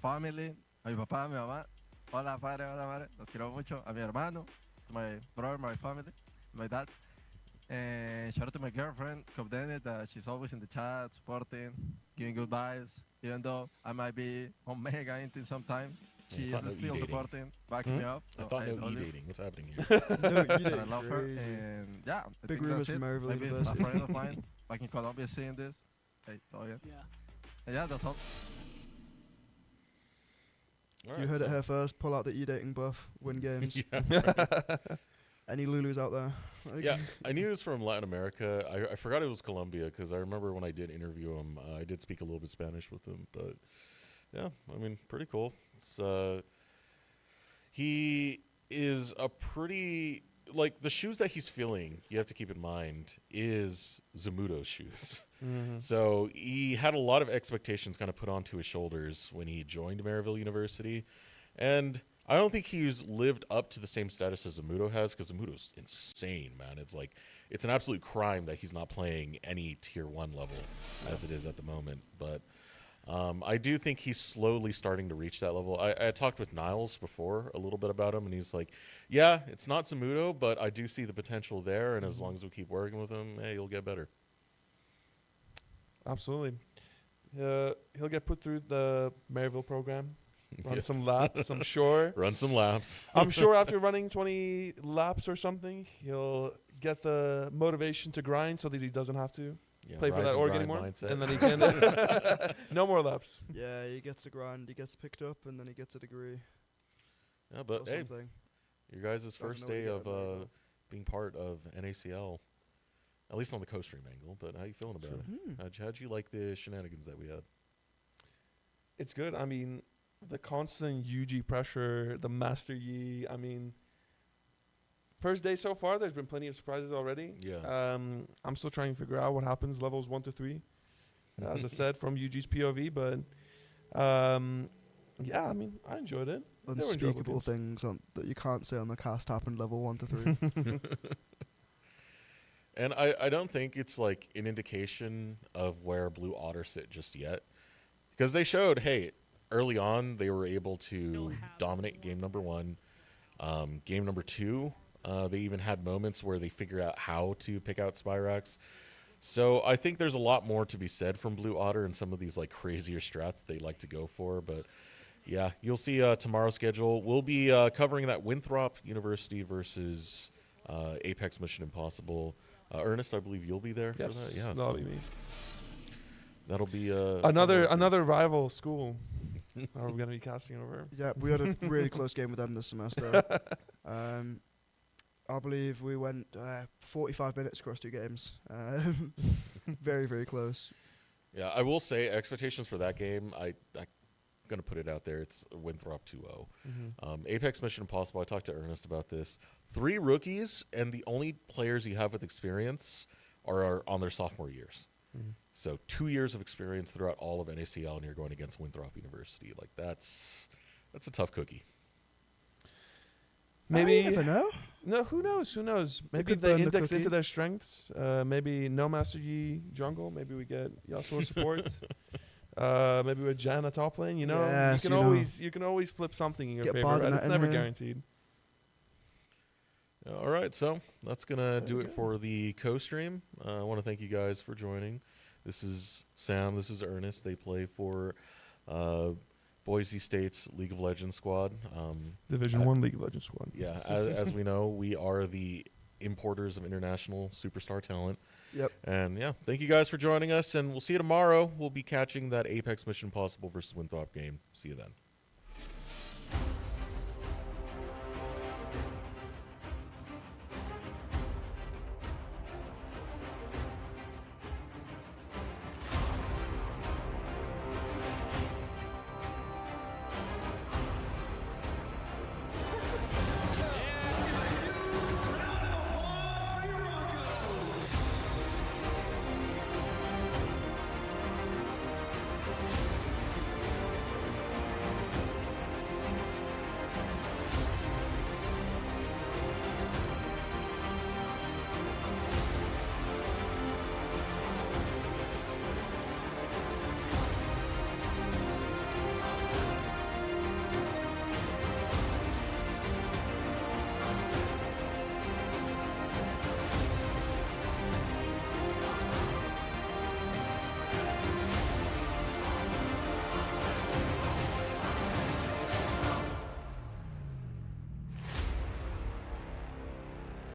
family, a mi papá, a mi mamá. Hola, padre, hola, madre. Los quiero mucho. A mi hermano, to my brother, my family, my dad. And shout out to my girlfriend, Kovdene, that she's always in the chat, supporting, giving good vibes. Even though I might be on mega inting sometimes, Yeah, I she thought is no still e-dating. supporting, backing me up. I So thought no love you. e-dating. What's happening here? No, you And I did love her. crazy. And yeah, I Big think rumors that's it. from Maryville Maybe University. a friend of mine back in Colombia seeing this. Hey, todo bien. Yeah. And yeah, that's all. All You right, heard it so- here first. Pull out the e-dating buff. Win games. yeah, Any Lulus out there? yeah. I knew he was from Latin America. I forgot it was Colombia because I remember when I did interview him, I did speak a little bit Spanish with him. But yeah, I mean, pretty cool. It's he is a pretty like the shoes that he's feeling. You have to keep in mind is Zamudo's shoes. So he had a lot of expectations kind of put onto his shoulders when he joined Maryville University, and I don't think he's lived up to the same status as Zamudo has because Zamudo's insane, man. It's like it's an absolute crime that he's not playing any tier 1 level as it is at the moment. But I do think he's slowly starting to reach that level. I talked with Niles before a little bit about him, and he's like, yeah, it's not Zamudo, but I do see the potential there, and as long as we keep working with him, hey, you'll get better. Absolutely. He'll get put through the Maryville program, run Yeah. some laps, I'm sure. Run some laps. I'm sure after running 20 laps or something, he'll get the motivation to grind so that he doesn't have to Yeah, play for rise that and org grind anymore. mindset. And then he can no more laps. Yeah, he gets the grind. He gets picked up, and then he gets a degree. Yeah, but or hey, something. your guys' don't first know what you day get of at Maryville. being part of NACL, at least on the Costream angle. But how you feeling about it? Hmm. How'd you like the shenanigans that we had? It's good. I mean, the constant UG pressure, the Master Yi. I mean, first day so far, there's been plenty of surprises already. Yeah. I'm still trying to figure out what happens levels 1 to 3. As I said, from UG's POV, but yeah, I mean, I enjoyed it. They were enjoyable Unspeakable games. things that you can't say on the cast happened level 1 to 3. And I don't think it's like an indication of where Blue Otter sit just yet. Because they showed, hey, early on they were able to dominate game number 1. Game number 2, they even had moments where they figured out how to pick out Spyrax. So I think there's a lot more to be said from Blue Otter and some of these like crazier strats they like to go for. But yeah, you'll see tomorrow's schedule. We'll be covering that Winthrop University versus Apex Mission Impossible. Ernest, I believe you'll be there Yes, for that. Yeah, that'll so be me. that'll be Another rival school. Are we gonna be casting over? Yeah, we had a really close game with them this semester. I believe we went 45 minutes across 2 games. Very, very close. Yeah, I will say expectations for that game. I'm gonna put it out there. It's Winthrop 2-0. Apex Mission Impossible. I talked to Ernest about this. 3 rookies, and the only players you have with experience are on their sophomore years. So 2 years of experience throughout all of NACL, and you're going against Winthrop University. Like that's a tough cookie. Maybe You never know. no. Who knows? Who knows? Maybe could they burn the index into cookie. their strengths. Maybe no Master Yi jungle. Maybe we get Yasuo support. Maybe with Jan at top lane. You know, Yes, you can always flip something in your Get favor. Barden Right? It's in never there. guaranteed. All right, so that's gonna do you it go. for the co-stream. I want to thank you guys for joining. This is Sam. This is Ernest. They play for Boise State's League of Legends squad. Division 1 League of Legends squad. Yeah, as we know, we are the importers of international superstar talent. Yep. And yeah, thank you guys for joining us, and we'll see you tomorrow. We'll be catching that Apex Mission Impossible versus Winthrop game. See you then.